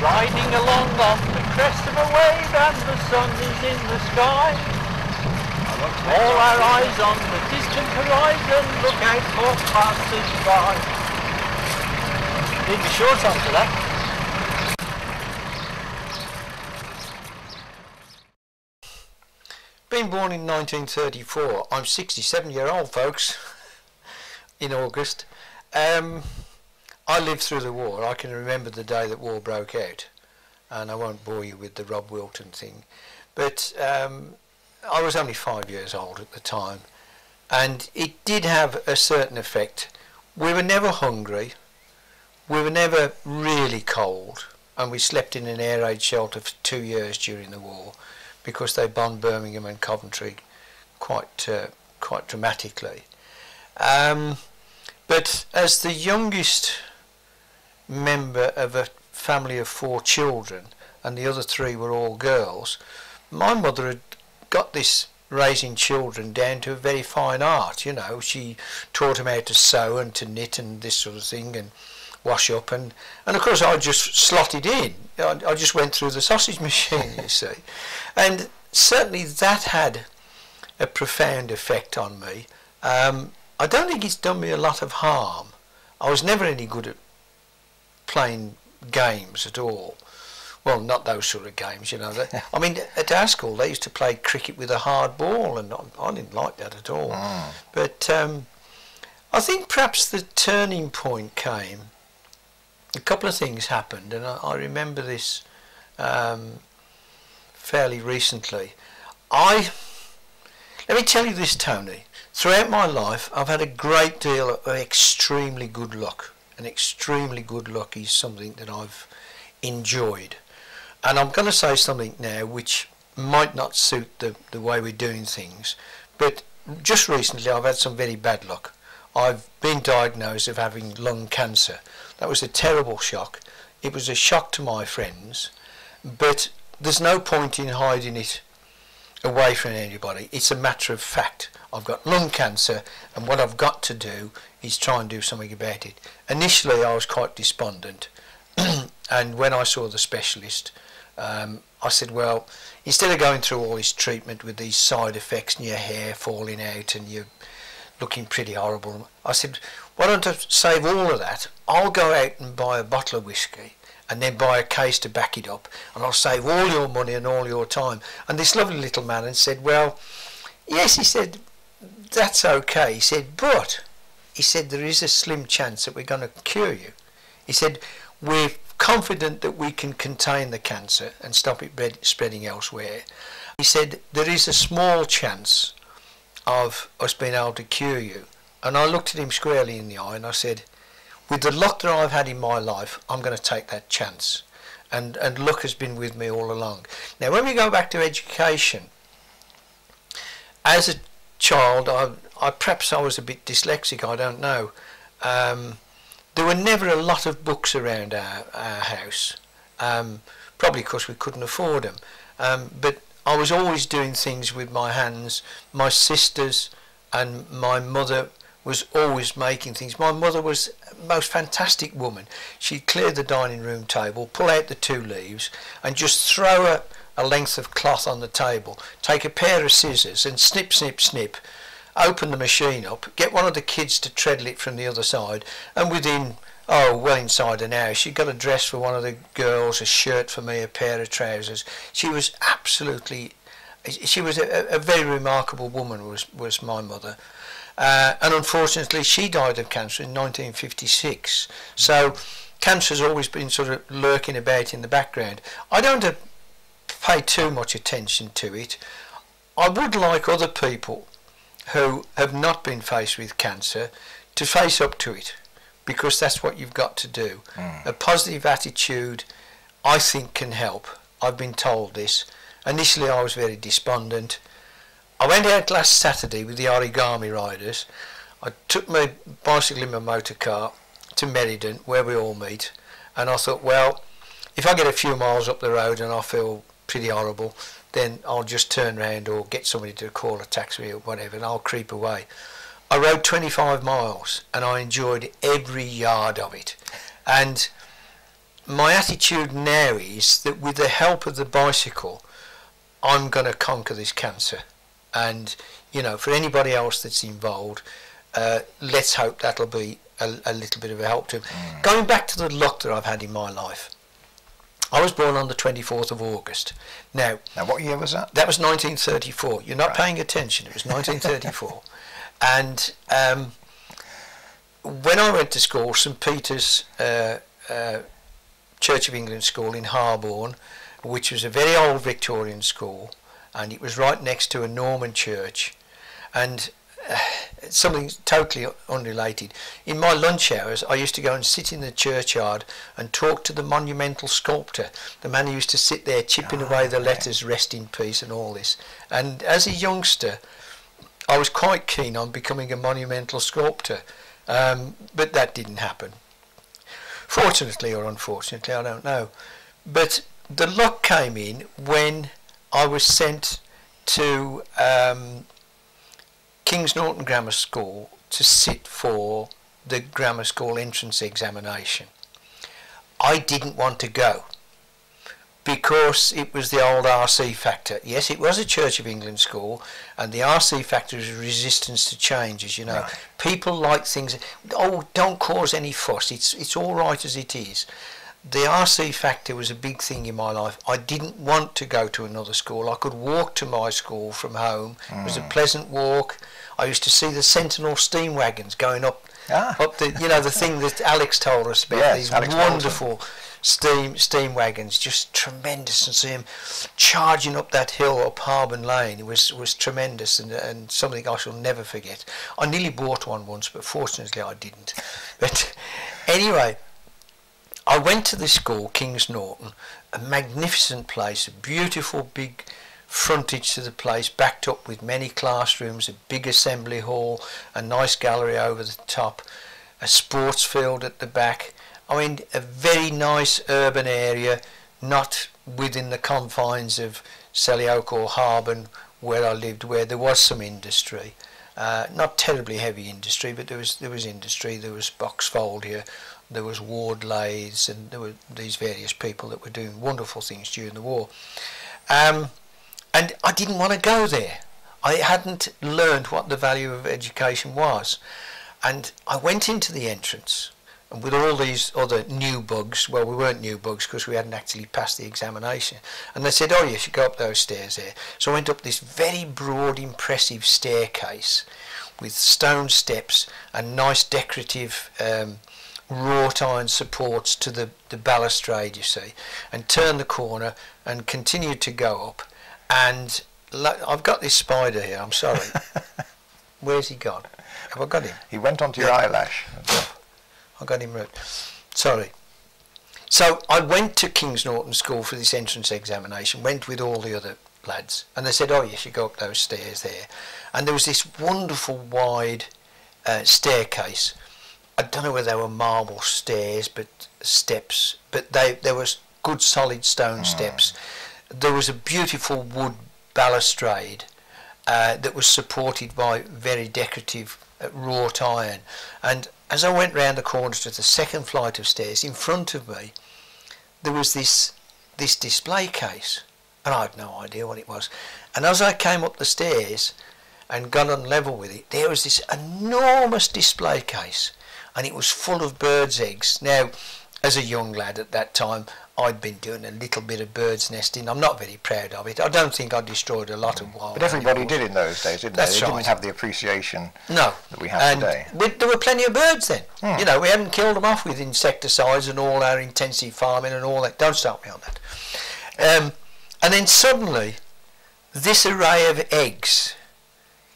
riding along on the crest of a wave and the sun is in the sky. All our eyes on the distant horizon, look out for passers-by. Need the shorts on for that. Being born in 1934, I'm 67-year-old, folks, in August. I lived through the war. I can remember the day that war broke out, and I won't bore you with the Rob Wilton thing, but I was only 5 years old at the time, and it did have a certain effect. We were never hungry, we were never really cold, and we slept in an air raid shelter for 2 years during the war, because they bombed Birmingham and Coventry quite dramatically. But as the youngest member of a family of 4 children, and the other 3 were all girls, my mother had got this raising children down to a very fine art. You know, she taught them how to sew and to knit and this sort of thing, and wash up, and of course I just slotted in. I just went through the sausage machine, you see, and certainly that had a profound effect on me. I don't think it's done me a lot of harm. I was never any good at playing games at all. Well, not those sort of games, you know. I mean, at our school they used to play cricket with a hard ball, and I didn't like that at all. But I think perhaps the turning point came. A couple of things happened, and I remember this fairly recently. Let me tell you this, Tony. Throughout my life, I've had a great deal of extremely good luck, and extremely good luck is something that I've enjoyed. And I'm going to say something now which might not suit the way we're doing things, but just recently I've had some very bad luck. I've been diagnosed of having lung cancer. That was a terrible shock. It was a shock to my friends, but there's no point in hiding it away from anybody. It's a matter of fact. I've got lung cancer, and what I've got to do is try and do something about it. Initially I was quite despondent, and when I saw the specialist, I said, well, instead of going through all this treatment with these side effects and your hair falling out and you're looking pretty horrible, I said, why don't I save all of that? I'll go out and buy a bottle of whiskey and then buy a case to back it up, and I'll save all your money and all your time. And this lovely little man said, well, yes, he said, that's okay. He said, but, he said, there is a slim chance that we're going to cure you. He said, we're confident that we can contain the cancer and stop it spreading elsewhere. He said, there is a small chance of us being able to cure you. And I looked at him squarely in the eye and I said, with the luck that I've had in my life, I'm going to take that chance. And luck has been with me all along. Now, when we go back to education, as a child, perhaps I was a bit dyslexic, I don't know. There were never a lot of books around our house, probably because we couldn't afford them. But I was always doing things with my hands. My sisters and my mother was always making things. My mother was a most fantastic woman. She'd clear the dining room table, pull out the 2 leaves and just throw a length of cloth on the table, take a pair of scissors and snip, snip, snip, open the machine up, get one of the kids to treadle it from the other side, and within, well inside an hour, she got a dress for one of the girls, a shirt for me, a pair of trousers. She was absolutely, she was a very remarkable woman, was my mother. And unfortunately she died of cancer in 1956, so cancer has always been sort of lurking about in the background. I don't pay too much attention to it. I would like other people who have not been faced with cancer to face up to it, because that's what you've got to do. A positive attitude, I think, can help. I've been told this. Initially I was very despondent. I went out last Saturday with the origami riders. I took my bicycle in my motor car to Meriden, where we all meet, and I thought, well, if I get a few miles up the road and I feel pretty horrible, then I'll just turn round or get somebody to call a taxi or whatever, and I'll creep away. I rode 25 miles and I enjoyed every yard of it. And my attitude now is that with the help of the bicycle, I'm going to conquer this cancer. And, you know, for anybody else that's involved, let's hope that'll be a little bit of a help to him. Going back to the luck that I've had in my life, I was born on the 24th of August. Now what year was that? That was 1934. You're not Right. paying attention. It was 1934. And when I went to school, St Peter's Church of England School in Harborne, which was a very old Victorian school, and it was right next to a Norman church. And something totally unrelated. In my lunch hours, I used to go and sit in the churchyard and talk to the monumental sculptor, the man who used to sit there chipping away the letters, rest in peace and all this. And as a youngster, I was quite keen on becoming a monumental sculptor, but that didn't happen. Fortunately or unfortunately, I don't know. But the luck came in when I was sent to King's Norton Grammar School to sit for the grammar school entrance examination. I didn't want to go because it was the old RC factor. Yes, it was a Church of England school, and the RC factor is resistance to change, as you know. Right. People like things, oh, don't cause any fuss, it's all right as it is. The RC factor was a big thing in my life. I didn't want to go to another school. I could walk to my school from home. It was a pleasant walk. I used to see the Sentinel steam wagons going up the, you know, the thing that Alex told us about. Yes, these Alex wonderful steam wagons, just tremendous, and see him charging up that hill up Harborne Lane. It was tremendous, and something I shall never forget. I nearly bought one once, but fortunately I didn't. But anyway, I went to this school, King's Norton, a magnificent place, a beautiful big frontage to the place, backed up with many classrooms, a big assembly hall, a nice gallery over the top, a sports field at the back. I mean, a very nice urban area, not within the confines of Selly Oak or Harborne, where I lived, where there was some industry. Not terribly heavy industry, but there was industry. There was Boxfold here, there was Ward lathes, and there were these various people that were doing wonderful things during the war. And I didn't want to go there. I hadn't learned what the value of education was. And I went into the entrance, and with all these other new bugs, well, we weren't new bugs because we hadn't actually passed the examination, and they said, oh, you should go up those stairs there. So I went up this very broad, impressive staircase with stone steps and nice decorative wrought iron supports to the balustrade, you see, and turned the corner and continued to go up. And I've got this spider here, I'm sorry. Where's he gone? Have I got him? He went onto your eyelash. I got him right. Sorry. So I went to King's Norton School for this entrance examination, went with all the other lads, and they said, oh, you should go up those stairs there. And there was this wonderful wide staircase. I don't know whether they were marble stairs, but steps, but there was good solid stone steps. There was a beautiful wood balustrade that was supported by very decorative wrought iron. And as I went round the corner to the second flight of stairs, in front of me there was this display case, and I had no idea what it was. And as I came up the stairs and got on level with it, there was this enormous display case, and it was full of birds' eggs. Now, as a young lad at that time, I'd been doing a little bit of bird's nesting. I'm not very proud of it. I don't think I destroyed a lot of wild But everybody animals. did in those days, didn't That's they? They right. didn't have the appreciation No. that we have today. There were plenty of birds then. You know, we hadn't killed them off with insecticides and all our intensive farming and all that. Don't start me on that. And then suddenly, this array of eggs,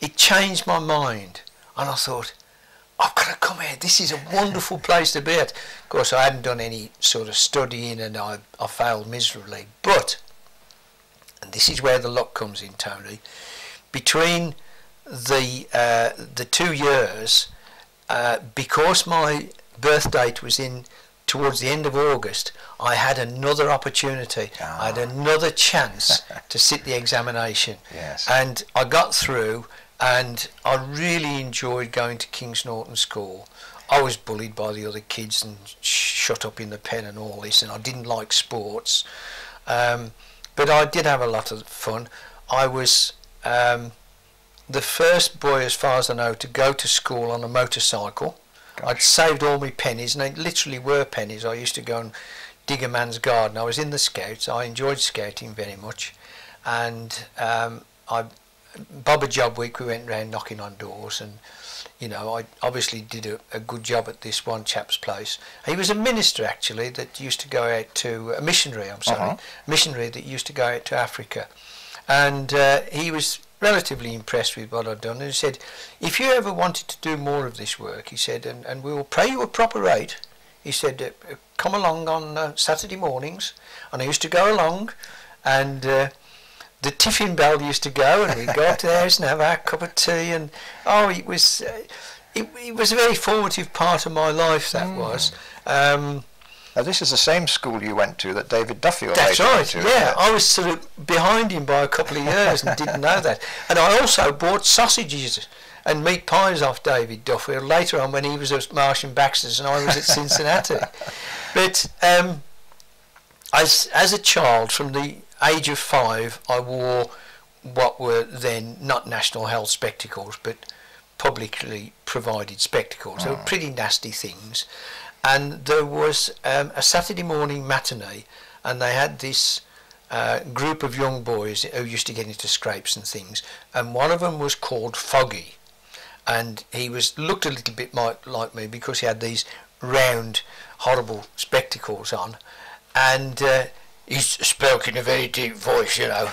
it changed my mind. And I thought, I've got to come here. This is a wonderful place to be at. Of course, I hadn't done any sort of studying, and I failed miserably. But, and this is where the luck comes in, Tony, between the 2 years, because my birth date was towards the end of August, I had another opportunity. I had another chance to sit the examination. Yes. And I got through, and I really enjoyed going to King's Norton School. I was bullied by the other kids and shut up in the pen and all this, and I didn't like sports. But I did have a lot of fun. I was the first boy, as far as I know, to go to school on a motorcycle. Gosh. I'd saved all my pennies, and they literally were pennies. I used to go and dig a man's garden. I was in the Scouts. I enjoyed scouting very much, and Bob a Job Week, we went round knocking on doors, and you know, I obviously did a good job at this one chap's place. He was a minister actually that used to go out to a missionary. Missionary that used to go out to Africa, and he was relatively impressed with what I'd done, and he said, if you ever wanted to do more of this work, he said, and we will pay you a proper rate, he said, come along on Saturday mornings. And I used to go along, and the tiffin bell used to go, and we'd go up to the house and have our cup of tea, and it was a very formative part of my life, that was. Now this is the same school you went to that David Duffield That's later right, went to, yeah. I was sort of behind him by a couple of years and didn't know that. And I also bought sausages and meat pies off David Duffield later on when he was at Marsh and Baxter's and I was at Cincinnati. But as a child, from the age of 5, I wore what were then not national health spectacles, but publicly provided spectacles. They were pretty nasty things. And there was a Saturday morning matinee, and they had this group of young boys who used to get into scrapes and things, and one of them was called Foggy, and he looked a little bit like me because he had these round, horrible spectacles on, and he spoke in a very deep voice, you know,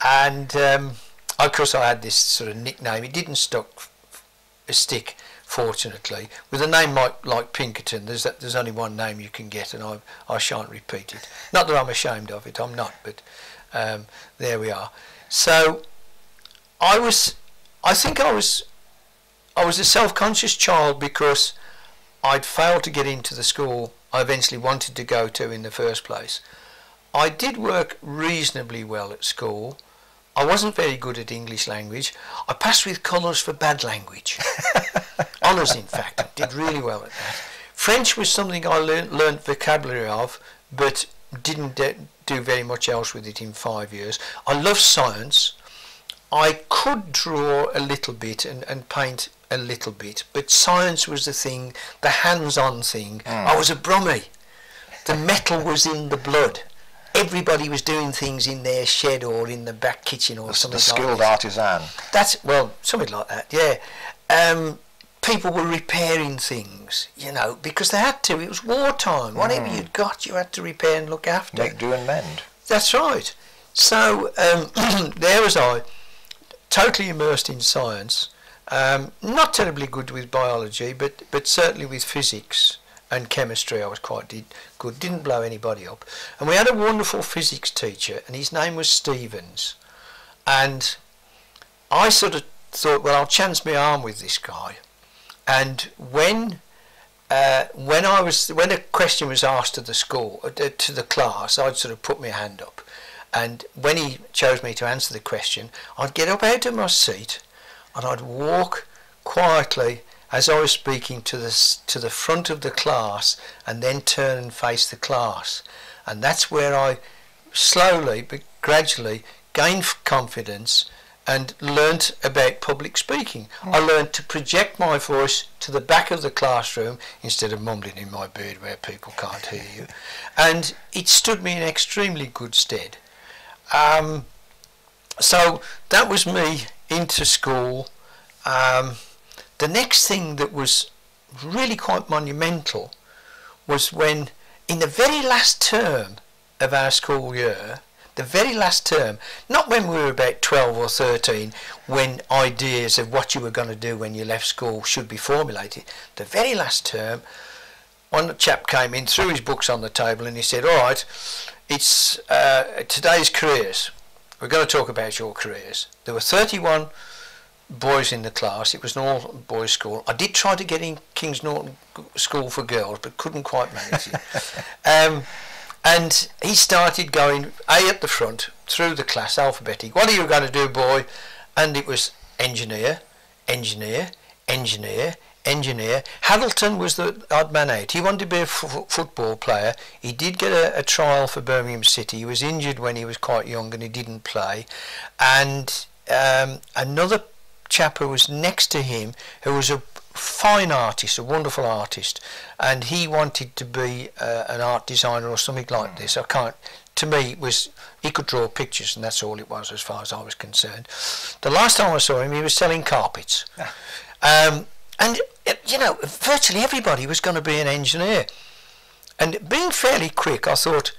and of course I had this sort of nickname. It didn't stick, fortunately. With a name like Pinkerton, there's only one name you can get, and I shan't repeat it. Not that I'm ashamed of it, I'm not, but there we are. So I think I was a self-conscious child because I'd failed to get into the school I eventually wanted to go to in the first place. I did work reasonably well at school. I wasn't very good at English language. I passed with colours for bad language. Honours, in fact. I did really well at that. French was something I learnt vocabulary of, but didn't do very much else with it in 5 years. I loved science. I could draw a little bit and paint a little bit, but science was the thing, the hands-on thing. I was a Brummie. The metal was in the blood. Everybody was doing things in their shed or in the back kitchen or something like that. The skilled artisan. Well, something like that, yeah. People were repairing things, you know, because they had to. It was wartime. Whatever you'd got, you had to repair and look after. Make do and mend. That's right. So there was I, totally immersed in science. Not terribly good with biology, but certainly with physics and chemistry I was quite good. Didn't blow anybody up. And we had a wonderful physics teacher, and his name was Stevens. And I sort of thought, well, I'll chance my arm with this guy. And when a question was asked to the school, to the class, I'd sort of put my hand up. And when he chose me to answer the question, I'd get up out of my seat and I'd walk quietly as I was speaking to the front of the class, and then turn and face the class. And that's where I slowly but gradually gained confidence and learnt about public speaking. I learnt to project my voice to the back of the classroom instead of mumbling in my beard where people can't hear you. And it stood me in extremely good stead. So that was me into school. The next thing that was really quite monumental was when, in the very last term of our school year, the very last term, not when we were about 12 or 13, when ideas of what you were going to do when you left school should be formulated, the very last term, one chap came in, threw his books on the table, and he said, all right, it's today's careers. We're going to talk about your careers. There were 31 boys in the class. It was an all boys school. I did try to get in King's Norton School for girls, but couldn't quite manage it. And he started going A at the front through the class, alphabetic. What are you going to do, boy? And it was engineer, engineer, engineer, engineer. Hamilton was the odd man out. He wanted to be a football player. He did get a trial for Birmingham City. He was injured when he was quite young and he didn't play. And another chap who was next to him, who was a fine artist, a wonderful artist, and he wanted to be an art designer or something like this. I can't. To me, it was, he could draw pictures, and that's all it was as far as I was concerned. The last time I saw him, he was selling carpets. And, you know, virtually everybody was going to be an engineer. And being fairly quick, I thought,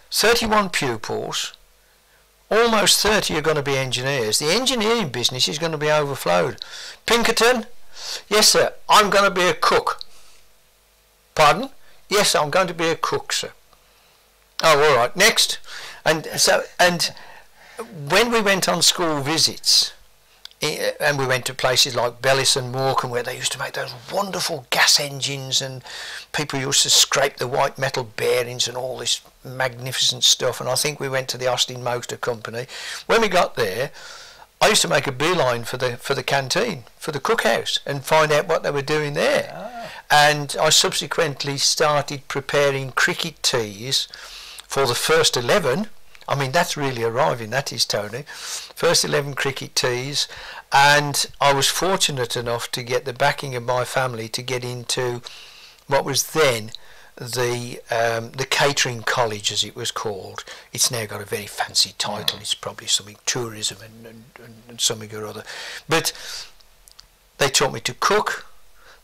31 pupils, almost 30 are going to be engineers. The engineering business is going to be overflowed. Pinkerton? Yes, sir. I'm going to be a cook. Pardon? Yes, I'm going to be a cook, sir. Oh, all right. Next. And so, and when we went on school visits, and we went to places like Bellis and Morecambe, where they used to make those wonderful gas engines, and people used to scrape the white metal bearings and all this magnificent stuff. And I think we went to the Austin Motor Company. When we got there, I used to make a beeline for the canteen, for the cookhouse, and find out what they were doing there. And I subsequently started preparing cricket teas for the first 11. I mean, that's really arriving, that is, Tony. First 11 cricket teas, and I was fortunate enough to get the backing of my family to get into what was then the catering college, as it was called. It's now got a very fancy title. It's probably something tourism and something or other. But they taught me to cook.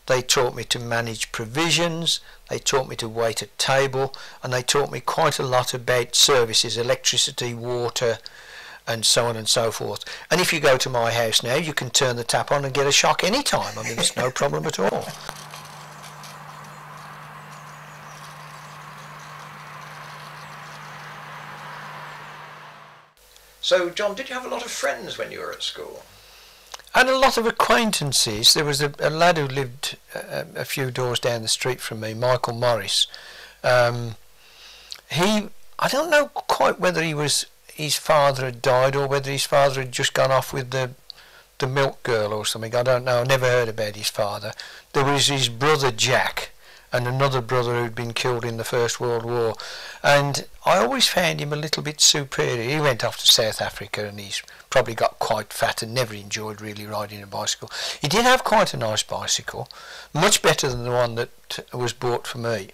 They taught me to manage provisions, they taught me to wait at table, and they taught me quite a lot about services, electricity, water, and so on and so forth. And if you go to my house now, you can turn the tap on and get a shock any time. I mean, it's no problem at all. So, John, did you have a lot of friends when you were at school? And a lot of acquaintances. There was a lad who lived a few doors down the street from me, Michael Morris. I don't know quite whether his father had died or whether his father had just gone off with the milk girl or something. I don't know. I never heard about his father. There was his brother Jack and another brother who'd been killed in the First World War. And I always found him a little bit superior. He went off to South Africa and he's probably got quite fat and never enjoyed really riding a bicycle. He did have quite a nice bicycle, much better than the one that was bought for me.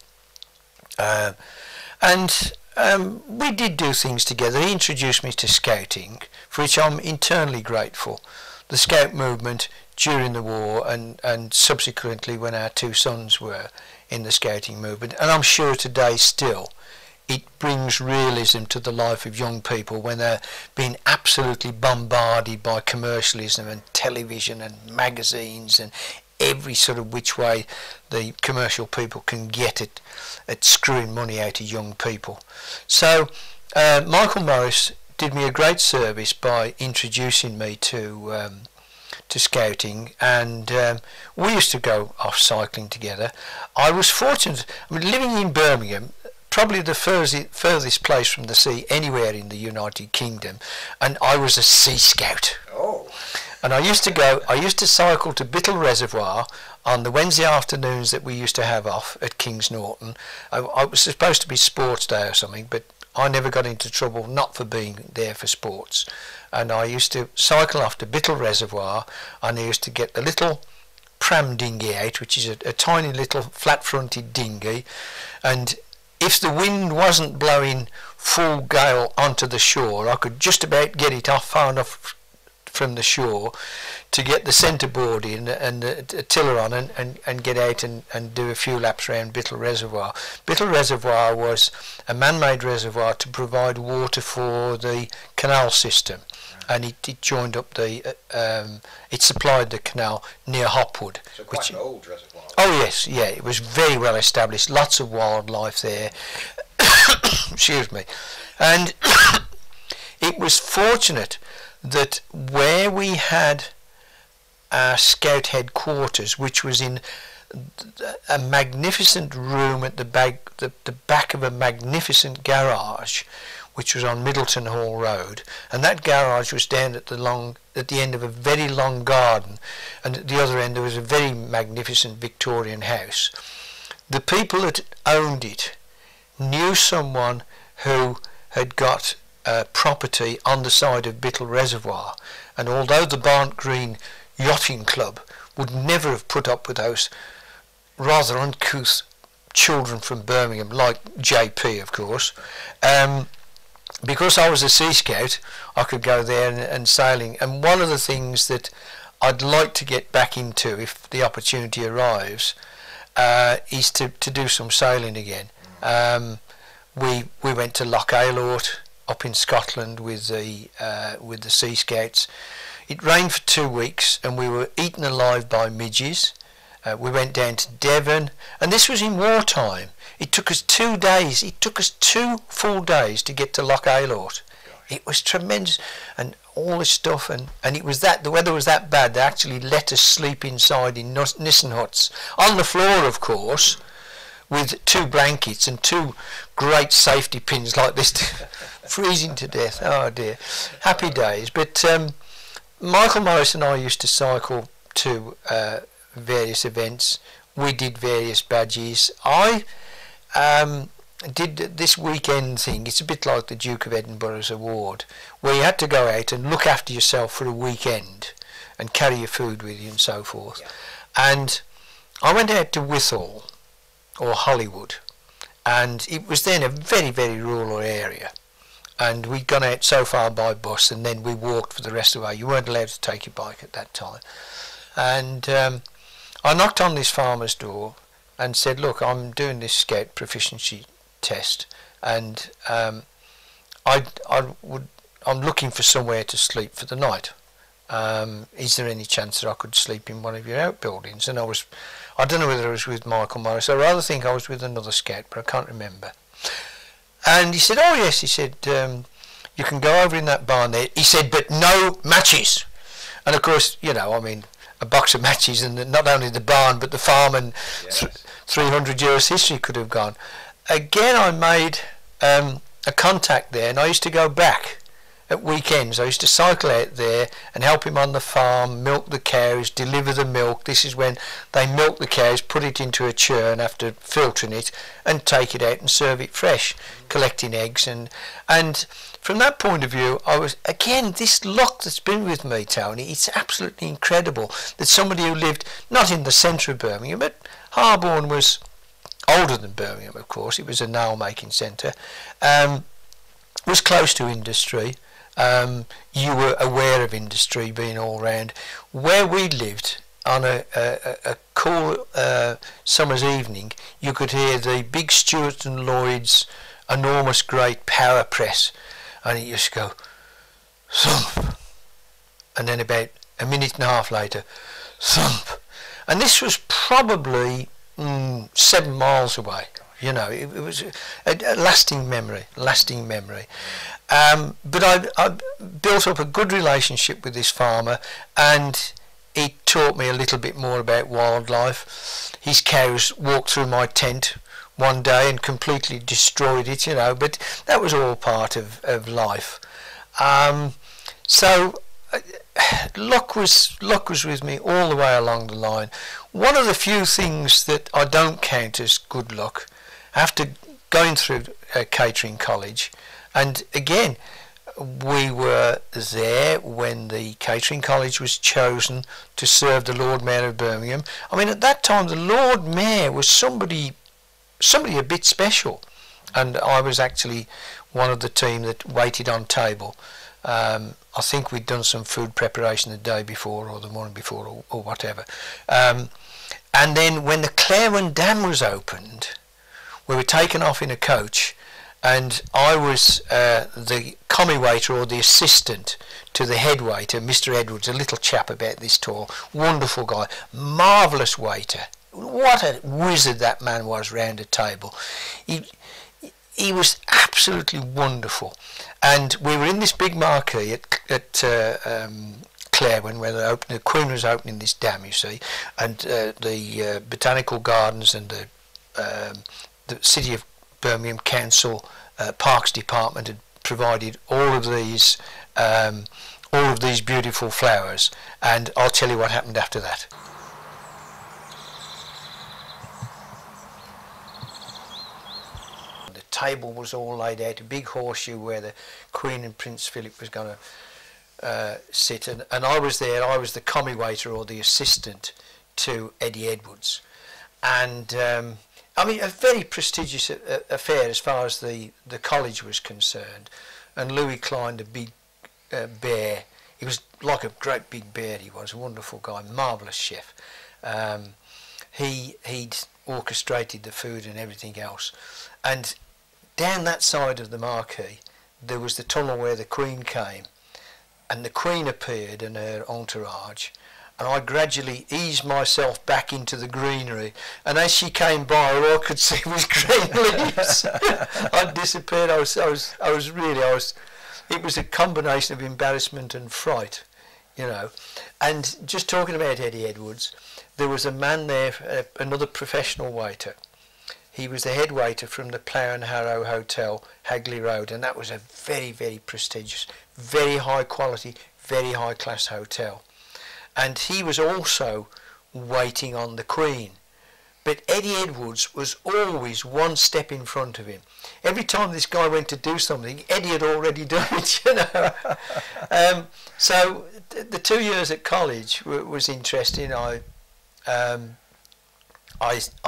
We did do things together. He introduced me to scouting, for which I'm internally grateful. The scout movement during the war and subsequently when our two sons were in the scouting movement, and I'm sure today still it brings realism to the life of young people when they're being absolutely bombarded by commercialism and television and magazines and every sort of which way the commercial people can get at screwing money out of young people. So Michael Morris did me a great service by introducing me to scouting, and we used to go off cycling together. I was fortunate, I mean, living in Birmingham, probably the furthest place from the sea anywhere in the United Kingdom, and I was a sea scout. Oh. And I used to cycle to Bittle Reservoir on the Wednesday afternoons that we used to have off at Kings Norton. I was supposed to be sports day or something, but I never got into trouble not for being there for sports. And I used to cycle off to Bittle Reservoir, and I used to get the little pram dinghy out, which is a tiny little flat-fronted dinghy, and if the wind wasn't blowing full gale onto the shore, I could just about get it off far enough from the shore to get the centreboard in and the tiller on and get out and do a few laps around Bittle Reservoir. Bittle Reservoir was a man-made reservoir to provide water for the canal system, and it joined up it supplied the canal near Hopwood. So quite an old reservoir. Oh yes, yeah, it was very well established, lots of wildlife there. Excuse me. And it was fortunate that where we had our scout headquarters, which was in a magnificent room at the back of a magnificent garage, which was on Middleton Hall Road, and that garage was down at the end of a very long garden, and at the other end there was a very magnificent Victorian house. The people that owned it knew someone who had got property on the side of Bittle Reservoir, and although the Barnt Green Yachting Club would never have put up with those rather uncouth children from Birmingham, like JP of course, because I was a Sea Scout, I could go there and sailing. And one of the things that I'd like to get back into, if the opportunity arrives, is to do some sailing again. We went to Loch Aylort up in Scotland with the Sea Scouts. It rained for 2 weeks and we were eaten alive by midges. We went down to Devon, and this was in wartime. It took us 2 days. It took us 2 full days to get to Loch Aylort. It was tremendous, and all this stuff, and it was that the weather was that bad. They actually let us sleep inside in Nissen huts on the floor, of course, with 2 blankets and 2 great safety pins like this, freezing to death. Oh dear, happy days. But Michael Morris and I used to cycle to various events. We did various badges. I did this weekend thing. It's a bit like the Duke of Edinburgh's award, where you had to go out and look after yourself for a weekend and carry your food with you and so forth. Yeah. And I went out to Withall or Hollywood, and it was then a very, very rural area, and we'd gone out so far by bus and then we walked for the rest of the way. You weren't allowed to take your bike at that time. And I knocked on this farmer's door and said, look, I'm doing this Scout proficiency test, and I'm looking for somewhere to sleep for the night. Is there any chance that I could sleep in one of your outbuildings? And I don't know whether I was with Michael Morris. I rather think I was with another Scout, but I can't remember. And he said, oh yes, he said, you can go over in that barn there. He said, but no matches. And of course, you know, I mean, a box of matches, and not only the barn but the farm, and yes. 300 years history could have gone. Again, I made a contact there, and I used to go back at weekends. I used to cycle out there and help him on the farm, milk the cows, deliver the milk. This is when they milk the cows, put it into a churn after filtering it, and take it out and serve it fresh, collecting eggs. And from that point of view, I was, again, this luck that's been with me, Tony, it's absolutely incredible that somebody who lived not in the centre of Birmingham, but Harborne was older than Birmingham, of course, it was a nail making centre, was close to industry. You were aware of industry being all round. Where we lived, on a cool summer's evening, you could hear the big Stewart and Lloyd's enormous great power press, and it used to go thump, and then about a minute and a half later, thump. And this was probably 7 miles away. You know, it was a lasting memory, but I built up a good relationship with this farmer, and he taught me a little bit more about wildlife. His cows walked through my tent one day and completely destroyed it, you know, but that was all part of life. So luck was with me all the way along the line. One of the few things that I don't count as good luck, after going through catering college, and again, we were there when the catering college was chosen to serve the Lord Mayor of Birmingham. I mean, at that time, the Lord Mayor was somebody a bit special, and I was actually one of the team that waited on table. I think we'd done some food preparation the day before or the morning before or whatever. And then when the Clarewan Dam was opened, we were taken off in a coach, and I was the commis waiter or the assistant to the head waiter, Mr. Edwards, a little chap about this tall, wonderful guy, marvellous waiter. What a wizard that man was round a table. He was absolutely wonderful. And we were in this big marquee at Clarewan, where the Queen was opening this dam, you see, and the botanical gardens and the City of Birmingham Council Parks Department had provided all of these beautiful flowers, and I'll tell you what happened after that. The table was all laid out, a big horseshoe where the Queen and Prince Philip was going to sit, and I was there. I was the commis waiter, or the assistant to Eddie Edwards, and I mean, a very prestigious affair as far as the college was concerned. And Louis Klein, the big bear, he was like a great big bear. He was a wonderful guy, marvellous chef. He'd orchestrated the food and everything else. And down that side of the marquee, there was the tunnel where the Queen came, and the Queen appeared and her entourage. And I gradually eased myself back into the greenery, and as she came by, all I could see was green leaves. I disappeared. It was a combination of embarrassment and fright, you know. And just talking about Eddie Edwards, there was a man there, another professional waiter. He was the head waiter from the Plough and Harrow Hotel, Hagley Road, and that was a very, very prestigious, very high quality, very high class hotel. And he was also waiting on the Queen. But Eddie Edwards was always one step in front of him. Every time this guy went to do something, Eddie had already done it, you know. So the 2 years at college was interesting. I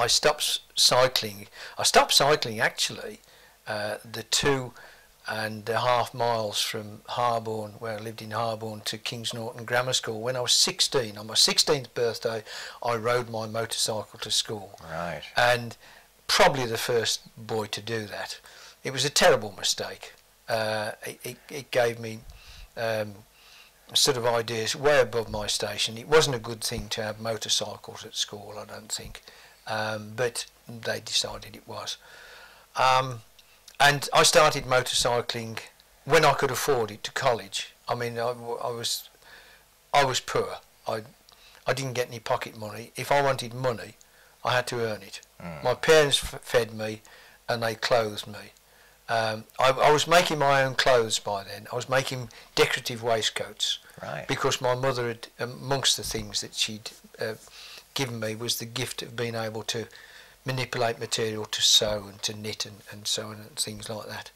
stopped cycling. I stopped cycling actually the 2.5 miles from Harborne, where I lived in Harborne, to Kings Norton Grammar School. When I was 16, on my 16th birthday, I rode my motorcycle to school. Right. And probably the first boy to do that. It was a terrible mistake. It gave me sort of ideas way above my station. It wasn't a good thing to have motorcycles at school, I don't think. But they decided it was. And I started motorcycling when I could afford it to college. I mean, I was poor. I didn't get any pocket money. If I wanted money, I had to earn it. My parents fed me, and they clothed me. I was making my own clothes by then. I was making decorative waistcoats. Right. Because my mother had, amongst the things that she'd given me, was the gift of being able to manipulate material to sew and to knit and so on and things like that.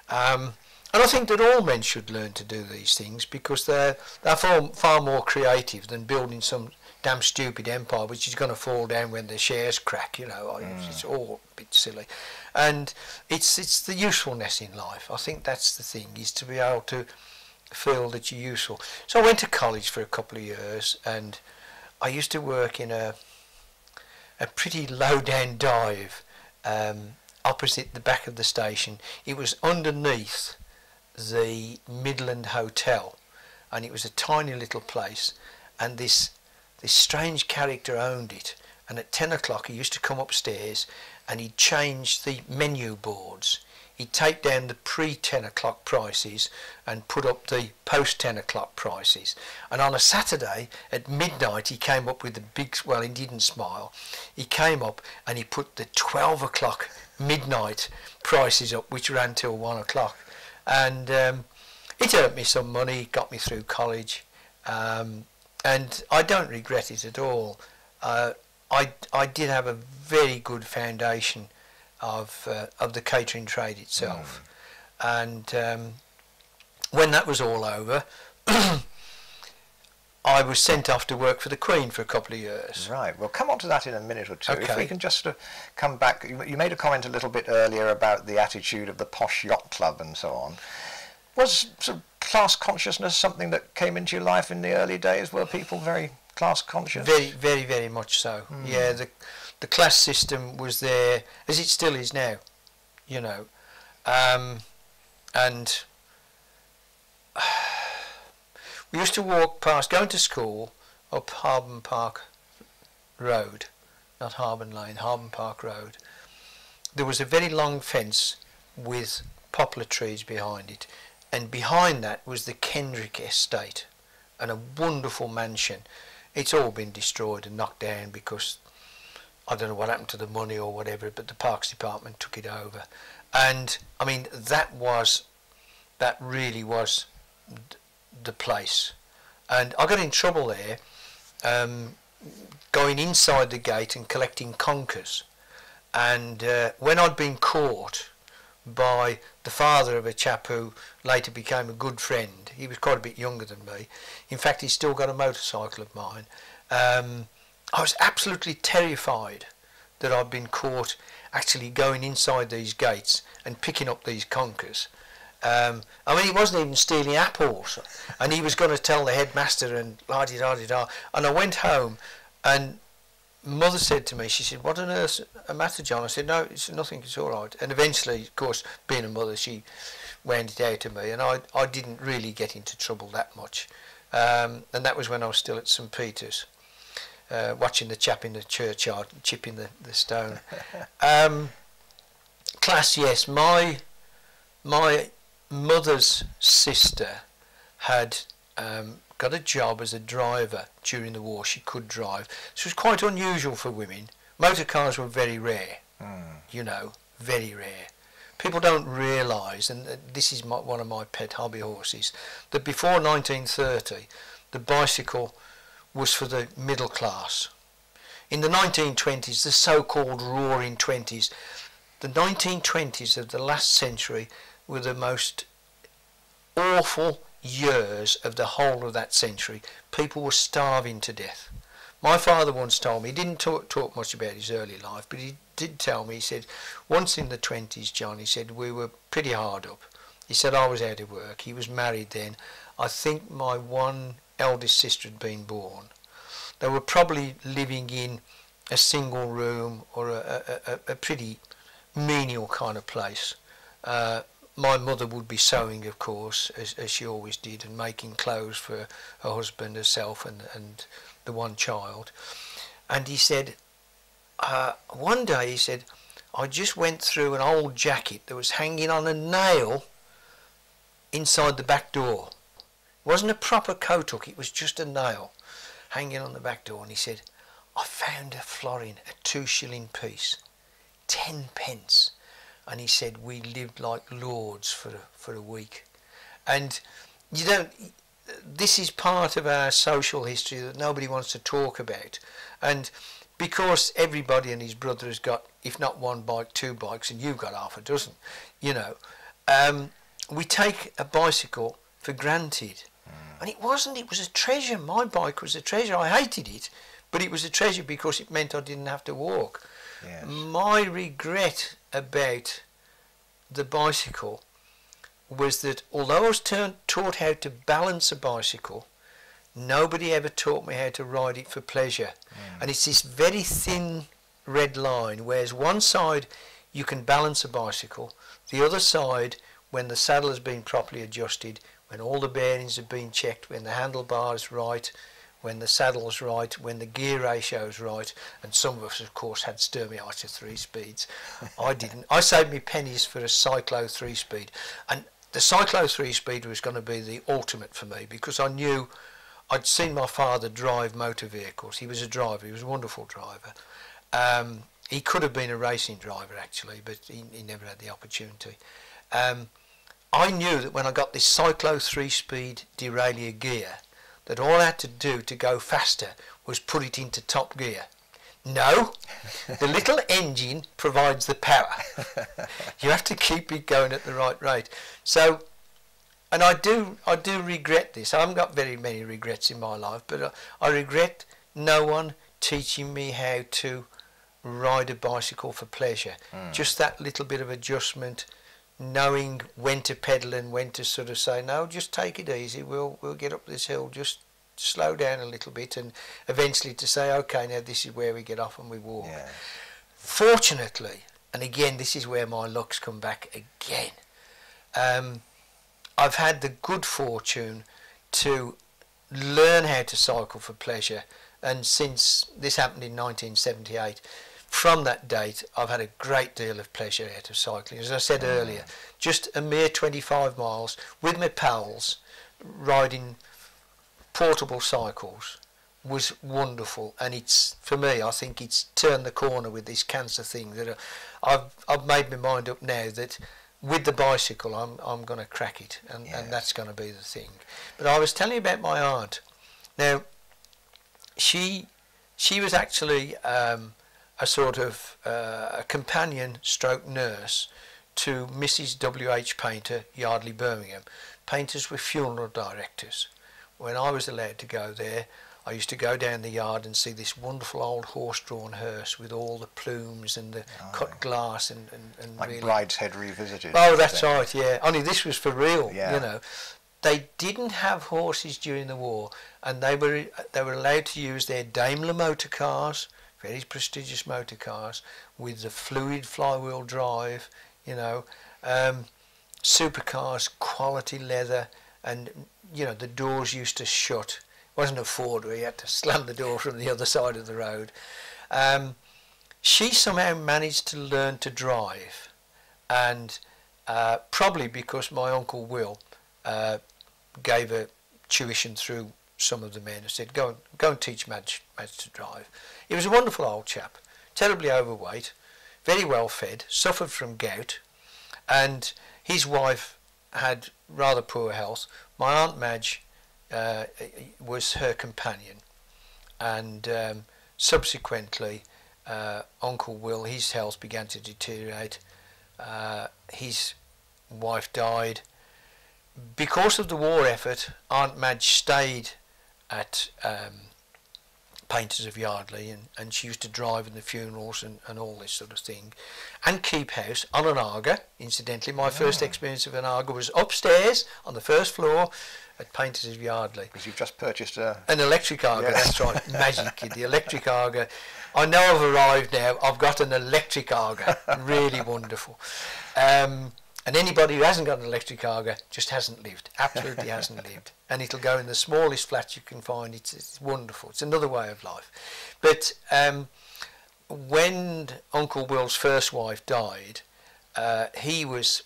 And I think that all men should learn to do these things, because they're far more creative than building some damn stupid empire which is going to fall down when the shares crack, you know. It's all a bit silly. And it's the usefulness in life. I think that's the thing, is to be able to feel that you're useful. So I went to college for a couple of years, and I used to work in a pretty low down dive opposite the back of the station. It was underneath the Midland Hotel, and it was a tiny little place, and this strange character owned it, and at 10 o'clock he used to come upstairs and he'd change the menu boards. He'd take down the pre-10 o'clock prices and put up the post-10 o'clock prices. And on a Saturday at midnight he came up with the big, well, he didn't smile, he came up and he put the 12 o'clock midnight prices up, which ran till 1 o'clock. And it earned me some money, got me through college, and I don't regret it at all. I did have a very good foundation of the catering trade itself, and when that was all over, I was sent off to work for the Queen for a couple of years. Right, we'll come on to that in a minute or two. Okay. If we can just come back, you made a comment a little bit earlier about the attitude of the posh yacht club and so on. Was sort of class consciousness something that came into your life in the early days? Were people very class conscious? Very, very, very much so. Yeah, the class system was there, as it still is now, you know. And we used to walk past, going to school, up Harborne Park Road, not Harborne Lane, Harborne Park Road. There was a very long fence with poplar trees behind it, and behind that was the Kendrick estate, and a wonderful mansion. It's all been destroyed and knocked down because I don't know what happened to the money or whatever, but the Parks Department took it over. And I mean, that was that really was the place. And I got in trouble there, going inside the gate and collecting conkers. And when I'd been caught by the father of a chap who later became a good friend, he was quite a bit younger than me. In fact, he's still got a motorcycle of mine. I was absolutely terrified that I'd been caught actually going inside these gates and picking up these conkers. I mean, he wasn't even stealing apples, and he was going to tell the headmaster and la-di-da-di-da. And I went home, and Mother said to me, she said, "What on earth's the matter, John?" I said, "No, it's nothing, it's all right." And eventually, of course, being a mother, she wound it out of me, and I didn't really get into trouble that much. And that was when I was still at St. Peter's, watching the chap in the churchyard chipping the stone. Class, yes, my mother's sister had got a job as a driver during the war. She could drive. So it was quite unusual for women. Motor cars were very rare, you know, very rare. People don't realise, and this is one of my pet hobby horses, that before 1930 the bicycle was for the middle class. In the 1920s, the so-called roaring 20s, the 1920s of the last century were the most awful years of the whole of that century. People were starving to death. My father once told me, he didn't talk much about his early life, but he did tell me, he said, once in the 20s, John, he said, we were pretty hard up. He said, I was out of work. He was married then. I think my one eldest sister had been born. They were probably living in a single room or a pretty menial kind of place. My mother would be sewing, of course, as she always did, and making clothes for her husband, herself, and the one child. And he said, one day, he said, I just went through an old jacket that was hanging on a nail inside the back door. It wasn't a proper coat hook, it was just a nail hanging on the back door. And he said, I found a florin, a 2-shilling piece, 10 pence. And he said, we lived like lords for a week. And you don't, this is part of our social history that nobody wants to talk about. And because everybody and his brother has got, if not one bike, 2 bikes, and you've got half a dozen, you know, we take a bicycle for granted. And it wasn't, it was a treasure. My bike was a treasure. I hated it, but it was a treasure because it meant I didn't have to walk. Yes. My regret about the bicycle was that although I was taught how to balance a bicycle, nobody ever taught me how to ride it for pleasure. And it's this very thin red line, whereas one side you can balance a bicycle, the other side, when the saddle has been properly adjusted, when all the bearings have been checked, when the handlebar's right, when the saddle's right, when the gear ratio's right, and some of us, of course, had Sturmiiter 3-speeds. I didn't. I saved me pennies for a Cyclo 3-speed, and the Cyclo 3-speed was going to be the ultimate for me because I knew I'd seen my father drive motor vehicles. He was a driver. He was a wonderful driver. He could have been a racing driver, actually, but he never had the opportunity. I knew that when I got this Cyclo 3-speed derailleur gear, that all I had to do to go faster was put it into top gear. No, the little engine provides the power. You have to keep it going at the right rate. So, and I do regret this. I haven't got very many regrets in my life, but I regret no one teaching me how to ride a bicycle for pleasure. Just that little bit of adjustment, knowing when to pedal and when to sort of say, no, just take it easy, we'll get up this hill, just slow down a little bit, and eventually to say, okay, now this is where we get off and we walk. Yeah. Fortunately, and again, this is where my luck's come back again, I've had the good fortune to learn how to cycle for pleasure, and since this happened in 1978, from that date I've had a great deal of pleasure out of cycling. As I said earlier, just a mere 25 miles with my pals riding portable cycles was wonderful, and it's, for me, I think it's turned the corner with this cancer thing that I've made my mind up now that with the bicycle, I'm going to crack it, and that's going to be the thing. But I was telling you about my aunt. Now, she was actually a sort of a companion stroke nurse to Mrs. W.H. Painter, Yardley, Birmingham. Painters were funeral directors. When I was allowed to go there, I used to go down the yard and see this wonderful old horse-drawn hearse with all the plumes and the cut glass and like really... Brideshead Revisited. Oh, that's right, yeah. Only this was for real, yeah. you know. They didn't have horses during the war, and they were allowed to use their Daimler motor cars, very prestigious motor cars, with the fluid flywheel drive, you know, supercars, quality leather, and, you know, the doors used to shut. It wasn't a Ford where you had to slam the door from the other side of the road. She somehow managed to learn to drive, and probably because my Uncle Will gave her tuition through some of the men and said, go and teach Madge to drive. He was a wonderful old chap, terribly overweight, very well fed, suffered from gout, and his wife had rather poor health. My Aunt Madge was her companion, and subsequently Uncle Will, his health began to deteriorate. His wife died. Because of the war effort, Aunt Madge stayed at Painters of Yardley, and she used to drive in the funerals and all this sort of thing, and keep house on an Arga. Incidentally, my first experience of an Arga was upstairs on the first floor at Painters of Yardley. Because you've just purchased an electric Arga, that's right, magic kid, the electric Arga. I know I've arrived now, I've got an electric Arga, really wonderful. And anybody who hasn't got an electric Arga just hasn't lived, absolutely hasn't lived. And it'll go in the smallest flat you can find. It's wonderful. It's another way of life. But when Uncle Will's first wife died, he was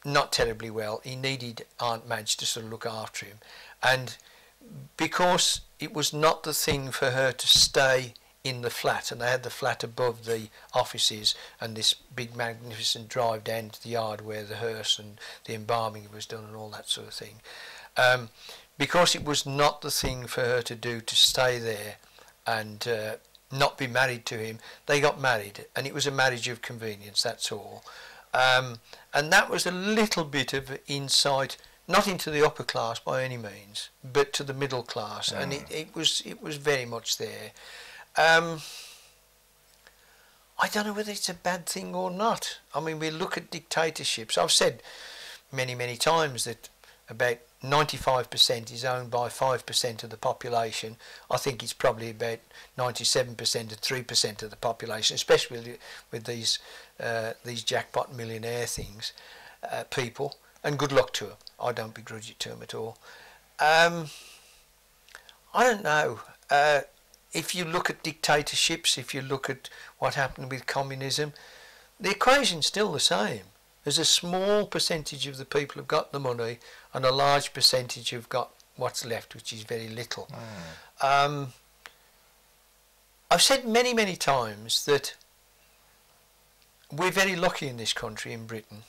not terribly well. He needed Aunt Madge to sort of look after him. And because it was not the thing for her to stay in the flat, and they had the flat above the offices and this big magnificent drive down to the yard where the hearse and the embalming was done and all that sort of thing, because it was not the thing for her to do to stay there and not be married to him, they got married, and it was a marriage of convenience, that's all. And that was a little bit of insight, not into the upper class by any means, but to the middle class, and it was very much there. I don't know whether it's a bad thing or not. I mean, we look at dictatorships. I've said many times that about 95% is owned by 5% of the population. I think it's probably about 97% or 3% of the population, especially with these jackpot millionaire things, people. And good luck to them. I don't begrudge it to them at all. I don't know. If you look at dictatorships, if you look at what happened with communism, the equation's still the same. There's a small percentage of the people who've got the money, and a large percentage who've got what's left, which is very little. I've said many times that we're very lucky in this country, in Britain.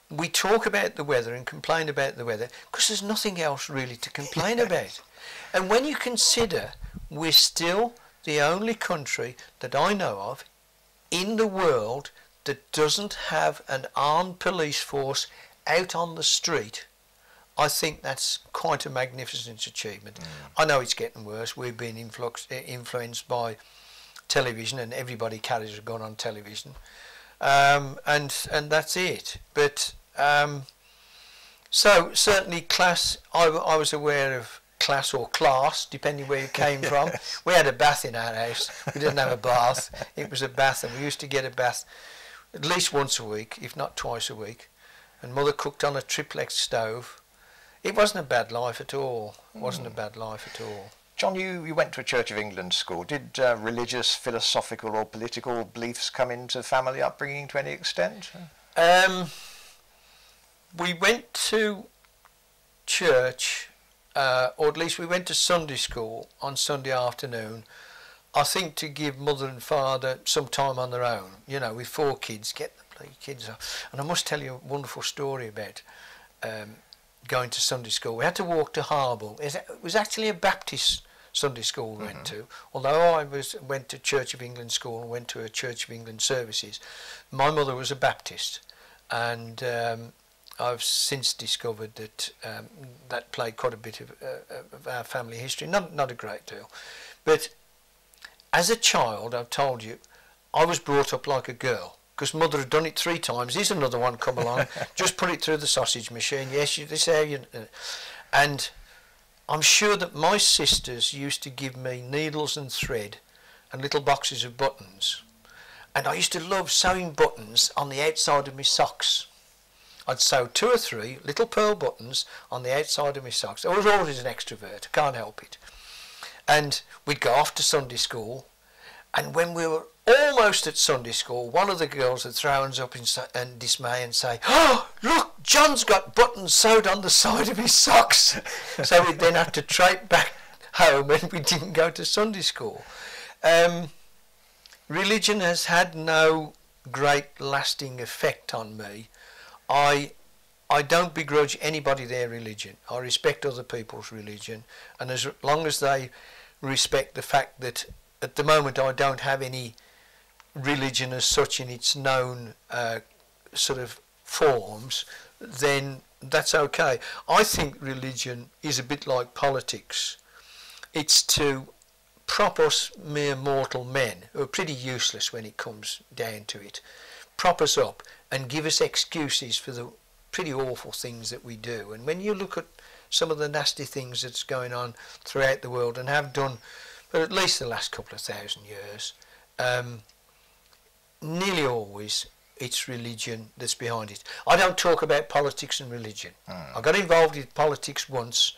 We talk about the weather and complain about the weather because there's nothing else really to complain about. And when you consider we're still the only country that I know of in the world that doesn't have an armed police force out on the street, I think that's quite a magnificent achievement. I know it's getting worse. We've been influenced by television, and everybody carries a gun on television, and that's it. But so certainly class, I was aware of class or class, depending where you came from. We had a bath in our house. We didn't have a bath. It was a bath, and we used to get a bath at least once a week, if not twice a week. And Mother cooked on a triplex stove. It wasn't a bad life at all. It wasn't a bad life at all. John, you went to a Church of England school. Did religious, philosophical or political beliefs come into family upbringing to any extent? We went to church, or at least we went to Sunday school on Sunday afternoon, I think to give mother and father some time on their own. You know, with 4 kids, get them bloody kids are. And I must tell you a wonderful story about going to Sunday school. We had to walk to Harble. It was actually a Baptist Sunday school we went to. Although I went to Church of England school and went to a Church of England services, my mother was a Baptist, and I've since discovered that that played quite a bit of our family history. Not a great deal, but as a child, I've told you, I was brought up like a girl, because mother had done it 3 times. Here's another one come along. Just put it through the sausage machine. Yes, this how you. And I'm sure that my sisters used to give me needles and thread and little boxes of buttons, and I used to love sewing buttons on the outside of my socks. I'd sew 2 or 3 little pearl buttons on the outside of my socks. I was always an extrovert. I can't help it. And we'd go off to Sunday school, and when we were almost at Sunday school, one of the girls would throw her hands up in dismay and say, "Oh, look, John's got buttons sewed on the side of his socks." So we'd then have to traip back home, and we didn't go to Sunday school. Religion has had no great lasting effect on me. I don't begrudge anybody their religion. I respect other people's religion, and as long as they respect the fact that at the moment I don't have any religion as such in its known sort of forms, then that's okay. I think religion is a bit like politics. It's to prop us mere mortal men, who are pretty useless when it comes down to it, prop us up and give us excuses for the pretty awful things that we do. And when you look at some of the nasty things that's going on throughout the world, and have done for at least the last couple of 1,000 years, nearly always it's religion that's behind it. I don't talk about politics and religion. I got involved in politics once,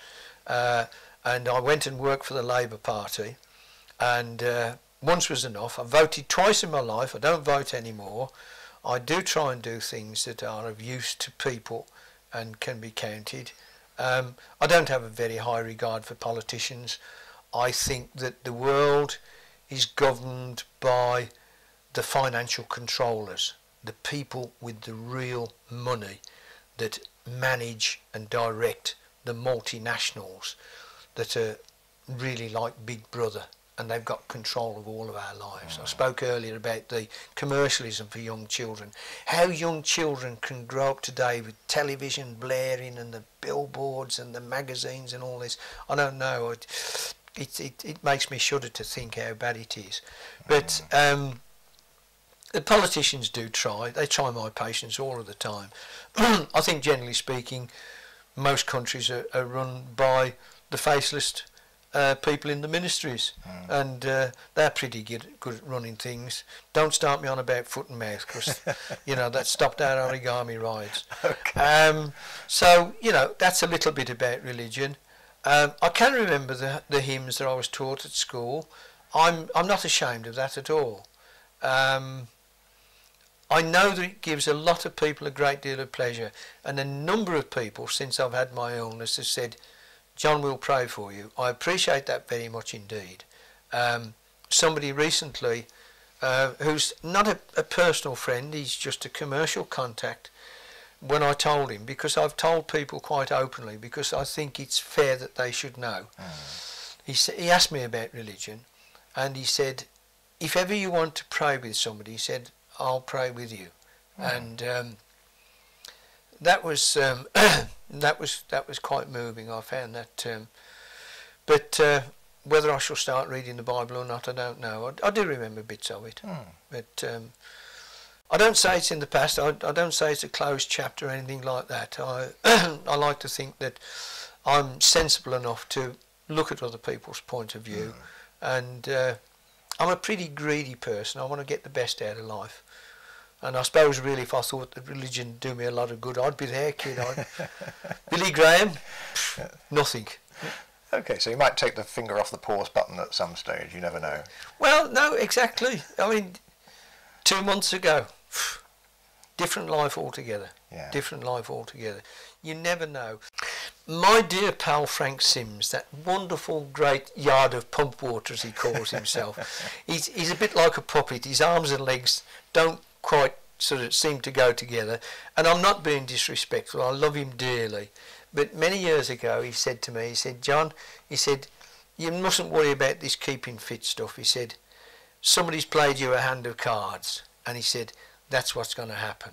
and I went and worked for the Labour Party, and once was enough. I voted twice in my life. I don't vote anymore. I do try and do things that are of use to people and can be counted. I don't have a very high regard for politicians. I think that the world is governed by the financial controllers, the people with the real money that manage and direct the multinationals that are really like Big Brother, and they've got control of all of our lives. I spoke earlier about the commercialism for young children. How young children can grow up today with television blaring and the billboards and the magazines and all this. I don't know. It makes me shudder to think how bad it is. But the politicians do try. They try my patience all of the time. I think generally speaking, most countries are run by the faceless people in the ministries, and they're pretty good at running things. Don't start me on about foot and mouth, because you know that stopped our origami rides. Okay. So you know that's a little bit about religion. I can remember the hymns that I was taught at school. I'm not ashamed of that at all. I know that it gives a lot of people a great deal of pleasure, and a number of people since I've had my illness have said, "John, we'll pray for you." I appreciate that very much indeed. Somebody recently, who's not a personal friend, he's just a commercial contact, when I told him, because I've told people quite openly, because I think it's fair that they should know. He asked me about religion, and he said, "If ever you want to pray with somebody," he said, "I'll pray with you." And that was that was quite moving. I found that, but whether I shall start reading the Bible or not, I don't know. I do remember bits of it, but I don't say it's in the past. I don't say it's a closed chapter or anything like that. I like to think that I'm sensible enough to look at other people's point of view, and I'm a pretty greedy person. I want to get the best out of life. And I suppose really if I thought that religion would do me a lot of good, I'd be there, kid. Billy Graham, nothing. Okay, so you might take the finger off the pause button at some stage, you never know. Well, no, exactly. I mean, 2 months ago, different life altogether. Yeah. Different life altogether. You never know. My dear pal Frank Sims, that wonderful great yard of pump water as he calls himself, he's a bit like a puppet. His arms and legs don't quite sort of seem to go together. And I'm not being disrespectful. I love him dearly. But many years ago, he said to me, he said, John, he said, you mustn't worry about this keeping fit stuff. He said, somebody's played you a hand of cards. And he said, that's what's going to happen.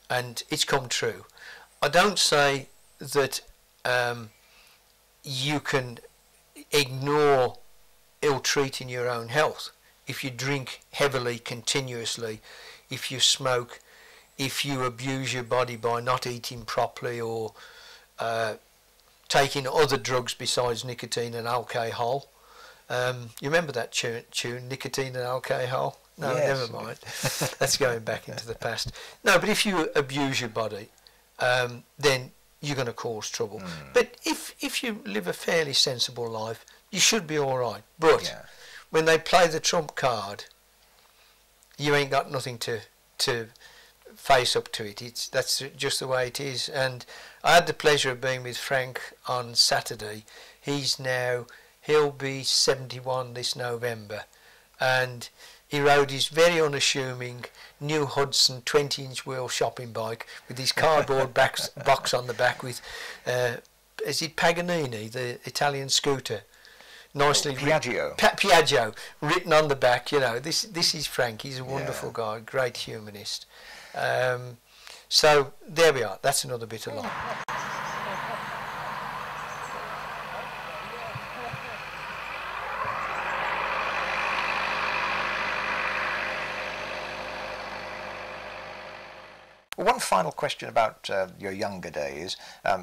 And it's come true. I don't say that you can ignore ill-treating your own health. If you drink heavily, continuously, if you smoke, if you abuse your body by not eating properly or taking other drugs besides nicotine and alcohol. You remember that tune, Nicotine and Alcohol? No, yes. Never mind. That's going back into the past. No, but if you abuse your body, then you're going to cause trouble. But if you live a fairly sensible life, you should be all right. But when they play the trump card, you ain't got nothing to face up to it. That's just the way it is. And I had the pleasure of being with Frank on Saturday. He'll be 71 this November, and he rode his very unassuming new Hudson 20-inch wheel shopping bike with his cardboard box on the back with, is it Paganini, the Italian scooter? Nicely Piaggio. Piaggio written on the back. You know, this is Frank. He's a wonderful guy, great humanist. So there we are. That's another bit of life. One final question about your younger days.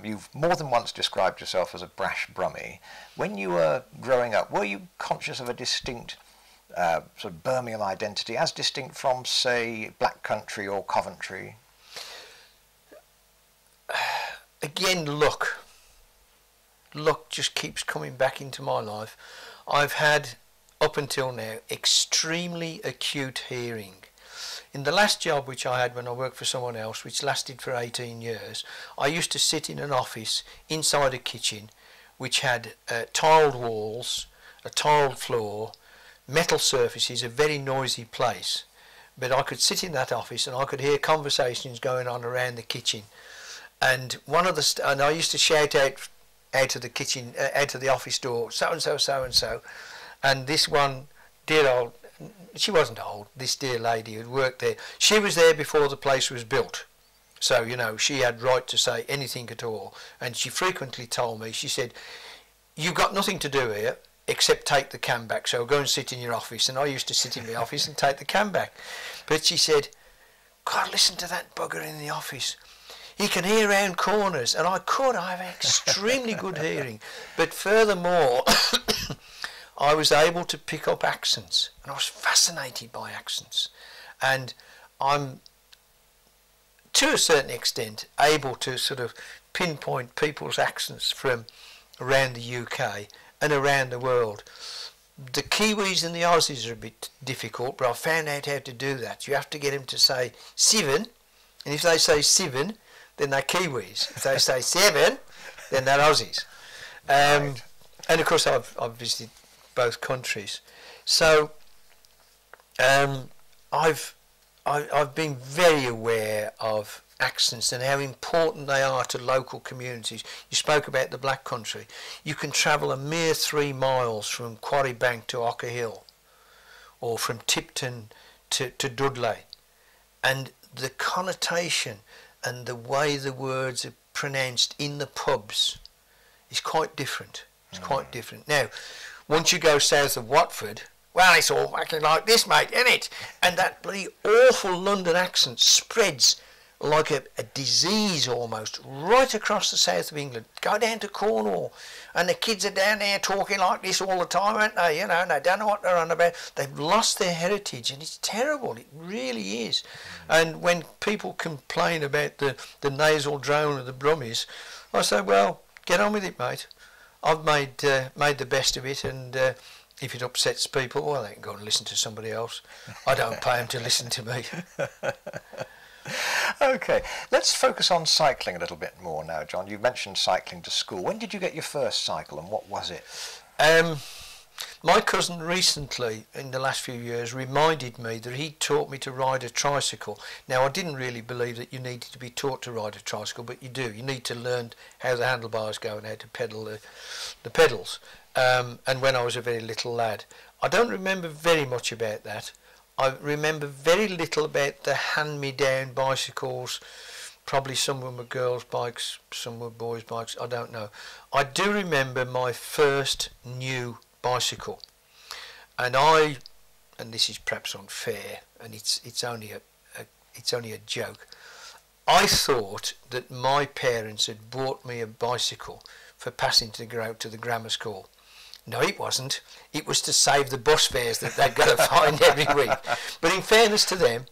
You've more than once described yourself as a brash brummie. When you were growing up, were you conscious of a distinct sort of Birmingham identity, as distinct from, say, Black Country or Coventry? Again, luck. Luck just keeps coming back into my life. I've had, up until now, extremely acute hearing. In the last job which I had when I worked for someone else, which lasted for 18 years, I used to sit in an office inside a kitchen which had tiled walls, a tiled floor, metal surfaces, a very noisy place. But I could sit in that office and I could hear conversations going on around the kitchen. And I used to shout out of the kitchen, out of the office door, so and so, so and so. And this one dear old, she wasn't old, this dear lady who'd worked there, she was there before the place was built. So, you know, she had right to say anything at all. And she frequently told me, she said, you've got nothing to do here except take the can back, so go and sit in your office. And I used to sit in the office and take the can back. But she said, God, listen to that bugger in the office. He can hear round corners. And I have extremely good hearing. But furthermore, I was able to pick up accents, and I was fascinated by accents. And I'm, to a certain extent, able to sort of pinpoint people's accents from around the UK and around the world. The Kiwis and the Aussies are a bit difficult, but I found out how to do that. You have to get them to say seven, and if they say seven, then they're Kiwis. If they say seven, then they're Aussies. Right. And of course, I've visited both countries, so I've been very aware of accents and how important they are to local communities. You spoke about the Black Country. You can travel a mere 3 miles from Quarry Bank to Ocker Hill, or from Tipton to Dudley, and the connotation and the way the words are pronounced in the pubs is quite different. It's quite different. Now, once you go south of Watford, well, it's all fucking like this, mate, isn't it? And that bloody awful London accent spreads like a disease almost right across the south of England. Go down to Cornwall, and the kids are down there talking like this all the time, aren't they? You know, and they don't know what they're on about. They've lost their heritage, and it's terrible. It really is. And when people complain about the nasal drone of the Brummies, I say, well, get on with it, mate. I've made the best of it, and if it upsets people, well, they can go and listen to somebody else. I don't pay them to listen to me. Okay, let's focus on cycling a little bit more now, John. You mentioned cycling to school. When did you get your first cycle, and what was it? My cousin recently, in the last few years, reminded me that he taught me to ride a tricycle. Now, I didn't really believe that you needed to be taught to ride a tricycle, but you do. You need to learn how the handlebars go and how to pedal the pedals. And when I was a very little lad, I don't remember very much about that. I remember very little about the hand-me-down bicycles. Probably some of them were girls' bikes, some were boys' bikes, I don't know. I do remember my first new bicycle, and this is perhaps unfair, and it's only a joke. I thought that my parents had bought me a bicycle for passing to go to the grammar school. No, it wasn't. It was to save the bus fares that they've got to find every week. But in fairness to them,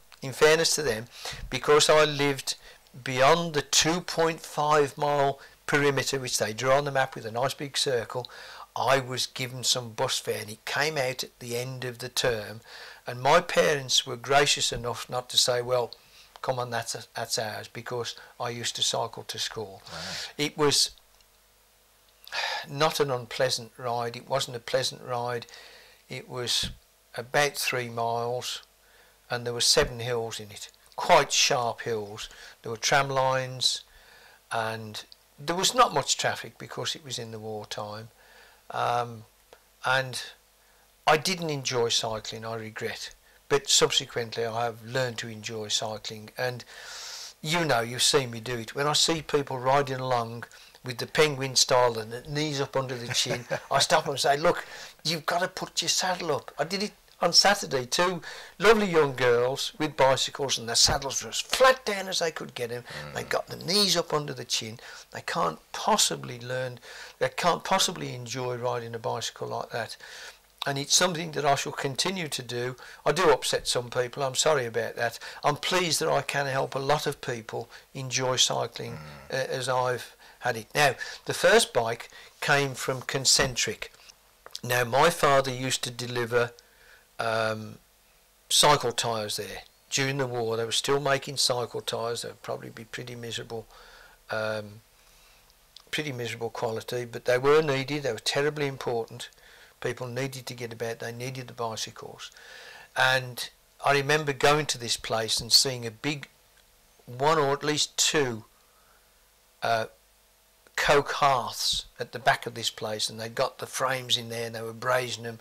because I lived beyond the 2.5 mile perimeter, which they draw on the map with a nice big circle, I was given some bus fare, and it came out at the end of the term, and my parents were gracious enough not to say, well, come on, that's ours, because I used to cycle to school. Right. It was not an unpleasant ride. It wasn't a pleasant ride. It was about 3 miles, and there were 7 hills in it, quite sharp hills. There were tram lines, and there was not much traffic because it was in the wartime. And I didn't enjoy cycling, I regret, but subsequently I have learned to enjoy cycling, and you've seen me do it. When I see people riding along with the penguin style and the knees up under the chin, I stop and say, look, you've got to put your saddle up. I did it on Saturday. 2 lovely young girls with bicycles, and their saddles were as flat down as they could get them. They got the knees up under the chin. They can't possibly enjoy riding a bicycle like that. And it's something that I shall continue to do. I do upset some people, I'm sorry about that. I'm pleased that I can help a lot of people enjoy cycling as I've had it. Now, the first bike came from Concentric. Now, my father used to deliver cycle tyres there. During the war, they were still making cycle tyres. They would probably be pretty miserable quality, but they were needed. They were terribly important. People needed to get about. They needed the bicycles. And I remember going to this place and seeing a big 1 or at least 2 coke hearths at the back of this place, and they got the frames in there and they were brazing them.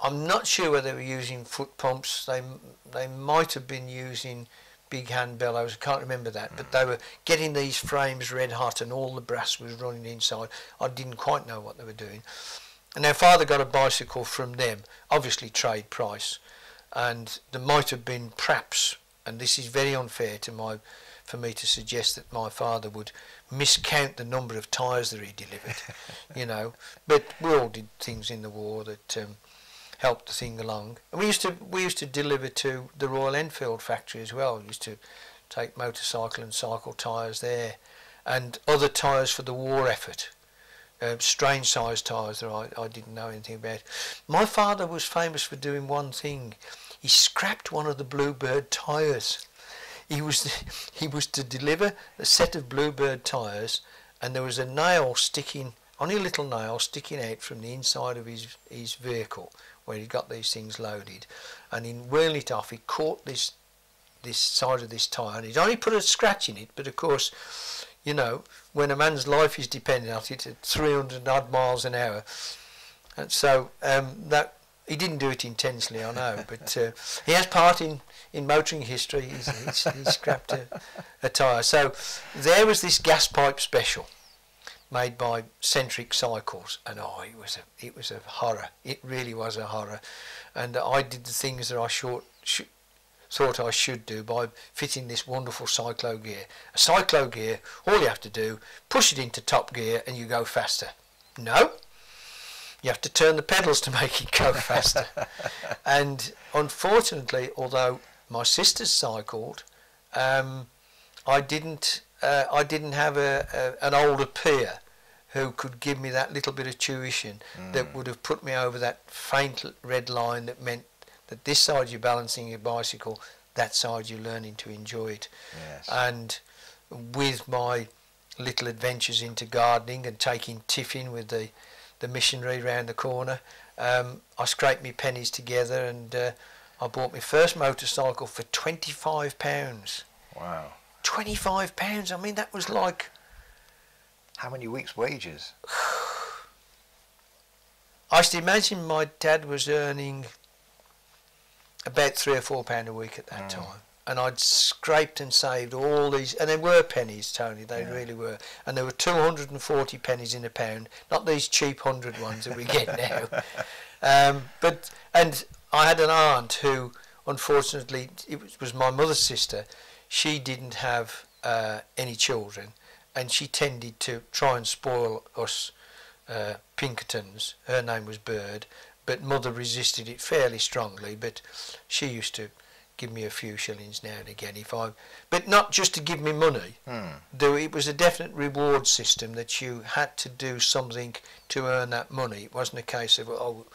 I'm not sure whether they were using foot pumps. They might have been using big hand bellows. I can't remember that, but they were getting these frames red hot, and all the brass was running inside. I didn't quite know what they were doing. And their father got a bicycle from them, obviously trade price, and there might have been perhaps, and this is very unfair for me to suggest that my father would miscount the number of tyres that he delivered, But we all did things in the war that helped the thing along. And we used to deliver to the Royal Enfield factory as well. We used to take motorcycle and cycle tyres there, and other tyres for the war effort. Strange sized tyres that I didn't know anything about. My father was famous for doing one thing. He scrapped one of the Bluebird tyres. He was to deliver a set of Bluebird tyres, and there was a nail sticking, only a little nail sticking out from the inside of his vehicle where he got these things loaded, and in whirling it off, he caught this side of this tyre, and he'd only put a scratch in it, but of course, when a man's life is dependent on it at 300 odd miles an hour, and so that he didn't do it intentionally, I know, but he has part in motoring history. He scrapped a tyre. So there was this gas pipe special made by Centric Cycles, and it was a horror. It really was a horror, and I did the things that I thought I should do by fitting this wonderful cyclo gear. A cyclo gear, all you have to do, push it into top gear and you go faster. No, you have to turn the pedals to make it go faster. And unfortunately, although my sisters cycled, I didn't have an older peer who could give me that little bit of tuition that would have put me over that faint red line that meant that this side you're balancing your bicycle, that side you're learning to enjoy it. Yes. And with my little adventures into gardening and taking tiffin with the the missionary round the corner. I scraped my pennies together, and I bought my first motorcycle for £25. Wow. £25. I mean, that was like... How many weeks' wages? I used to imagine my dad was earning about £3 or £4 a week at that time. And I'd scraped and saved all these, and they were pennies, Tony, they really were. And there were 240 pennies in a pound, not these cheap 100 ones that we get now. And I had an aunt who, unfortunately, it was my mother's sister. She didn't have any children, and she tended to try and spoil us Pinkertons. Her name was Bird, but mother resisted it fairly strongly, but she used to give me a few shillings now and again, but not just to give me money. Though it was a definite reward system that you had to do something to earn that money. It wasn't a case of, oh,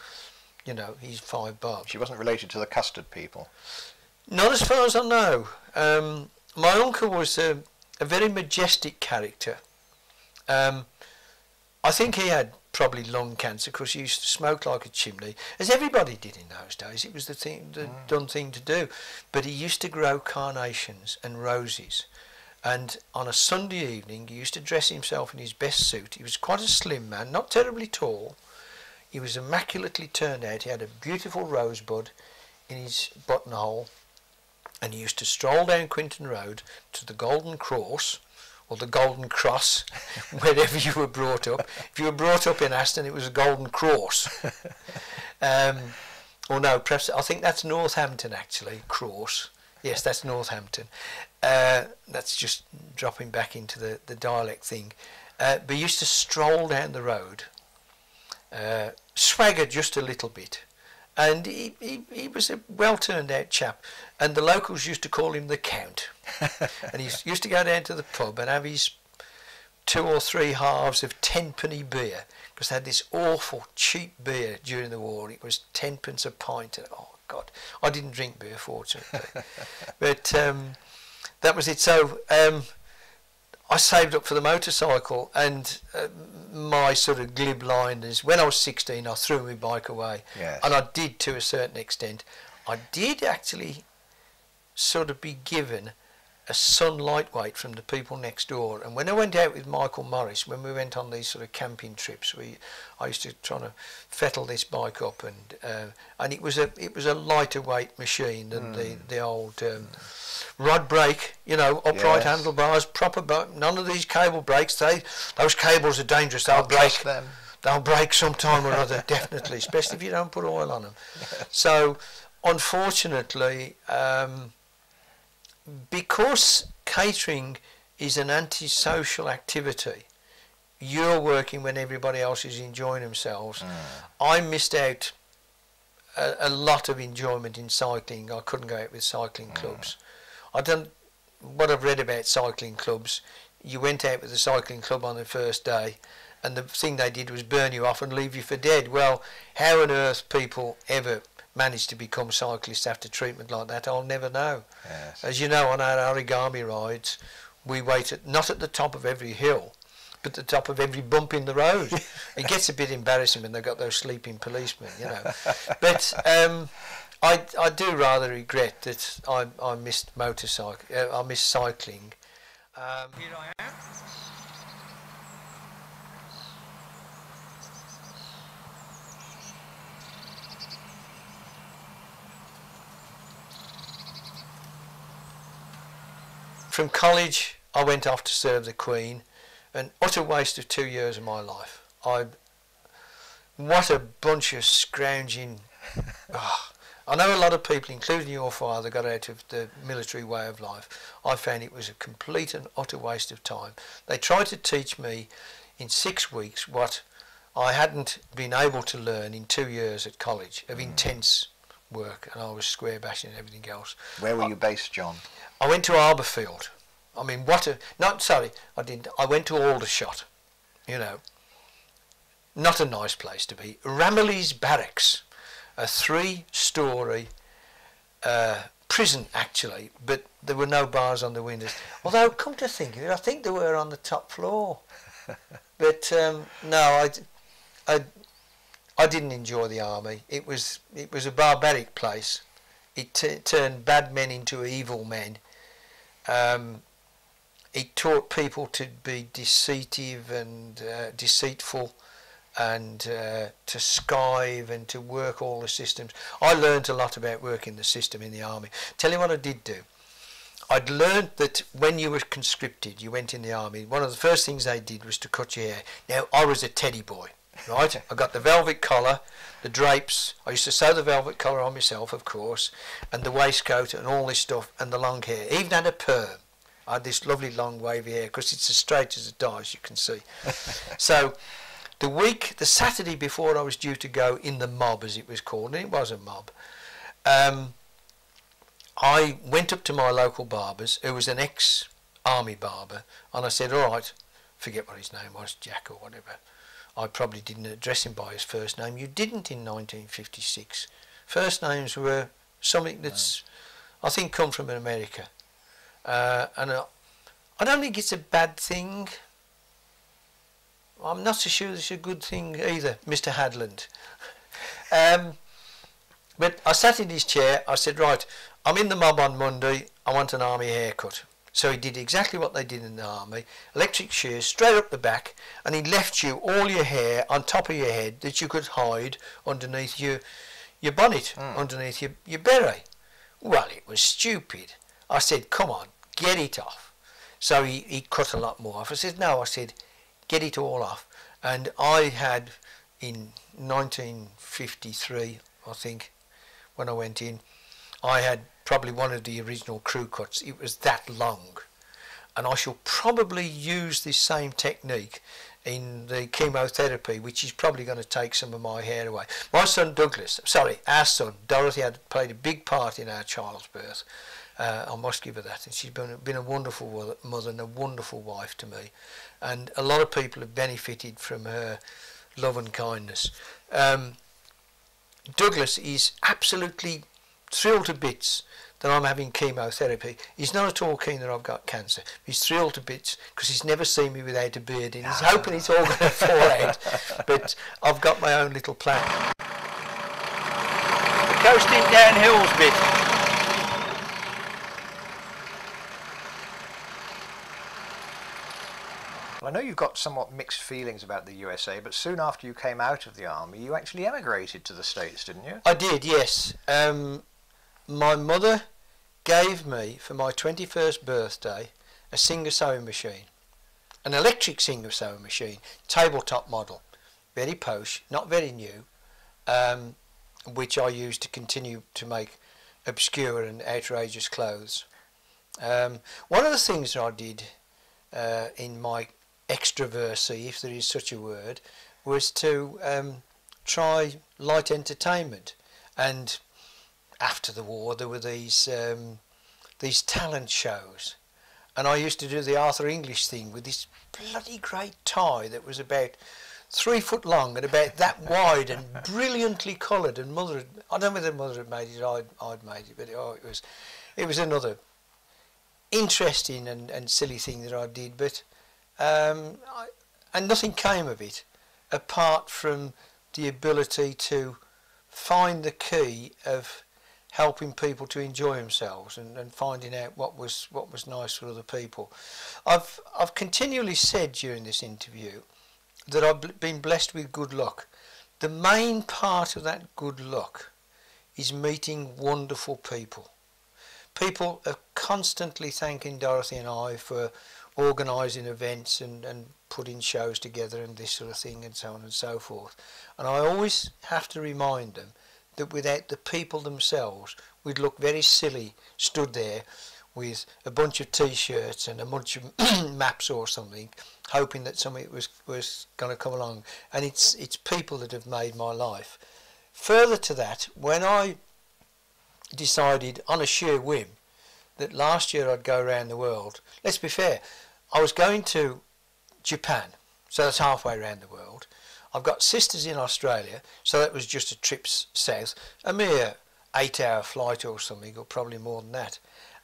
you know, he's £5. She wasn't related to the custard people? Not as far as I know. My uncle was a very majestic character. I think he had probably lung cancer because he used to smoke like a chimney, as everybody did in those days. It was the done thing to do. But he used to grow carnations and roses, and on a Sunday evening he used to dress himself in his best suit. He was quite a slim man, not terribly tall. He was immaculately turned out. He had a beautiful rosebud in his buttonhole, and he used to stroll down Quinton Road to the Golden Cross, or the Golden Cross, wherever you were brought up. If you were brought up in Aston, it was a Golden Cross. Or no, perhaps, I think that's Northampton actually, Cross. Yes, that's Northampton. That's just dropping back into the dialect thing. But he used to stroll down the road, swagger just a little bit. And he was a well-turned-out chap, and the locals used to call him the Count. And he used to go down to the pub and have his 2 or 3 halves of 10p beer, because they had this awful cheap beer during the war. It was 10p a pint. And, oh, God, I didn't drink beer, fortunately. But that was it. So I saved up for the motorcycle, and my sort of glib line is, when I was 16 I threw my bike away. Yes. And I did, to a certain extent. I did actually sort of be given a Sun lightweight from the people next door, and when I went out with Michael Morris, when we went on these sort of camping trips, I used to try to fettle this bike up, and it was a lighter weight machine than the old rod brake, you know, upright handlebars, proper none of these cable brakes. Those cables are dangerous. They'll break sometime or other, definitely, especially if you don't put oil on them. So unfortunately, because catering is an antisocial activity, you're working when everybody else is enjoying themselves. I missed out a lot of enjoyment in cycling. I couldn't go out with cycling clubs. What I've read about cycling clubs, you went out with the cycling club on the first day, and the thing they did was burn you off and leave you for dead. Well, how on earth people ever managed to become cyclists after treatment like that, I'll never know. Yes. As you know, on our origami rides, we wait not at the top of every hill, but the top of every bump in the road. It gets a bit embarrassing when they've got those sleeping policemen, you know. But I do rather regret that I missed I missed cycling. Here I am. From college, I went off to serve the Queen, an utter waste of 2 years of my life. What a bunch of scrounging. I know a lot of people, including your father, got out of the military way of life. I found it was a complete and utter waste of time. They tried to teach me in 6 weeks what I hadn't been able to learn in 2 years at college of intense work, and I was square bashing and everything else. Where were you based, John? I went to Arborfield. I mean, I didn't. I went to Aldershot, you know. Not a nice place to be. Ramillies Barracks, a 3-storey prison, actually, but there were no bars on the windows. Although, come to think of it, I think there were on the top floor. But no, I didn't enjoy the army. It was a barbaric place. It turned bad men into evil men. It taught people to be deceitive and deceitful, and to skive and to work all the systems. I learned a lot about working the system in the army. Tell you what I did do. I'd learned that when you were conscripted, you went in the army, one of the first things they did was to cut your hair. Now, I was a teddy boy, right? I got the velvet collar, the drapes. I used to sew the velvet collar on myself, of course, and the waistcoat and all this stuff, and the long hair. Even had a perm. I had this lovely long wavy hair, because it's as straight as a die, as you can see. So the Saturday before I was due to go in the mob, as it was called, and it was a mob, I went up to my local barber's, who was an ex-army barber, and I said, all right, forget what his name was, Jack or whatever. I probably didn't address him by his first name. You didn't in 1956. First names were something that's, I think, come from America. And I don't think it's a bad thing. I'm not so sure it's a good thing either, Mr. Hadland. But I sat in his chair, I said, right, I'm in the mob on Monday, I want an army haircut. So he did exactly what they did in the army, electric shears straight up the back, and he left you all your hair on top of your head that you could hide underneath your bonnet, underneath your beret. Well, it was stupid. I said, come on, get it off. So he cut a lot more off. I said, no, I said, get it all off. And I had, in 1953, I think, when I went in, I had probably one of the original crew cuts. It was that long. And I shall probably use this same technique in the chemotherapy, which is probably going to take some of my hair away. My son Douglas, sorry, our son, Dorothy, had played a big part in our child's birth. I must give her that. And she's been a wonderful mother and a wonderful wife to me. And a lot of people have benefited from her love and kindness. Douglas is absolutely thrilled to bits that I'm having chemotherapy. He's not at all keen that I've got cancer. He's thrilled to bits because he's never seen me without a beard and he's hoping it's all going to fall out. But I've got my own little plan. The coasting down hills bit. I know you've got somewhat mixed feelings about the USA, but soon after you came out of the army, you actually emigrated to the States, didn't you? I did, yes. My mother gave me, for my 21st birthday, a Singer sewing machine. An electric Singer sewing machine, tabletop model. Very posh, not very new, which I used to continue to make obscure and outrageous clothes. One of the things that I did in my extraversy, if there is such a word, was to try light entertainment. And after the war there were these talent shows, and I used to do the Arthur English thing with this bloody great tie that was about 3 foot long and about that wide and brilliantly coloured, and Mother had, I don't know whether Mother had made it, I'd made it, but it was another interesting and silly thing that I did, but and nothing came of it apart from the ability to find the key of helping people to enjoy themselves and finding out what was nice for other people. I've continually said during this interview that I've been blessed with good luck. The main part of that good luck is meeting wonderful people. People are constantly thanking Dorothy and I for organising events and putting shows together and this sort of thing and so on and so forth. And I always have to remind them that without the people themselves, we'd look very silly stood there with a bunch of t-shirts and a bunch of maps or something, hoping that something was going to come along. And it's people that have made my life. Further to that, when I decided on a sheer whim that last year I'd go around the world, let's be fair, I was going to Japan, so that's halfway around the world. I've got sisters in Australia, so that was just a trip south, a mere 8-hour flight or something, or probably more than that.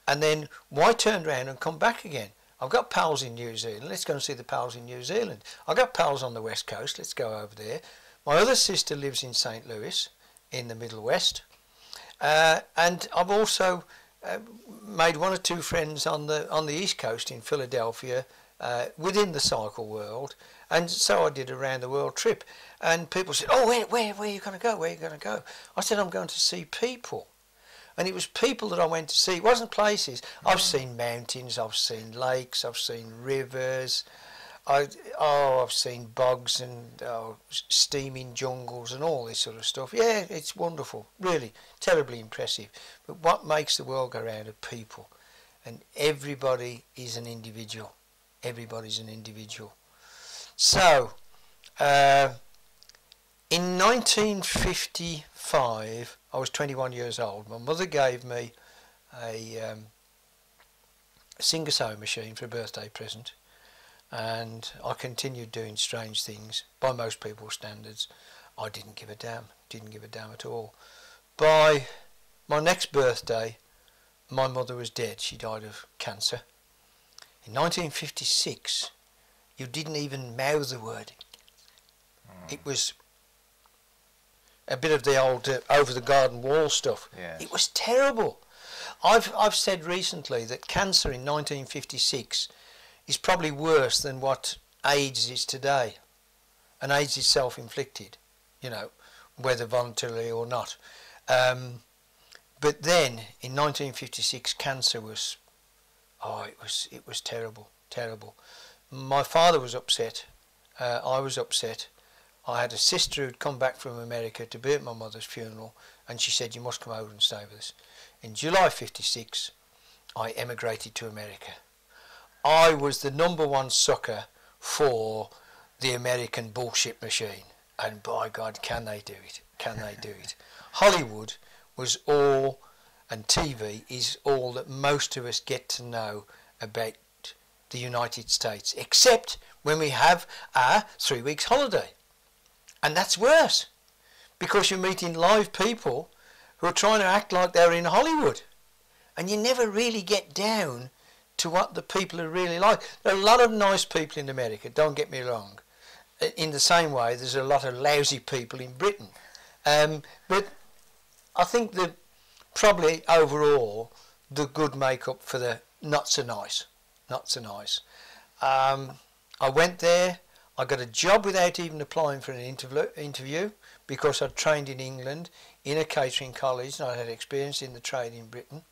And then why turn around and come back again? I've got pals in New Zealand, let's go and see the pals in New Zealand. I've got pals on the West Coast, let's go over there. My other sister lives in St. Louis in the Middle West, and I've also made one or two friends on the East Coast in Philadelphia, within the cycle world, and so I did a round the world trip. And people said, "Oh, where are you going to go? Where are you going to go?" I said, "I'm going to see people." And it was people that I went to see. It wasn't places. I've seen mountains, I've seen lakes, I've seen rivers, I've seen bogs and steaming jungles and all this sort of stuff. Yeah, it's wonderful, really, terribly impressive. But what makes the world go round are people. And everybody is an individual. Everybody's an individual. So, in 1955, I was 21 years old. My mother gave me a Singer-sewing machine for a birthday present, and I continued doing strange things. By most people's standards, I didn't give a damn at all. By my next birthday, my mother was dead. She died of cancer. In 1956, you didn't even mouth the word. It was a bit of the old over the garden wall stuff. Yes. It was terrible. I've said recently that cancer in 1956 is probably worse than what AIDS is today. And AIDS is self-inflicted, you know, whether voluntarily or not. But then in 1956, cancer was, it was terrible, terrible. My father was upset. I was upset. I had a sister who'd come back from America to be at my mother's funeral, and she said, "You must come over and stay with us." In July 56, I emigrated to America. I was the #1 sucker for the American bullshit machine, and by God, can they do it? Can they do it? Hollywood was all, and TV is all that most of us get to know about the United States, except when we have our 3 weeks holiday. And that's worse, because you're meeting live people who are trying to act like they're in Hollywood, and you never really get down to what the people are really like. There are a lot of nice people in America, don't get me wrong. In the same way, there's a lot of lousy people in Britain. But I think that probably overall, the good make up for the not so nice. Not so nice. I went there. I got a job without even applying for an interview, because I'd trained in England in a catering college and I had experience in the trade in Britain.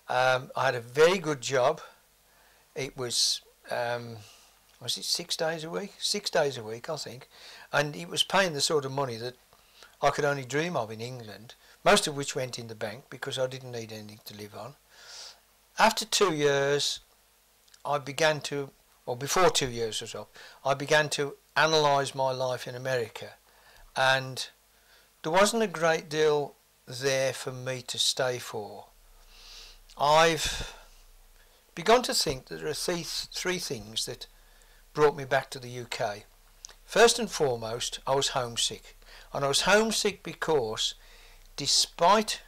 I had a very good job. It was it 6 days a week? 6 days a week, I think. And it was paying the sort of money that I could only dream of in England, most of which went in the bank because I didn't need anything to live on. After 2 years, I began to, or before 2 years was up, I began to analyse my life in America, and there wasn't a great deal there for me to stay for. I've begun to think that there are three things that brought me back to the UK. First and foremost, I was homesick, and I was homesick because despite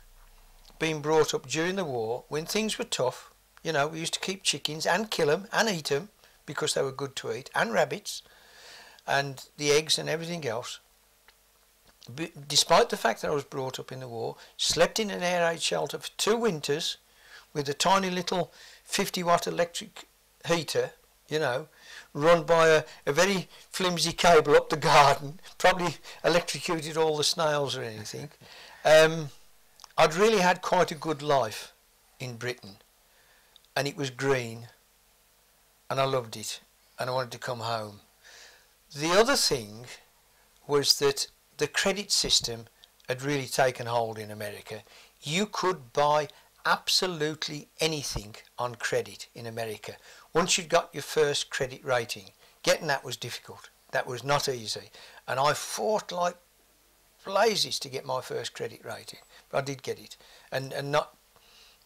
being brought up during the war, when things were tough, you know, we used to keep chickens and kill them and eat them because they were good to eat, and rabbits and the eggs and everything else. Despite the fact that I was brought up in the war, slept in an air raid shelter for 2 winters with a tiny little 50-watt electric heater, you know, run by a very flimsy cable up the garden, probably electrocuted all the snails or anything. I'd really had quite a good life in Britain, and it was green, and I loved it, and I wanted to come home. The other thing was that the credit system had really taken hold in America. You could buy absolutely anything on credit in America. Once you'd got your first credit rating, getting that was difficult. That was not easy. And I fought like blazes to get my first credit rating. But I did get it. And not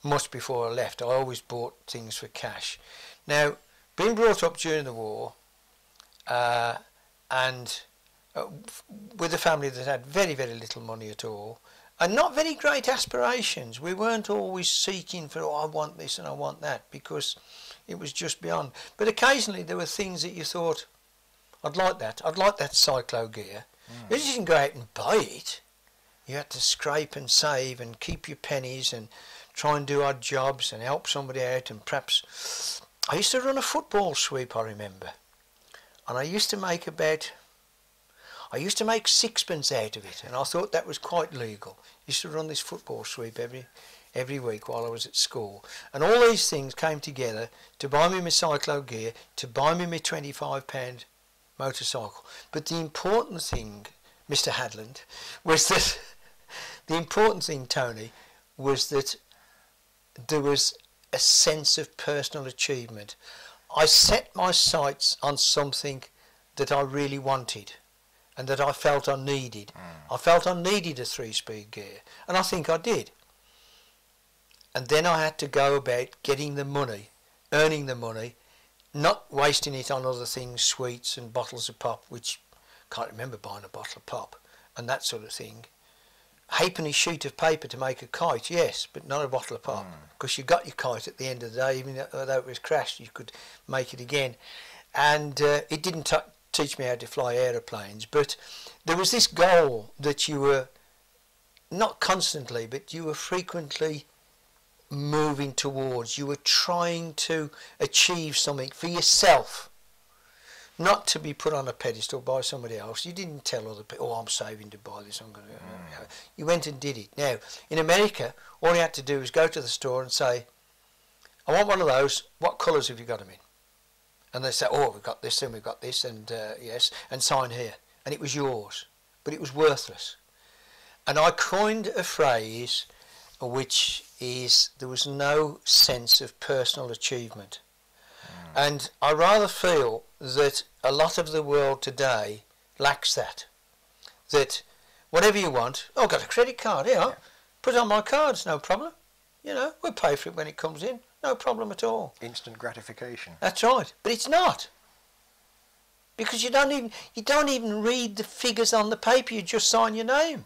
much before I left. I always bought things for cash. Now, being brought up during the war, and with a family that had very, very little money at all, and not very great aspirations. We weren't always seeking for, oh, I want this and I want that, because it was just beyond. But occasionally there were things that you thought, I'd like that cyclo gear, You just didn't go out and buy it. You had to scrape and save and keep your pennies and try and do odd jobs and help somebody out. And perhaps I used to run a football sweep, I remember, and I used to make sixpence out of it, and I thought that was quite legal. I used to run this football sweep every week while I was at school, and all these things came together to buy me my cyclo gear, to buy me my £25 motorcycle. But the important thing, Mr. Hadland, was that the important thing, Tony, was that there was a sense of personal achievement. I set my sights on something that I really wanted and that I felt I needed. I felt I needed a 3-speed gear, and I think I did. And then I had to go about getting the money, earning the money, not wasting it on other things, sweets and bottles of pop, which I can't remember buying a bottle of pop and that sort of thing. Halfpenny sheet of paper to make a kite, yes, but not a bottle of pop, because you got your kite at the end of the day. Even though it was crashed, you could make it again. And it didn't teach me how to fly aeroplanes, but there was this goal that you were, not constantly, but you were frequently moving towards. You were trying to achieve something for yourself, not to be put on a pedestal by somebody else. You didn't tell other people, oh, I'm saving to buy this, I'm going to... You went and did it. Now, in America, all you had to do was go to the store and say, I want one of those, what colours have you got them in? And they say, oh, we've got this and we've got this, and yes, and sign here. And it was yours, but it was worthless. And I coined a phrase which is, there was no sense of personal achievement. And I rather feel that a lot of the world today lacks that. That whatever you want, oh, I've got a credit card, here, put it on my card, it's no problem. You know, we'll pay for it when it comes in, no problem at all. Instant gratification. That's right, but it's not. Because you don't even read the figures on the paper, you just sign your name.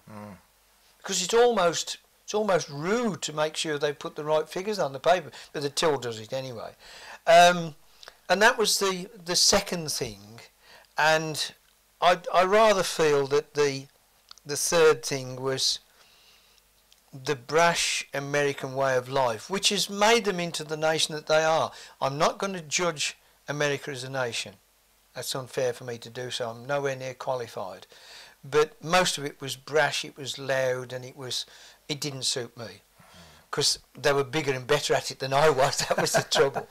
Because it's almost rude to make sure they put the right figures on the paper, but the till does it anyway. And that was the second thing, and I rather feel that the third thing was the brash American way of life, which has made them into the nation that they are. I'm not going to judge America as a nation. That's unfair for me to do so. I'm nowhere near qualified. But most of it was brash, it was loud, and it didn't suit me. Because they were bigger and better at it than I was. That was the trouble.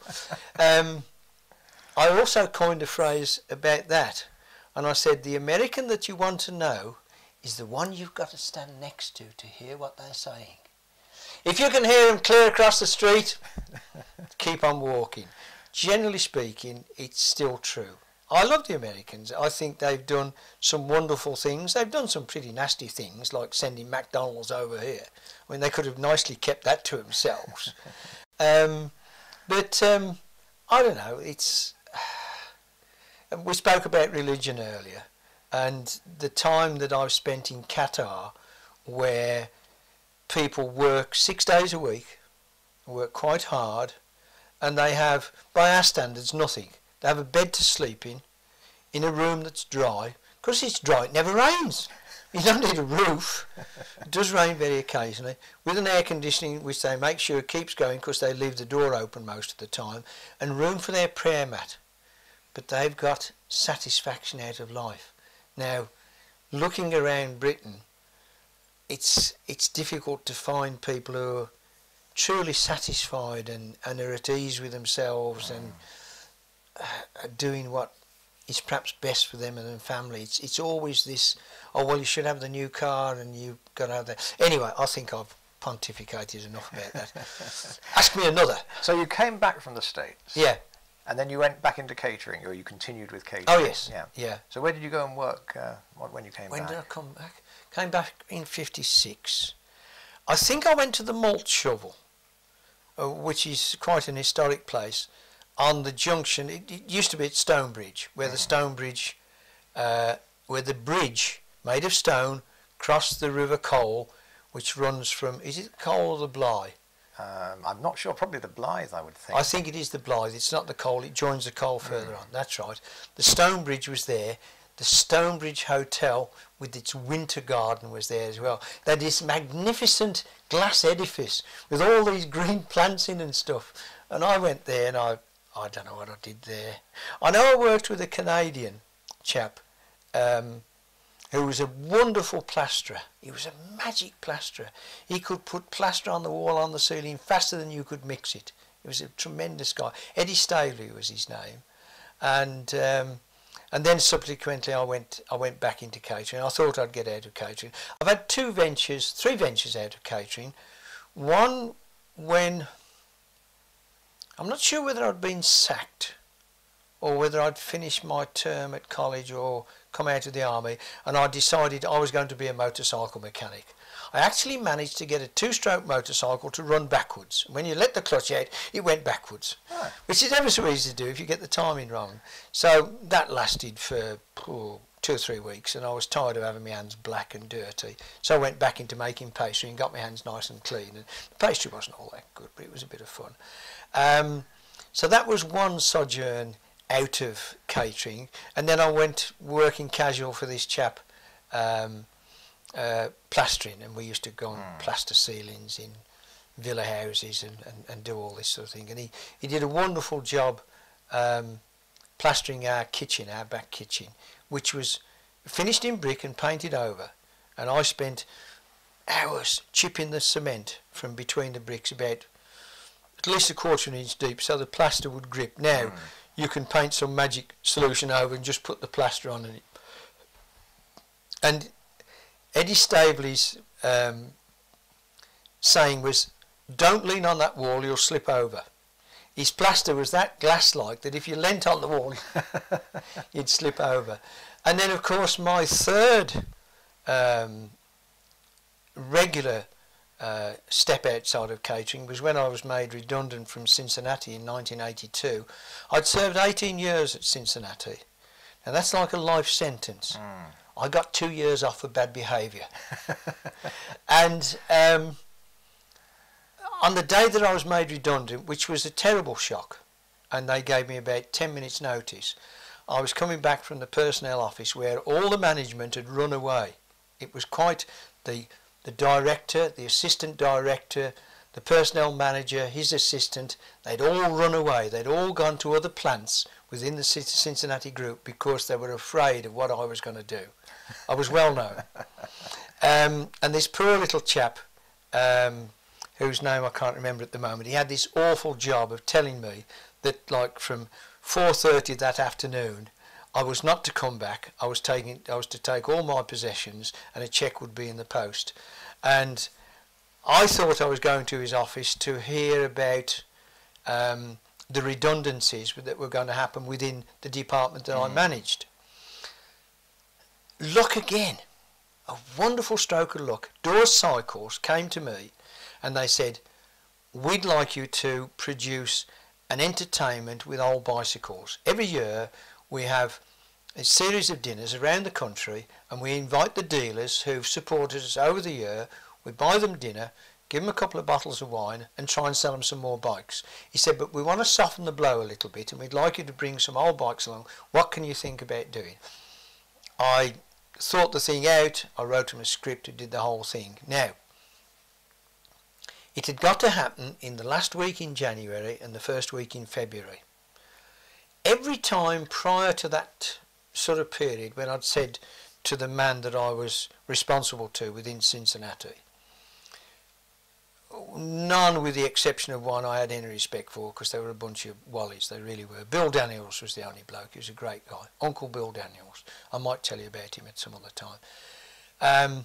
I also coined a phrase about that. And I said, the American that you want to know is the one you've got to stand next to hear what they're saying. If you can hear them clear across the street, keep on walking. Generally speaking, it's still true. I love the Americans. I think they've done some wonderful things. They've done some pretty nasty things, like sending McDonald's over here. I mean, they could have nicely kept that to themselves. But I don't know, it's... We spoke about religion earlier, and the time that I've spent in Qatar, where people work 6 days a week, work quite hard, and they have, by our standards, nothing. They have a bed to sleep in a room that's dry. Because it's dry, it never rains. You don't need a roof. It does rain very occasionally. With an air conditioning, which they make sure keeps going because they leave the door open most of the time, and room for their prayer mat. But they've got satisfaction out of life. Now, looking around Britain, it's difficult to find people who are truly satisfied and are at ease with themselves and are doing what is perhaps best for them and their family. It's always this, oh, well, you should have the new car and you've got to have that. Anyway, I think I've pontificated enough about that. Ask me another. So you came back from the States? Yeah. And then you went back into catering, or you continued with catering? Oh, yes. Yeah. So where did you go and work when you came back? When did I come back? Came back in 56. I think I went to the Malt Shovel, which is quite an historic place, on the junction. It used to be at Stonebridge, where the Stonebridge, where the bridge made of stone crossed the River Cole, which runs from, is it the Cole or the Blythe? I'm not sure, probably the Blythe, I would think. I think it is the Blythe, it's not the Cole, it joins the Cole further on, that's right. The Stonebridge was there, the Stonebridge Hotel with its winter garden was there as well. They had this magnificent glass edifice with all these green plants in and stuff. And I went there and I don't know what I did there. I know I worked with a Canadian chap who was a wonderful plasterer. He was a magic plasterer. He could put plaster on the wall, on the ceiling, faster than you could mix it. He was a tremendous guy. Eddie Stavely was his name. And then subsequently I went back into catering. I thought I'd get out of catering. I've had three ventures out of catering. One when, I'm not sure whether I'd been sacked or whether I'd finished my term at college or come out of the army, and I decided I was going to be a motorcycle mechanic. I actually managed to get a two-stroke motorcycle to run backwards. When you let the clutch out, it went backwards, which is ever so easy to do if you get the timing wrong. So that lasted for 2 or 3 weeks, and I was tired of having my hands black and dirty. So I went back into making pastry and got my hands nice and clean. And the pastry wasn't all that good, but it was a bit of fun. So that was one sojourn out of catering, and then I went working casual for this chap, plastering, and we used to go and plaster ceilings in villa houses and do all this sort of thing. And he did a wonderful job plastering our kitchen, our back kitchen, which was finished in brick and painted over. And I spent hours chipping the cement from between the bricks, about at least a quarter of an inch deep, so the plaster would grip. Now you can paint some magic solution over and just put the plaster on it. And Eddie Stavely's saying was, don't lean on that wall, you'll slip over. His plaster was that glass-like that if you leant on the wall, you'd slip over. And then, of course, my third regular step outside of catering was when I was made redundant from Cincinnati in 1982. I'd served 18 years at Cincinnati. Now that's like a life sentence. I got 2 years off for bad behaviour. And on the day that I was made redundant, which was a terrible shock, and they gave me about 10 minutes notice, I was coming back from the personnel office where all the management had run away. It was quite the director, the assistant director, the personnel manager, his assistant, they'd all run away. They'd all gone to other plants within the Cincinnati group because they were afraid of what I was going to do. I was well known. And this poor little chap, whose name I can't remember at the moment, he had this awful job of telling me that, like, from 4:30 that afternoon, I was not to come back. I was to take all my possessions, and a cheque would be in the post. And I thought I was going to his office to hear about the redundancies that were going to happen within the department that I managed. Luck again, a wonderful stroke of luck. Dawes Cycles came to me, and they said, we'd like you to produce an entertainment with old bicycles. Every year we have a series of dinners around the country, and we invite the dealers who've supported us over the year. We buy them dinner, give them a couple of bottles of wine, and try and sell them some more bikes. He said, but we want to soften the blow a little bit, and we'd like you to bring some old bikes along. What can you think about doing? I thought the thing out. I wrote him a script and did the whole thing. Now, it had got to happen in the last week in January and the first week in February. Every time prior to that sort of period, when I'd said to the man that I was responsible to within Cincinnati, none with the exception of one I had any respect for, because they were a bunch of wallies, they really were. Bill Daniels was the only bloke. He was a great guy, Uncle Bill Daniels. I might tell you about him at some other time.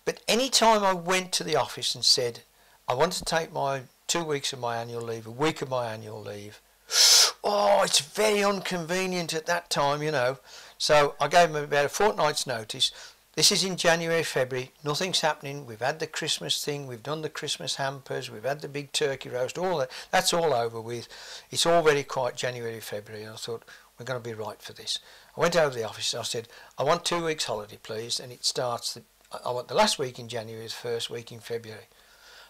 But any time I went to the office and said, I want to take my 2 weeks of my annual leave, a week of my annual leave, oh, it's very inconvenient at that time, you know. So I gave them about a fortnight's notice. This is in January, February, nothing's happening. We've had the Christmas thing, we've done the Christmas hampers, we've had the big turkey roast, all that. That's all over with. It's all very quiet, January, February. And I thought, we're going to be right for this. I went over to the office and I said, I want 2 weeks holiday, please. And it starts, I want the last week in January, the first week in February.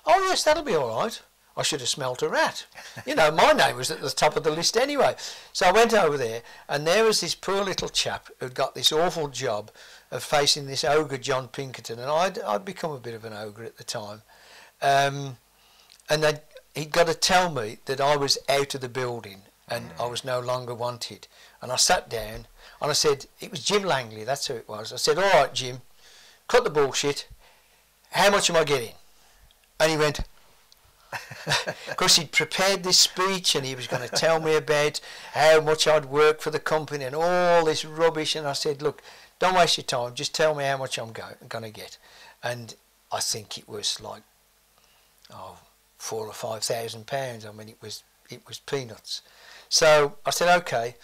Oh, yes, that'll be all right. I should have smelt a rat. You know, my name was at the top of the list anyway. So I went over there, and there was this poor little chap who'd got this awful job of facing this ogre, John Pinkerton, and I'd become a bit of an ogre at the time. And he'd got to tell me that I was out of the building and I was no longer wanted. And I sat down and I said, it was Jim Langley, that's who it was. I said, all right, Jim, cut the bullshit. How much am I getting? And he went, because he'd prepared this speech and he was going to tell me about how much I'd worked for the company and all this rubbish. And I said, look, don't waste your time, just tell me how much I'm going to get. And I think it was like, £4,000 or £5,000. I mean, it was peanuts. So I said, okay,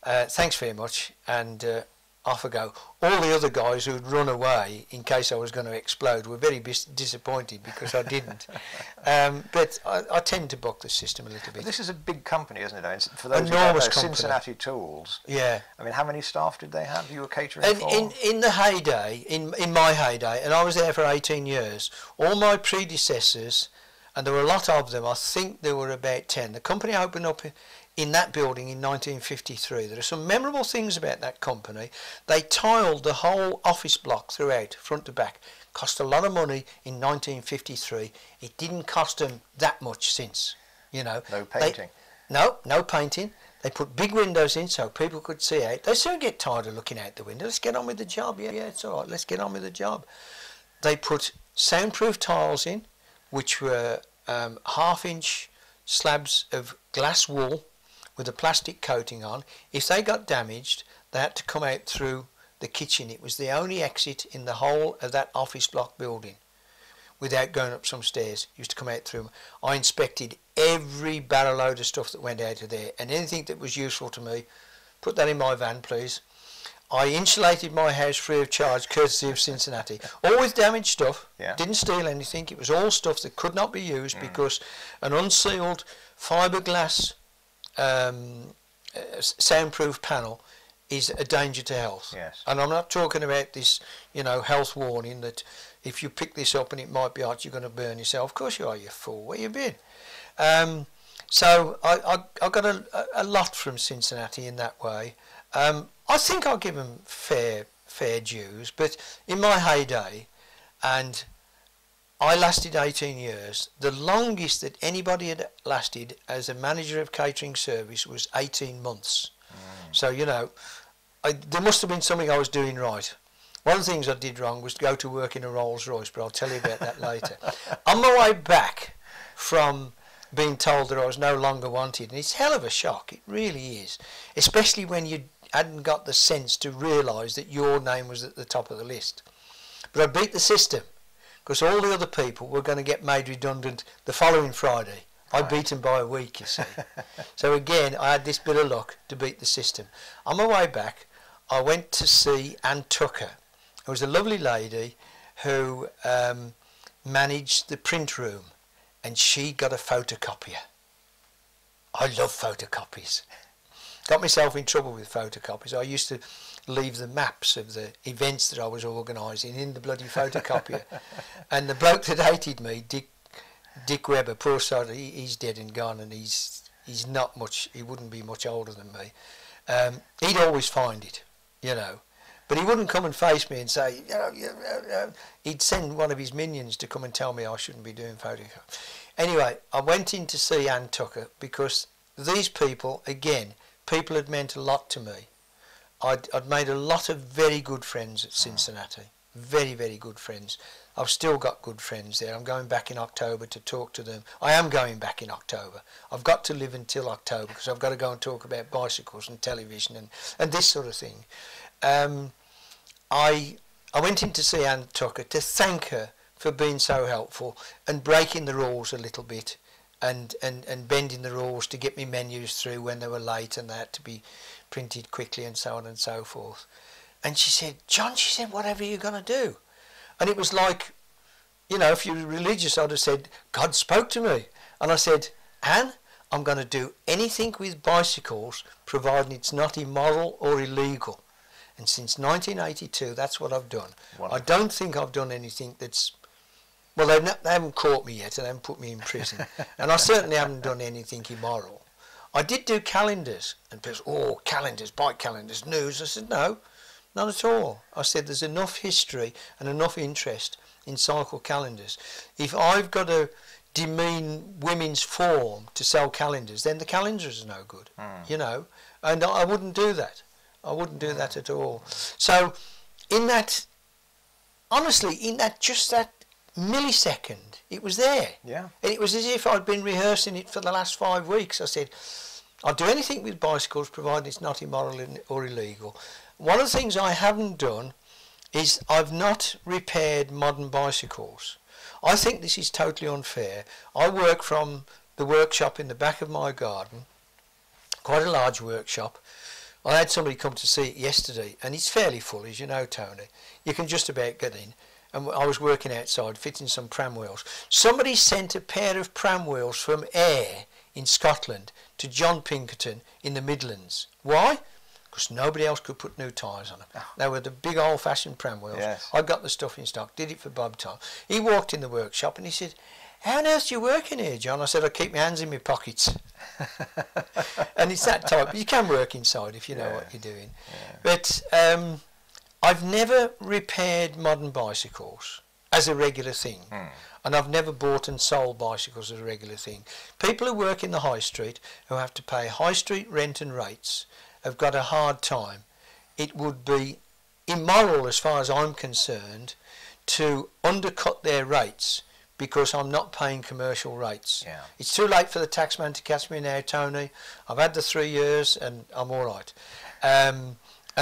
thanks very much, and off I go. All the other guys who'd run away in case I was going to explode were very disappointed because I didn't. But I tend to buck the system a little bit. But this is a big company, isn't it? For those enormous who don't know, company. Cincinnati Tools. Yeah. I mean, how many staff did they have you were catering And for? in the heyday, in my heyday, and I was there for 18 years, all my predecessors, and there were a lot of them, I think there were about 10. The company opened up in that building in 1953. There are some memorable things about that company. They tiled the whole office block throughout, front to back. Cost a lot of money in 1953. It didn't cost them that much since, you know. No painting. No painting. They put big windows in so people could see out. They soon get tired of looking out the window. Let's get on with the job. Yeah, it's all right. Let's get on with the job. They put soundproof tiles in, which were half-inch slabs of glass wool with a plastic coating on. If they got damaged, they had to come out through the kitchen. It was the only exit in the whole of that office block building without going up some stairs. Used to come out through them. I inspected every barrel load of stuff that went out of there, and anything that was useful to me, put that in my van, please. I insulated my house free of charge, courtesy of Cincinnati. All with damaged stuff. Yeah. Didn't steal anything. It was all stuff that could not be used because an unsealed fiberglass soundproof panel is a danger to health. Yes. And I'm not talking about this, you know, health warning that if you pick this up and it might be hot, you're going to burn yourself. Of course you are, you fool. Where you been? So I got a lot from Cincinnati in that way. I think I'll give them fair dues, but in my heyday, and I lasted 18 years, the longest that anybody had lasted as a manager of catering service was 18 months. So, you know, there must have been something I was doing right. One of the things I did wrong was to go to work in a Rolls Royce, but I'll tell you about that later. On my way back from being told that I was no longer wanted, and it's a hell of a shock, it really is, especially when you hadn't got the sense to realise that your name was at the top of the list. But I beat the system, because all the other people were going to get made redundant the following Friday. I beat them by a week, you see. So again, I had this bit of luck to beat the system. On my way back, I went to see Ann Tucker. There was a lovely lady who managed the print room, and she got a photocopier. I love photocopies. Got myself in trouble with photocopies. I used to leave the maps of the events that I was organising in the bloody photocopier. And the bloke that hated me, Dick Webber, poor sod, he's dead and gone, and he's not much, he wouldn't be much older than me. He'd always find it, you know. But he wouldn't come and face me and say, he'd send one of his minions to come and tell me I shouldn't be doing photocopy. Anyway, I went in to see Ann Tucker because these people, again, people had meant a lot to me. I'd made a lot of very good friends at Cincinnati, very, very good friends. I've still got good friends there. I'm going back in October to talk to them. I am going back in October. I've got to live until October because I've got to go and talk about bicycles and television and this sort of thing. I went in to see Ann Tucker to thank her for being so helpful and breaking the rules a little bit and bending the rules to get me menus through when they were late and they had to be printed quickly and so on and so forth. And she said, John, she said, whatever are you going to do? And it was like, you know, if you were religious, I'd have said, God spoke to me. And I said, Anne, I'm going to do anything with bicycles, providing it's not immoral or illegal. And since 1982, that's what I've done. Wonderful. I don't think I've done anything that's Well, they haven't caught me yet, and they haven't put me in prison. And I certainly haven't done anything immoral. I did do calendars, and people said, oh, calendars, bike calendars, news. I said, no, not at all. I said, there's enough history and enough interest in cycle calendars. If I've got to demean women's form to sell calendars, then the calendars are no good, you know. And I wouldn't do that. I wouldn't do that at all. So, in that, honestly, in that, just that millisecond, it was there. Yeah. And it was as if I'd been rehearsing it for the last 5 weeks. I said, I'll do anything with bicycles provided it's not immoral or illegal. One of the things I haven't done is I've not repaired modern bicycles. I think this is totally unfair. I work from the workshop in the back of my garden, quite a large workshop. I had somebody come to see it yesterday, and it's fairly full, as you know, Tony. You can just about get in. And I was working outside, fitting some pram wheels. Somebody sent a pair of pram wheels from Ayr in Scotland to John Pinkerton in the Midlands. Why? Because nobody else could put new tyres on them. Oh. They were the big old-fashioned pram wheels. Yes. I got the stuff in stock, did it for Bob Tom. He walked in the workshop and he said, how on earth do you work in here, John? I said, I keep my hands in my pockets. And it's that type. You can work inside if you know what you're doing. Yeah. But I've never repaired modern bicycles as a regular thing. And I've never bought and sold bicycles as a regular thing. People who work in the high street, who have to pay high street rent and rates, have got a hard time. It would be immoral, as far as I'm concerned, to undercut their rates because I'm not paying commercial rates. Yeah. It's too late for the taxman to catch me now, Tony. I've had the 3 years and I'm all right. And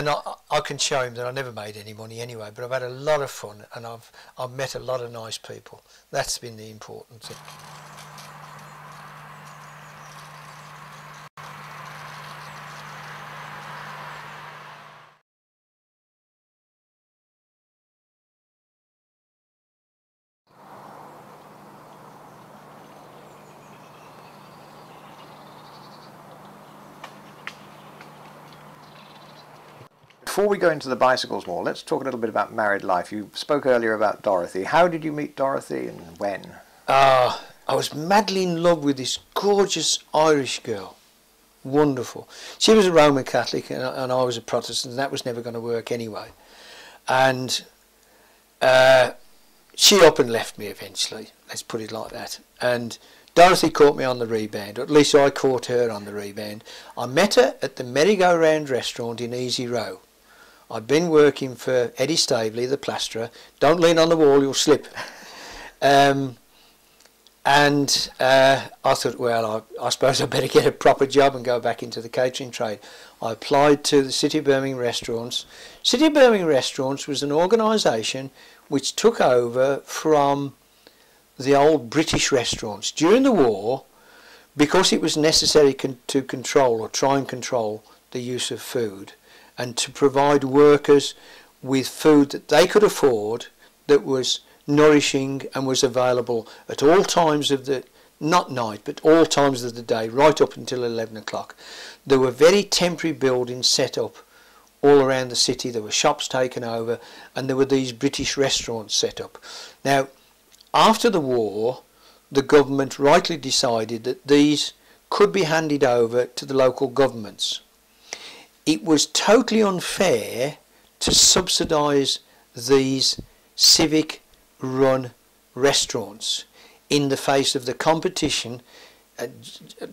I can show him that I never made any money anyway, but I've had a lot of fun and I've met a lot of nice people. That's been the important thing. Before we go into the bicycles more, let's talk a little bit about married life. You spoke earlier about Dorothy. How did you meet Dorothy and when? I was madly in love with this gorgeous Irish girl. Wonderful. She was a Roman Catholic and I was a Protestant, and that was never going to work anyway. And she up and left me eventually, let's put it like that. And Dorothy caught me on the rebound, or at least I caught her on the rebound. I met her at the merry-go-round restaurant in Easy Row. I'd been working for Eddie Staveley, the plasterer. Don't lean on the wall, you'll slip. I thought, well, I suppose I better get a proper job and go back into the catering trade. I applied to the City of Birmingham Restaurants. City of Birmingham Restaurants was an organisation which took over from the old British restaurants. During the war, because it was necessary to control or try and control the use of food, and to provide workers with food that they could afford, that was nourishing and was available at all times of the, not night, but all times of the day, right up until 11 o'clock. There were very temporary buildings set up all around the city. There were shops taken over, and there were these British restaurants set up. Now, after the war, the government rightly decided that these could be handed over to the local governments. It was totally unfair to subsidise these civic-run restaurants in the face of the competition,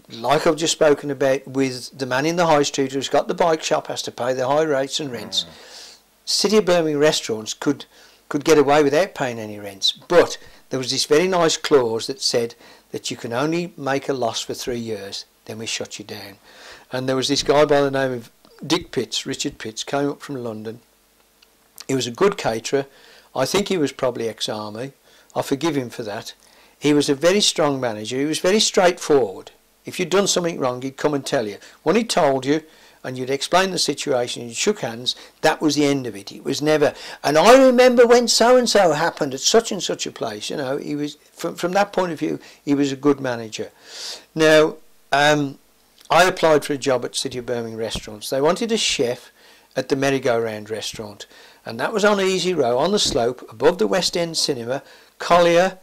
like I've just spoken about, with the man in the high street who's got the bike shop, has to pay the high rates and rents. City of Birmingham restaurants could get away without paying any rents, but there was this very nice clause that said that you can only make a loss for 3 years, then we shut you down. And there was this guy by the name of Dick Pitts, Richard Pitts, came up from London. He was a good caterer. I think he was probably ex-army. I forgive him for that. He was a very strong manager. He was very straightforward. If you'd done something wrong, he'd come and tell you. When he told you, and you'd explain the situation, and you shook hands, that was the end of it. It was never, and I remember when so-and-so happened at such and such a place. You know, he was, from that point of view, he was a good manager. Now, I applied for a job at City of Birmingham Restaurants. They wanted a chef at the merry-go-round restaurant, and that was on Easy Row, on the slope, above the West End Cinema, Collier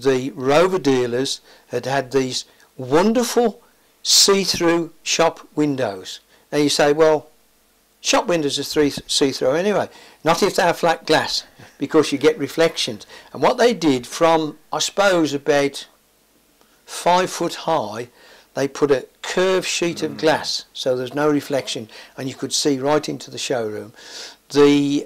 the Rover dealers had these wonderful see-through shop windows. Now you say, well, shop windows are see-through anyway. Not if they're flat glass, because you get reflections. And what they did from, I suppose, about 5 foot high, they put a curved sheet of glass so there's no reflection and you could see right into the showroom. The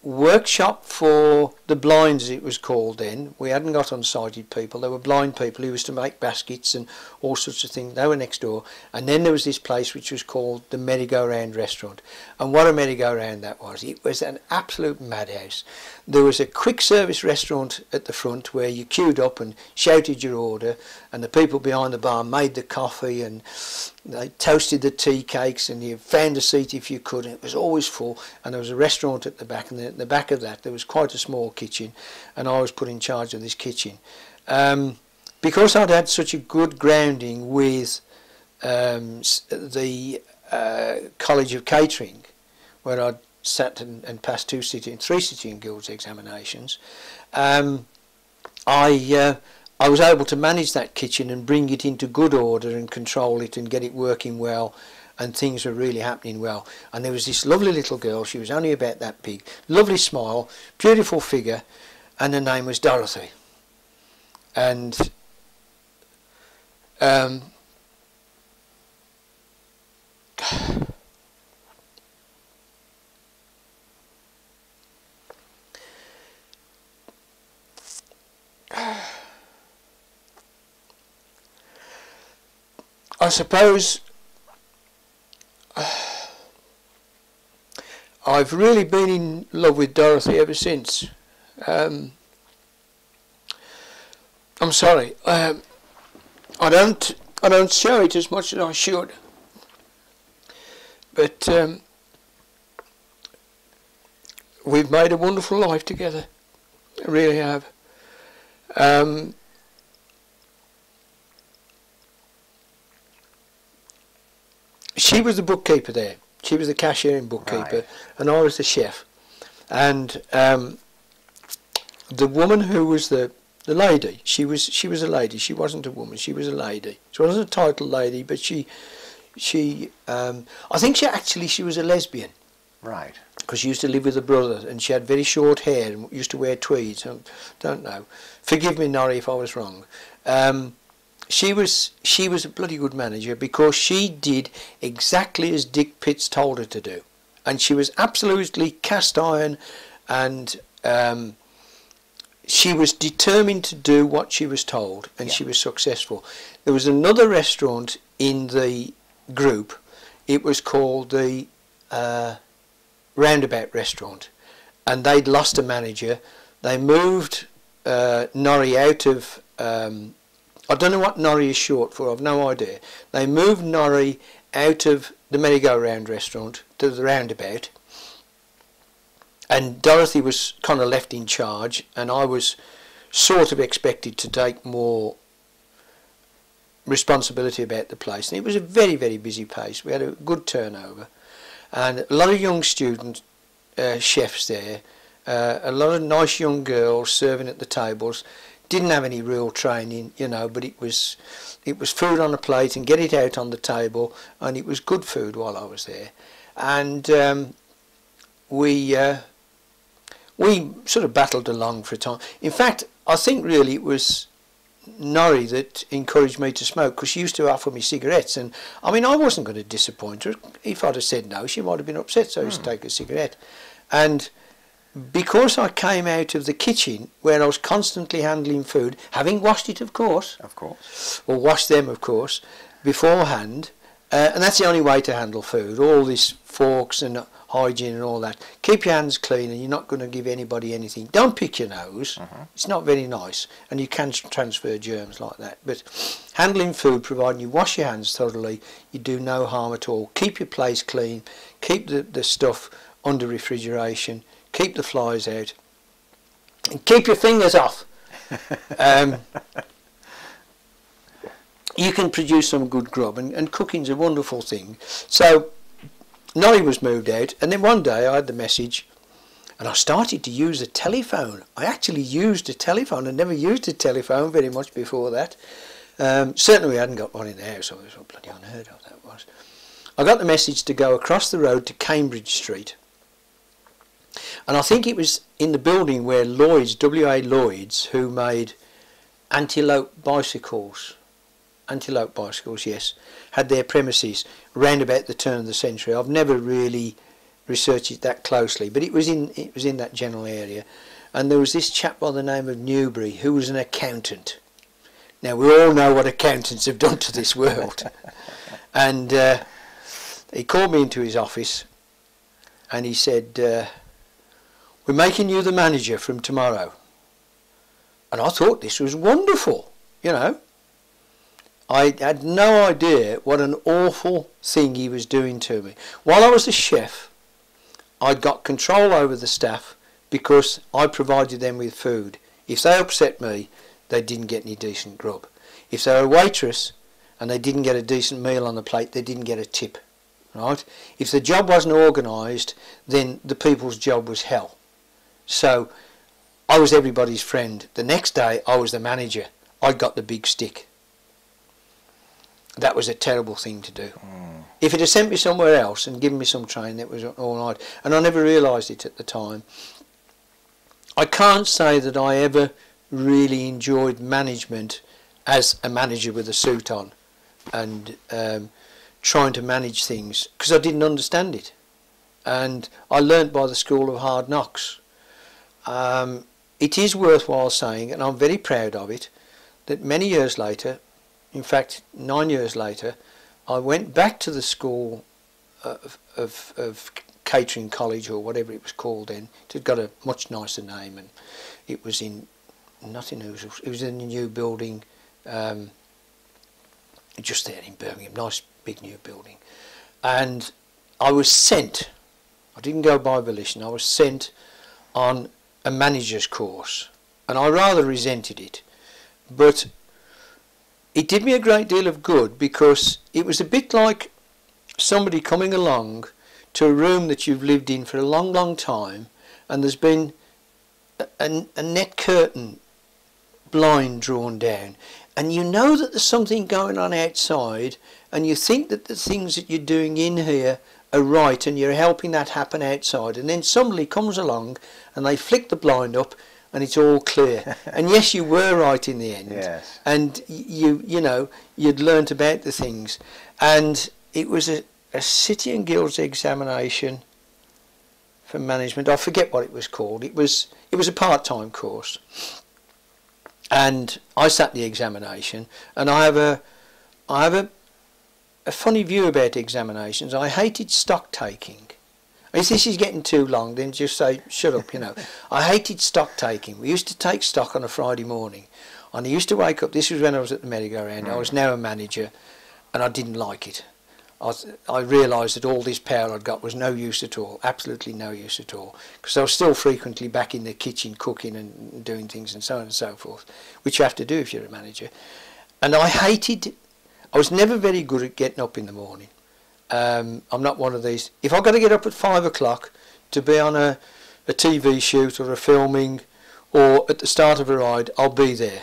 workshop for the blinds, as it was called then, we hadn't got unsighted people, they were blind people who used to make baskets and all sorts of things. They were next door. And then there was this place which was called the merry-go-round restaurant. And what a merry-go-round that was. It was an absolute madhouse. There was a quick service restaurant at the front where you queued up and shouted your order, and the people behind the bar made the coffee and they toasted the tea cakes, and you found a seat if you could, and it was always full. And there was a restaurant at the back, and at the back of that there was quite a small kitchen, and I was put in charge of this kitchen. Because I'd had such a good grounding with the College of Catering, where I'd sat and passed 3 sitting guilds examinations, I was able to manage that kitchen and bring it into good order and control it and get it working well, and things were really happening well. And there was this lovely little girl, she was only about that big, lovely smile, beautiful figure, and her name was Dorothy. And I suppose I've really been in love with Dorothy ever since. I'm sorry, I don't show it as much as I should, but we've made a wonderful life together. I really have. She was the bookkeeper there. She was the cashier and bookkeeper, right, and I was the chef. And the woman who was the lady, she was a lady. She wasn't a woman. She was a lady. She wasn't a titled lady, but she I think she was a lesbian. Right. Because she used to live with her brother, and she had very short hair and used to wear tweeds. I don't know. Forgive me, Norrie, if I was wrong. She was a bloody good manager because she did exactly as Dick Pitts told her to do, and she was absolutely cast iron, and she was determined to do what she was told, and she was successful. There was another restaurant in the group. It was called the Roundabout Restaurant, and they'd lost a manager. They moved Norrie out of I don't know what Norrie is short for, I've no idea. They moved Norrie out of the merry-go-round restaurant to the Roundabout, and Dorothy was kind of left in charge, and I was sort of expected to take more responsibility about the place. And it was a very, very busy place. We had a good turnover, and a lot of young student chefs there, a lot of nice young girls serving at the tables. Didn't have any real training, you know, but it was food on a plate and get it out on the table, and it was good food while I was there. And we sort of battled along for a time. In fact, I think really it was Norrie that encouraged me to smoke, because she used to offer me cigarettes, and I mean, I wasn't going to disappoint her. If I'd have said no, she might have been upset, so I used to take a cigarette. And because I came out of the kitchen where I was constantly handling food, having washed it, of course, or washed them, of course, beforehand, and that's the only way to handle food, all this forks and hygiene and all that. Keep your hands clean, and you're not going to give anybody anything. Don't pick your nose, it's not very nice, and you can transfer germs like that. But handling food, providing you wash your hands thoroughly, you do no harm at all. Keep your place clean, keep the stuff under refrigeration, keep the flies out, and keep your fingers off. You can produce some good grub, and cooking's a wonderful thing. So Norrie was moved out, and then one day I had the message, And I started to use a telephone. I actually used a telephone. I never used a telephone very much before that. Certainly we hadn't got one in the house. I was bloody unheard of, that was. I got the message to go across the road to Cambridge Street. And I think it was in the building where Lloyd's, W.A. Lloyd's, who made antelope bicycles, yes, had their premises round about the turn of the century. I've never really researched it that closely, but it was in that general area. And there was this chap by the name of Newbury who was an accountant. Now we all know what accountants have done to this world. And he called me into his office and he said, we're making you the manager from tomorrow. And I thought this was wonderful, you know. I had no idea what an awful thing he was doing to me. While I was a chef, I got control over the staff because I provided them with food. If they upset me, they didn't get any decent grub. If they were a waitress and they didn't get a decent meal on the plate, they didn't get a tip. Right? If the job wasn't organised, then the people's job was hell. So I was everybody's friend. The next day I was the manager. I got the big stick. That was a terrible thing to do. If it had sent me somewhere else and given me some training, it was all right. And I never realised it at the time. I can't say that I ever really enjoyed management as a manager with a suit on and trying to manage things, because I didn't understand it. And I learnt by the school of hard knocks. It is worthwhile saying, and I'm very proud of it, that many years later, in fact 9 years later, I went back to the school of catering college, or whatever it was called then. It had got a much nicer name, and it was in, not in Ousel, it was in a new building just there in Birmingham, nice big new building. And I was sent, I didn't go by volition, I was sent on a manager's course, and I rather resented it, but it did me a great deal of good, because it was a bit like somebody coming along to a room that you've lived in for a long, long time, and there's been a net curtain blind drawn down, and you know that there's something going on outside, and you think that the things that you're doing in here are right, and you're helping that happen outside, and then somebody comes along and they flick the blind up and it's all clear. And yes, you were right in the end. Yes. And you know, you'd learnt about the things. And it was a City and Guilds examination for management. I forget what it was called. It was a part-time course. And I sat the examination, and I have a funny view about examinations. I hated stock taking. If this is getting too long, then just say, shut up, you know. I hated stock taking. We used to take stock on a Friday morning, and I used to wake up, this was when I was at the merry-go-round, I was now a manager, and I didn't like it. I realised that all this power I'd got was no use at all, absolutely no use at all, because I was still frequently back in the kitchen cooking and doing things and so on and so forth, which you have to do if you're a manager. And I was never very good at getting up in the morning. I'm not one of these. If I've got to get up at 5 o'clock to be on a TV shoot or a filming or at the start of a ride, I'll be there.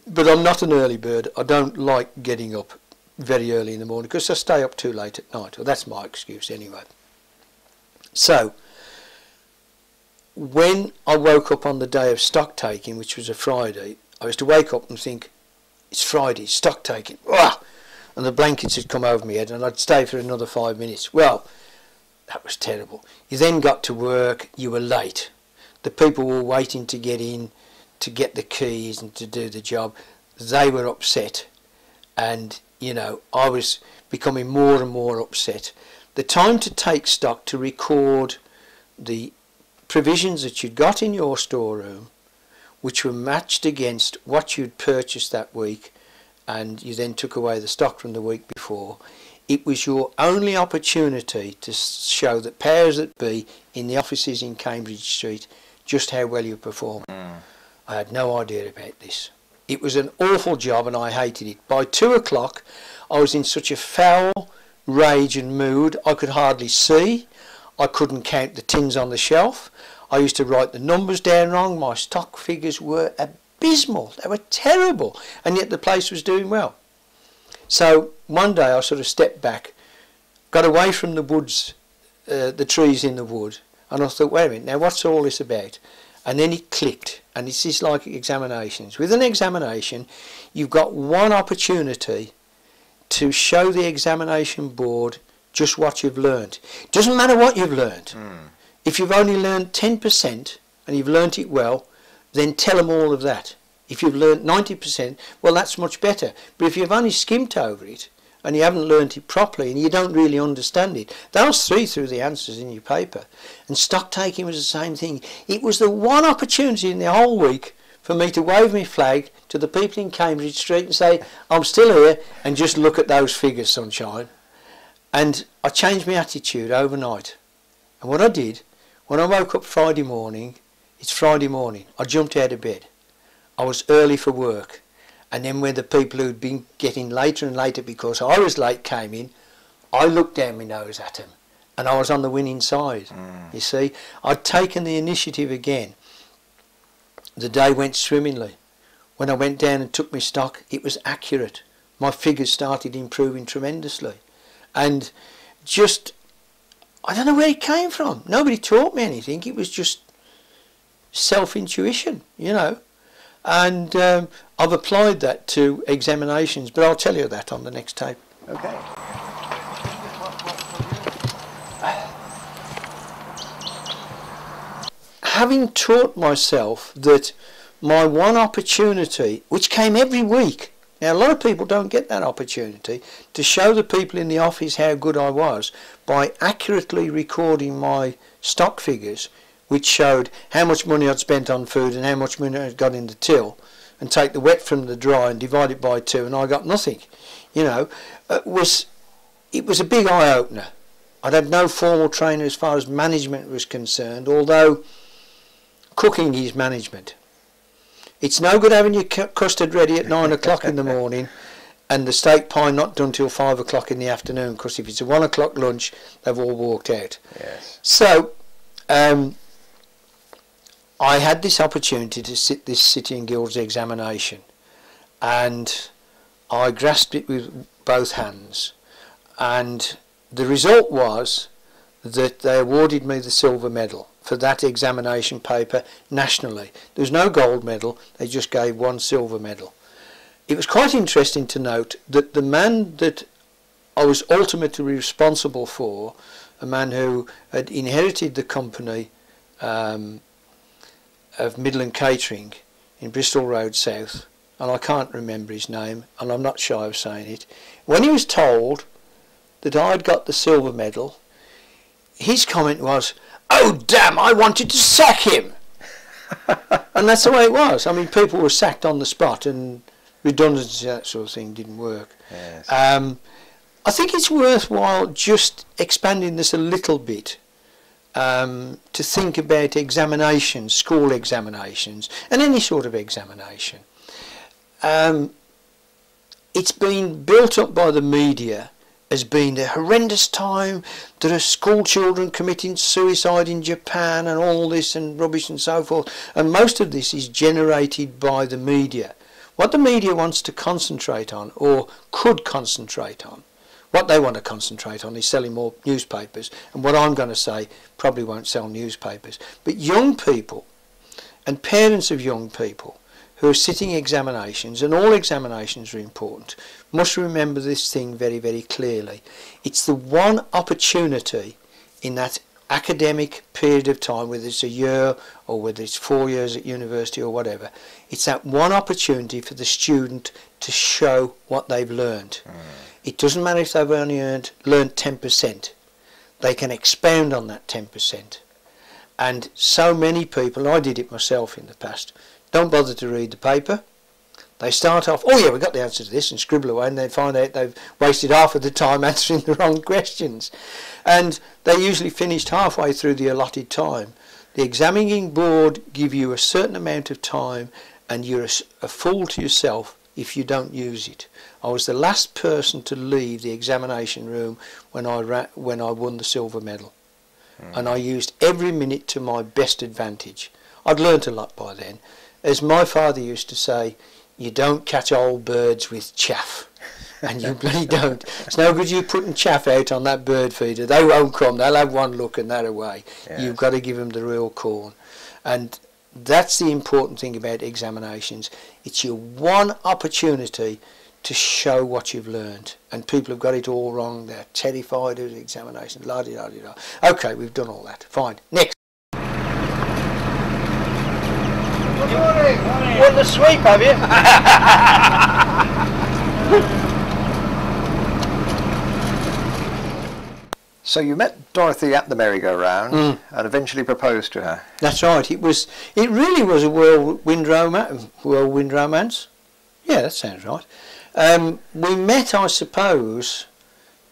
But I'm not an early bird. I don't like getting up very early in the morning because I stay up too late at night. Well, that's my excuse anyway. So when I woke up on the day of stock taking, which was a Friday, I was to wake up and think, it's Friday, stock taking. Wah! And the blankets had come over my head, and I'd stay for another 5 minutes. Well, that was terrible. You then got to work, you were late. The people were waiting to get in, to get the keys and to do the job. They were upset, and, you know, I was becoming more and more upset. The time to take stock, to record the provisions that you'd got in your storeroom, which were matched against what you'd purchased that week, and you then took away the stock from the week before. It was your only opportunity to show that powers that be in the offices in Cambridge Street just how well you performed. I had no idea about this. It was an awful job and I hated it. By 2 o'clock I was in such a foul rage and mood I could hardly see. I couldn't count the tins on the shelf. I used to write the numbers down wrong. My stock figures were abysmal. They were terrible. And yet the place was doing well. So one day I sort of stepped back, got away from the woods, the trees in the wood, and I thought, wait a minute, now what's all this about? And then it clicked, and it's just like examinations. With an examination, you've got one opportunity to show the examination board just what you've learned. It doesn't matter what you've learned. If you've only learned 10% and you've learnt it well, then tell them all of that. If you've learnt 90%, well, that's much better. But if you've only skimmed over it and you haven't learnt it properly and you don't really understand it, they'll see through the answers in your paper. And stock taking was the same thing. It was the one opportunity in the whole week for me to wave my flag to the people in Cambridge Street and say, I'm still here, and just look at those figures, sunshine. And I changed my attitude overnight. And what I did, when I woke up Friday morning, it's Friday morning, I jumped out of bed. I was early for work. And then when the people who'd been getting later and later because I was late came in, I looked down my nose at them. And I was on the winning side. You see, I'd taken the initiative again. The day went swimmingly. When I went down and took my stock, it was accurate. My figures started improving tremendously. And just, I don't know where it came from. Nobody taught me anything. It was just self-intuition, you know. And I've applied that to examinations, but I'll tell you that on the next tape. Okay. Having taught myself that my one opportunity, which came every week, now a lot of people don't get that opportunity, to show the people in the office how good I was by accurately recording my stock figures, which showed how much money I'd spent on food and how much money I'd got in the till, and take the wet from the dry and divide it by 2, and I got nothing. You know, it was a big eye-opener. I'd had no formal training as far as management was concerned, although cooking is management. It's no good having your custard ready at 9 o'clock in the morning and the steak pie not done till 5 o'clock in the afternoon, because if it's a 1 o'clock lunch, they've all walked out. Yes. So, I had this opportunity to sit this City and Guilds examination, and I grasped it with both hands, and the result was that they awarded me the silver medal for that examination paper nationally. There was no gold medal, they just gave one silver medal. It was quite interesting to note that the man that I was ultimately responsible for, a man who had inherited the company of Midland Catering in Bristol Road South, and I can't remember his name, and I'm not shy of saying it, when he was told that I'd got the silver medal, his comment was, "Oh damn, I wanted to sack him." And that's the way it was. I mean, people were sacked on the spot, and redundancy, that sort of thing, didn't work. Yes. I think it's worthwhile just expanding this a little bit, to think about examinations, school examinations, and any sort of examination. It's been built up by the media as being a horrendous time. There are school children committing suicide in Japan and all this and rubbish and so forth, and most of this is generated by the media. What the media wants to concentrate on, or could concentrate on, what they want to concentrate on is selling more newspapers, and what I'm going to say probably won't sell newspapers. But young people and parents of young people who are sitting examinations, and all examinations are important, must remember this thing very, very clearly. It's the one opportunity in that academic period of time, whether it's a year or whether it's 4 years at university or whatever, it's that one opportunity for the student to show what they've learned. It doesn't matter if they've only learned 10%. They can expound on that 10%. And so many people, and I did it myself in the past, don't bother to read the paper. They start off, oh yeah, we got the answer to this, and scribble away, and they find out they've wasted half of the time answering the wrong questions. And they're usually finished halfway through the allotted time. The examining board give you a certain amount of time, and you're a fool to yourself if you don't use it. I was the last person to leave the examination room when I won the silver medal. and I used every minute to my best advantage. I'd learnt a lot by then. As my father used to say, you don't catch old birds with chaff. And you bloody don't. It's no good you putting chaff out on that bird feeder. They won't come. They'll have one look and they're away. Yes. You've got to give them the real corn. And that's the important thing about examinations. It's your one opportunity to show what you've learned. And people have got it all wrong. They're terrified of examinations. La-di-da-di-da. Okay, we've done all that. Fine. Next. Good morning. You won the sweep, have you? So you met Dorothy at the merry-go-round and eventually proposed to her. That's right. It really was a whirlwind romance. Yeah, that sounds right. We met, I suppose,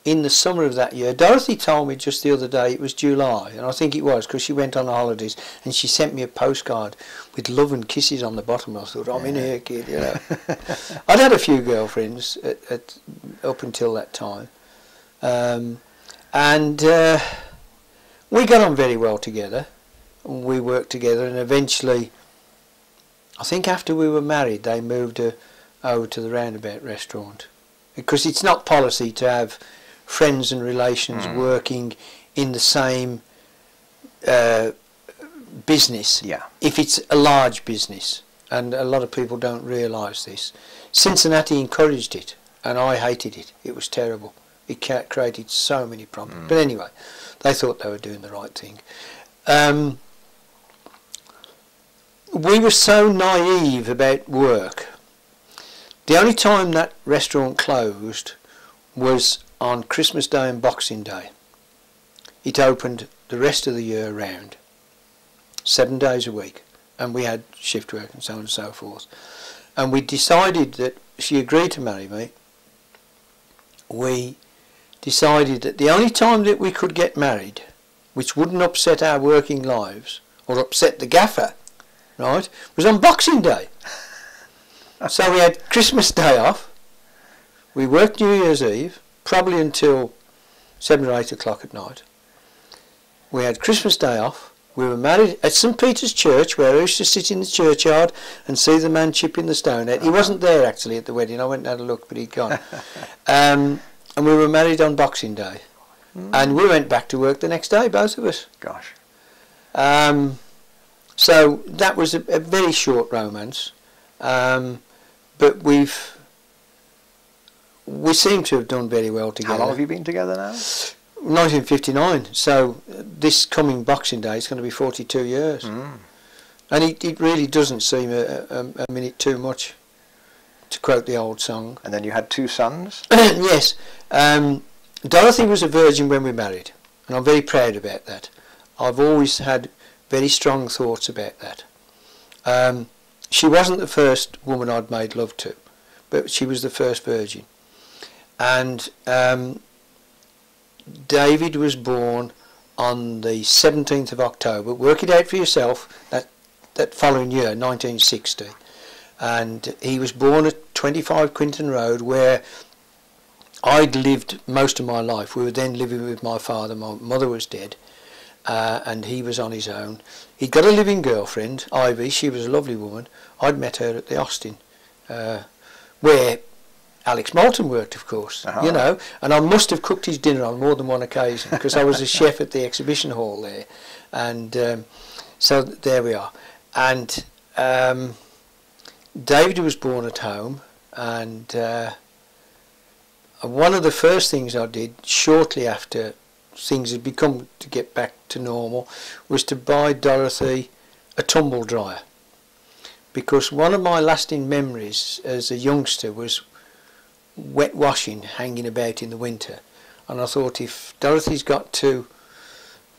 in the summer of that year. Dorothy told me just the other day it was July, and I think it was because she went on holidays and she sent me a postcard with love and kisses on the bottom. I thought, I'm in here, kid, you know. I'd had a few girlfriends up until that time. And we got on very well together. We worked together, and eventually, I think after we were married, they moved over to the Roundabout restaurant, because it's not policy to have friends and relations working in the same business. Yeah. If it's a large business, and a lot of people don't realise this. Cincinnati encouraged it, and I hated it. It was terrible. It created so many problems. But anyway, they thought they were doing the right thing. We were so naive about work. The only time that restaurant closed was on Christmas Day and Boxing Day. It opened the rest of the year round, 7 days a week, and we had shift work and so on and so forth. And we decided that she agreed to marry me. We decided that the only time that we could get married, which wouldn't upset our working lives or upset the gaffer, right, was on Boxing Day. So we had Christmas Day off, we worked New Year's Eve, probably until 7 or 8 o'clock at night. We had Christmas Day off, we were married at St Peter's Church, where I used to sit in the churchyard and see the man chipping the stone out. He wasn't there actually at the wedding, I went and had a look, but he'd gone. And we were married on Boxing Day. And we went back to work the next day, both of us. Gosh. So that was a very short romance. But we seem to have done very well together. How long have you been together now? 1959. So this coming Boxing Day is going to be 42 years. And it really doesn't seem a minute too much, to quote the old song. And then you had 2 sons? Yes. Dorothy was a virgin when we married, and I'm very proud about that. I've always had very strong thoughts about that. She wasn't the first woman I'd made love to, but she was the first virgin. And David was born on the 17th of October. Work it out for yourself, that following year, 1960. And he was born at 25 Quinton Road, where I'd lived most of my life. We were then living with my father. My mother was dead, and he was on his own. He'd got a living girlfriend, Ivy. She was a lovely woman. I'd met her at the Austin, where Alex Moulton worked, of course, you know, and I must have cooked his dinner on more than one occasion, because I was a chef at the exhibition hall there. And so there we are. And David was born at home, and one of the first things I did shortly after things had become to get back to normal was to buy Dorothy a tumble dryer, because one of my lasting memories as a youngster was wet washing hanging about in the winter, and I thought, if Dorothy's got to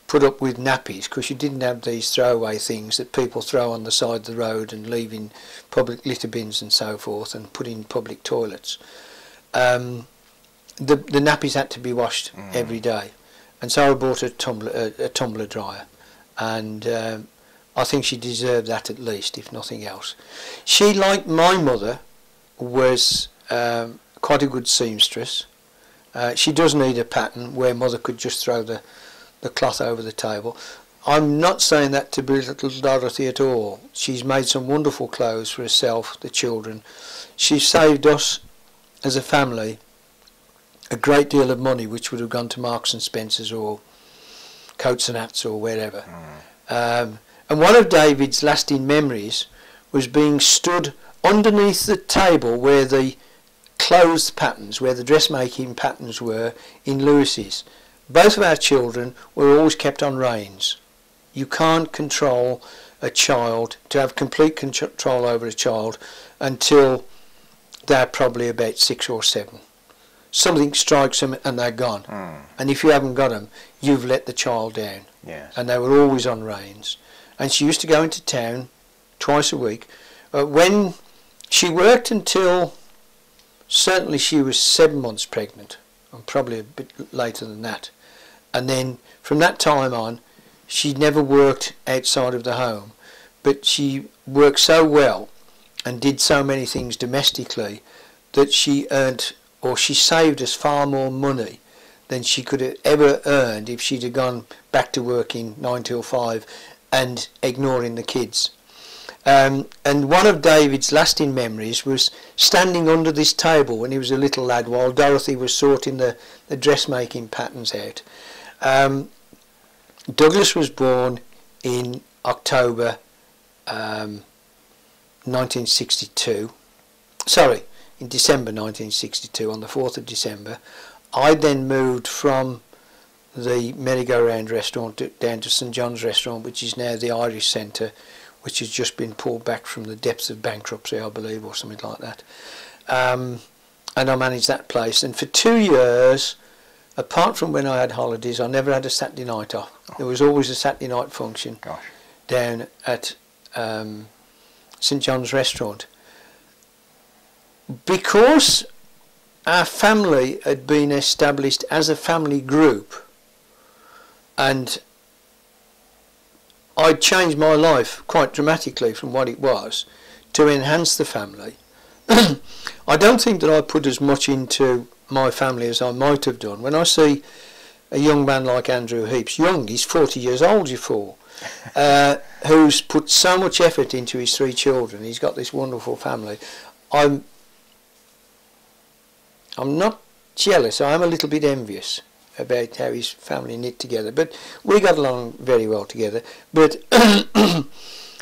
put up with nappies, because you didn't have these throwaway things that people throw on the side of the road and leave in public litter bins and so forth and put in public toilets, the nappies had to be washed every day. And so I bought a tumbler dryer, and I think she deserved that at least, if nothing else. She, like my mother, was quite a good seamstress. She does need a pattern where mother could just throw the the cloth over the table. I'm not saying that to belittle Dorothy at all. She's made some wonderful clothes for herself, the children. She's saved us as a family a great deal of money, which would have gone to Marks and Spencer's or Coats and Hats or wherever. And one of David's lasting memories was being stood underneath the table where the clothes patterns, where the dressmaking patterns were in Lewis's. Both of our children were always kept on reins. You can't control a child, to have complete control over a child, until they're probably about 6 or 7. Something strikes them and they're gone. And if you haven't got them, you've let the child down. Yes. And they were always on reins. And she used to go into town twice a week. When she worked until, certainly she was 7 months pregnant, and probably a bit later than that. And then from that time on, she never worked outside of the home, but she worked so well and did so many things domestically that she earned, or she saved us far more money than she could have ever earned if she'd have gone back to working 9 till 5 and ignoring the kids. And one of David's lasting memories was standing under this table when he was a little lad while Dorothy was sorting the dressmaking patterns out. Douglas was born in October 1962. Sorry, in December 1962, on the 4th of December. I then moved from the merry-go-round restaurant down to St John's restaurant, which is now the Irish Centre, which has just been pulled back from the depths of bankruptcy, I believe, or something like that. And I managed that place. And for 2 years, apart from when I had holidays, I never had a Saturday night off. There was always a Saturday night function down at St John's restaurant. Because our family had been established as a family group, and I'd changed my life quite dramatically from what it was to enhance the family. I don't think that I put as much into my family as I might have done. When I see a young man like Andrew Heaps, young, he's 40 years old, you fool, who's put so much effort into his 3 children, he's got this wonderful family. I'm not jealous, I am a little bit envious about how his family knit together, but we got along very well together. But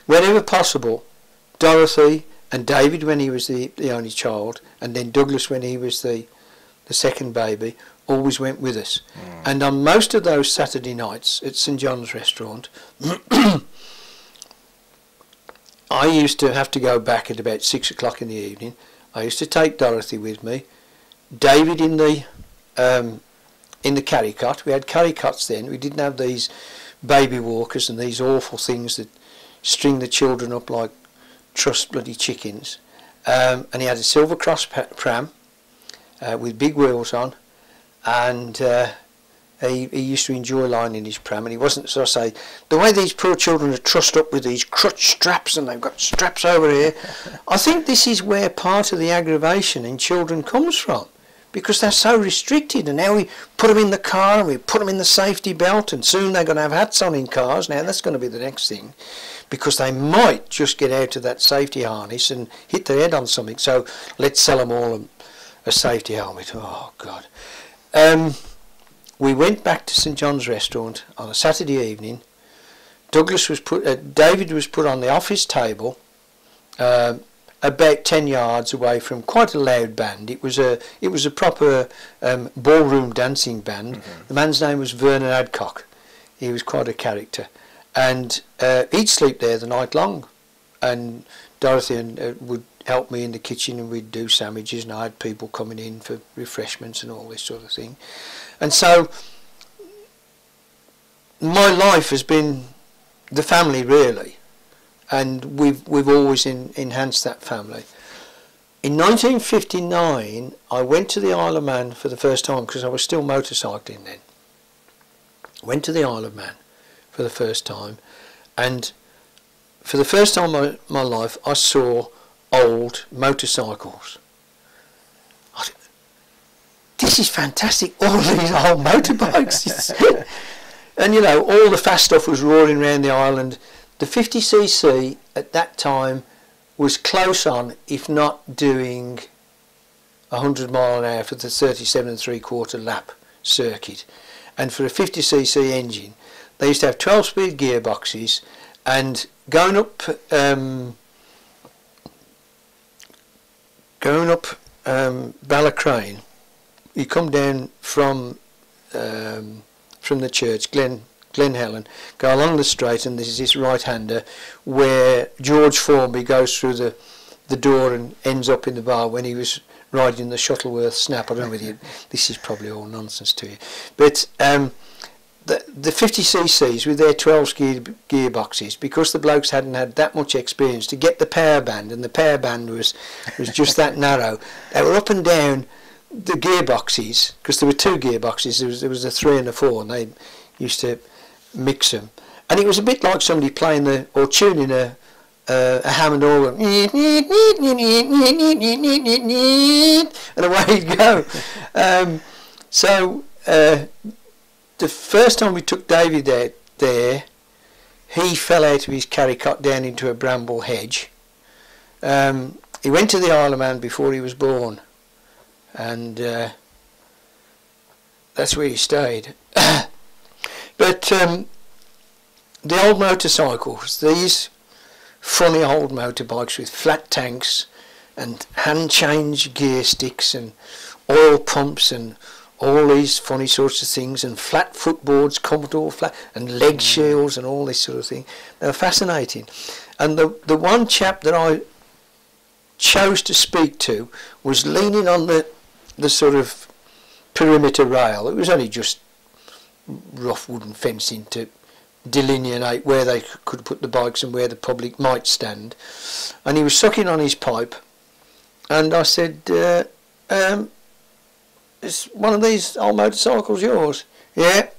whenever possible, Dorothy and David when he was the only child, and then Douglas when he was the second baby, always went with us. And on most of those Saturday nights at St John's restaurant, I used to have to go back at about 6 o'clock in the evening. I used to take Dorothy with me, David in the carry cot. We had carry cots then. We didn't have these baby walkers and these awful things that string the children up like trussed bloody chickens. And he had a Silver Cross pram with big wheels on, and he used to enjoy lying in his pram, and he wasn't, so I say, the way these poor children are trussed up with these crutch straps and they've got straps over here. I think this is where part of the aggravation in children comes from, because they're so restricted, and now we put them in the car and we put them in the safety belt, and soon they're going to have hats on in cars. Now that's going to be the next thing, because they might just get out of that safety harness and hit their head on something. So let's sell them all a safety helmet. Oh God. We went back to St John's restaurant on a Saturday evening. David was put on the office table about 10 yards away from quite a loud band. It was a proper ballroom dancing band. The man's name was Vernon Adcock. He was quite a character, and he'd sleep there the night long, and Dorothy would help me in the kitchen, and we'd do sandwiches, and I had people coming in for refreshments and all this sort of thing. And so my life has been the family, really, and we've always enhanced that family. In 1959 I went to the Isle of Man for the first time, because I was still motorcycling then. Went to the Isle of Man for the first time, and for the first time in my life I saw old motorcycles. This is fantastic, all these old motorbikes. And you know, all the fast stuff was roaring around the island. The 50cc at that time was close on, if not doing 100 mile an hour for the 37 3/4 lap circuit. And for a 50cc engine, they used to have 12-speed gearboxes, and going up Ballacrane, you come down from the church, Glen Helen, go along the straight, and there's this right-hander where George Formby goes through the door and ends up in the bar when he was riding the Shuttleworth Snap. I don't know whether you, this is probably all nonsense to you, but the 50cc's with their 12-speed gearboxes, because the blokes hadn't had that much experience to get the power band, and the power band was just that narrow. They were up and down the gearboxes, because there were two gearboxes. There was a 3 and a 4, and they used to mix them. And it was a bit like somebody playing or tuning a Hammond organ, and away he'd go. So the first time we took David there, he fell out of his carry-cot down into a bramble hedge. He went to the Isle of Man before he was born, and that's where he stayed. But the old motorcycles, these funny old motorbikes with flat tanks and hand change gear sticks and oil pumps and all these funny sorts of things, and flat footboards, Commodore flat, and leg shields and all this sort of thing. They were fascinating. And the one chap that I chose to speak to was leaning on the sort of perimeter rail. It was only just rough wooden fencing to delineate where they could put the bikes and where the public might stand. And he was sucking on his pipe, and I said, is one of these old motorcycles yours? Yeah.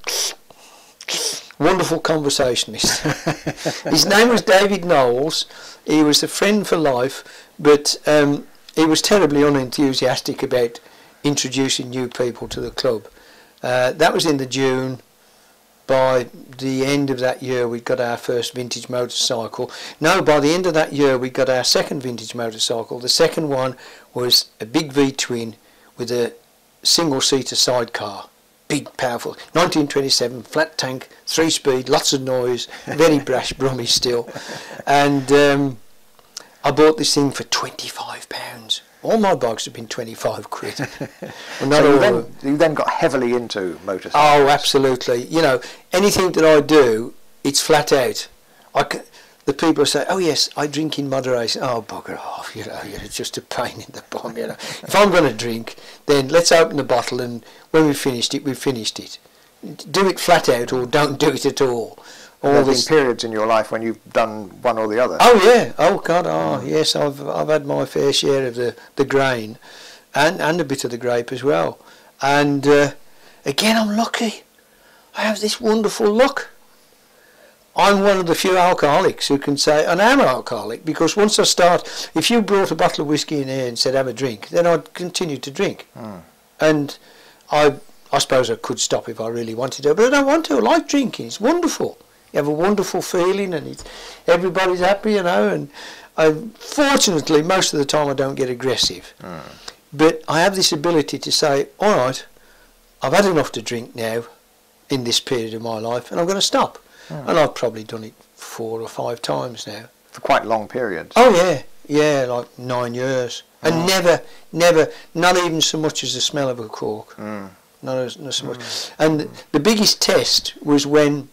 Wonderful conversationalist. His name was David Knowles. He was a friend for life, but he was terribly unenthusiastic about introducing new people to the club. That was in the June. By the end of that year, we got our first vintage motorcycle. No, by the end of that year, we got our second vintage motorcycle. The second one was a big V-twin with a single-seater sidecar. Big, powerful. 1927, flat tank, 3-speed, lots of noise, very brash, brummy still. And I bought this thing for £25. All my bikes have been 25 quid. Well, not so you then got heavily into motorcycles. Oh, absolutely. You know, anything that I do, it's flat out. The people say, oh yes, I drink in moderation. Oh, bugger off, you know, you're just a pain in the bum, you know. If I'm going to drink, then let's open the bottle, and when we've finished it, we've finished it. Do it flat out, or don't do it at all. There have been periods in your life when you've done one or the other. Oh yeah, oh God, oh yes, I've had my fair share of the grain, and a bit of the grape as well. And again, I'm lucky. I have this wonderful luck. I'm one of the few alcoholics who can say, and I'm an alcoholic, because once I start, if you brought a bottle of whiskey in here and said have a drink, then I'd continue to drink. And I suppose I could stop if I really wanted to, but I don't want to. I like drinking. It's wonderful. You have a wonderful feeling, and everybody's happy, you know. And fortunately, most of the time I don't get aggressive. But I have this ability to say, all right, I've had enough to drink now in this period of my life, and I'm going to stop. And I've probably done it 4 or 5 times now. For quite long periods. Oh yeah, yeah, like 9 years. And never, not even so much as the smell of a cork. Not so much. And the biggest test was when,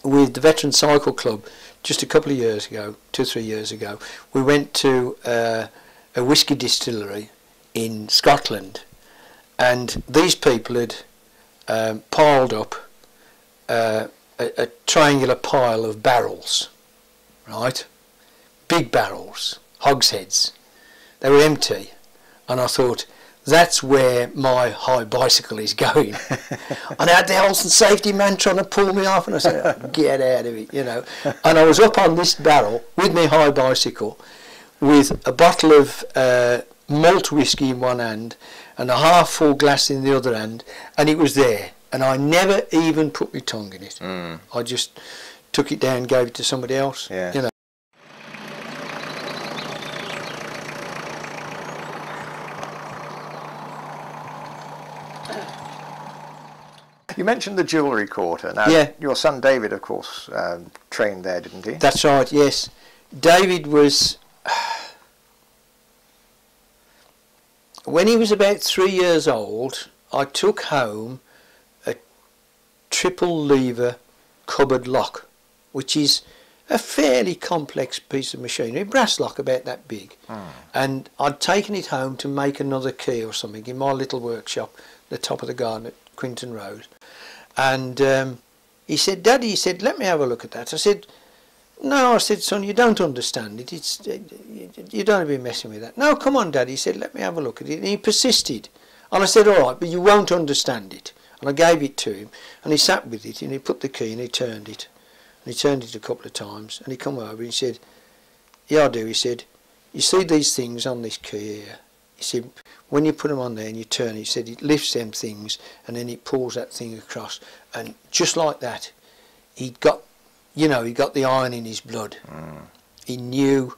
with the Veteran Cycle Club, just a couple of years ago, 2 or 3 years ago, we went to a whisky distillery in Scotland, and these people had piled up a triangular pile of barrels, right? Big barrels, hogsheads. They were empty, and I thought, that's where my high bicycle is going. And I had the health and safety man trying to pull me off, and I said, oh, get out of it, you know. And I was up on this barrel with my high bicycle with a bottle of malt whiskey in one hand and a half full glass in the other hand, and it was there. and I never even put my tongue in it. I just took it down and gave it to somebody else. Yeah. You know. You mentioned the jewellery quarter. Now, Yeah. your son David, of course, trained there, didn't he? That's right, yes. David was, when he was about 3 years old, I took home a triple lever cupboard lock, which is a fairly complex piece of machinery, a brass lock about that big. And I'd taken it home to make another key or something in my little workshop at the top of the garden at Quinton Road. And he said, Daddy, he said, let me have a look at that. I said, no, I said, son, you don't understand it. It's you don't be messing with that. No, come on, Daddy. He said, let me have a look at it. And he persisted. And I said, all right, but you won't understand it. And I gave it to him, and he sat with it, and he put the key, and he turned it. And he turned it a couple of times, and he come over, and he said, yeah, I do. He said, you see these things on this key here? He said, when you put them on there and you turn, he said, it lifts them things, and then it pulls that thing across. And just like that, he'd got, you know, he got the iron in his blood. He knew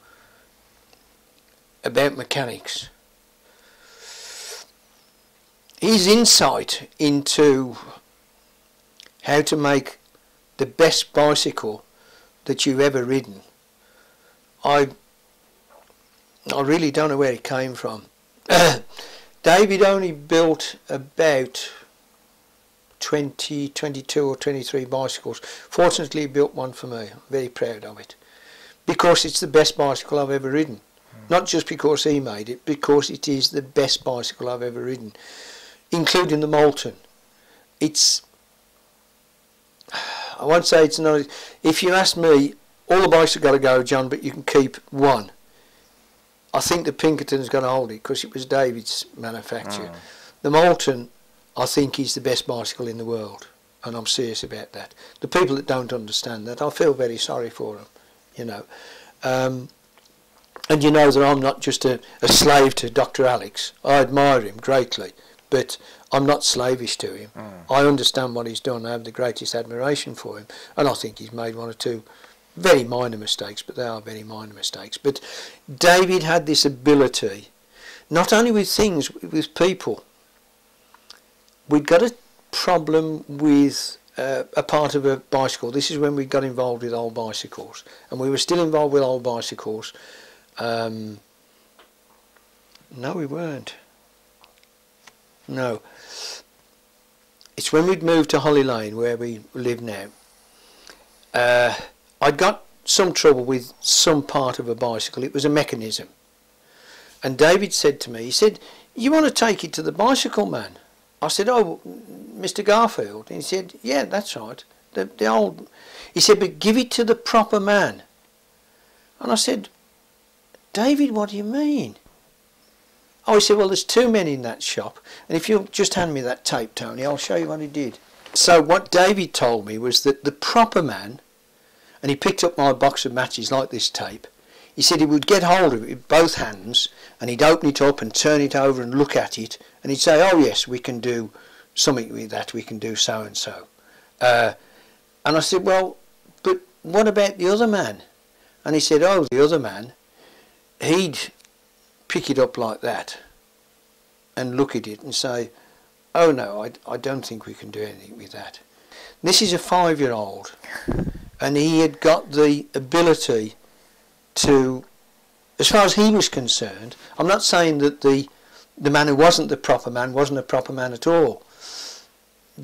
about mechanics. His insight into how to make the best bicycle that you've ever ridden, I really don't know where it came from. David only built about 22 or 23 bicycles. Fortunately, he built one for me. I'm very proud of it, because it's the best bicycle I've ever ridden. Not just because he made it, because it is the best bicycle I've ever ridden, including the Moulton. It's, I won't say it's not, if you ask me, all the bikes have got to go, John, but you can keep one. I think the Pinkerton's going to hold it because it was David's manufacture. The Moulton, I think, is the best bicycle in the world, and I'm serious about that. The people that don't understand that, I feel very sorry for them, you know. And you know that I'm not just a slave to Dr. Alex. I admire him greatly, but I'm not slavish to him. I understand what he's done. I have the greatest admiration for him, and I think he's made one or two very minor mistakes, but they are very minor mistakes. But David had this ability, not only with things, with people. We'd got a problem with a part of a bicycle. This is when we got involved with old bicycles, and we were still involved with old bicycles. No, we weren't. No. It's when we'd moved to Holly Lane, where we live now. I got some trouble with some part of a bicycle. It was a mechanism. And David said to me, he said, you want to take it to the bicycle man? I said, oh, Mr. Garfield. And he said, yeah, that's right. The old... He said, but give it to the proper man. And I said, David, what do you mean? Oh, he said, well, there's two men in that shop, and if you'll just hand me that tape, Tony, I'll show you what he did. So what David told me was that the proper man, and he picked up my box of matches like this tape, he said he would get hold of it with both hands, and he'd open it up and turn it over and look at it, and he'd say, oh yes, we can do something with that, we can do so and so. And I said, well, but what about the other man? And he said, oh, the other man, he'd pick it up like that and look at it and say, oh no, I don't think we can do anything with that. This is a 5-year-old, and he had got the ability to, as far as he was concerned, I'm not saying that the man who wasn't the proper man wasn't a proper man at all.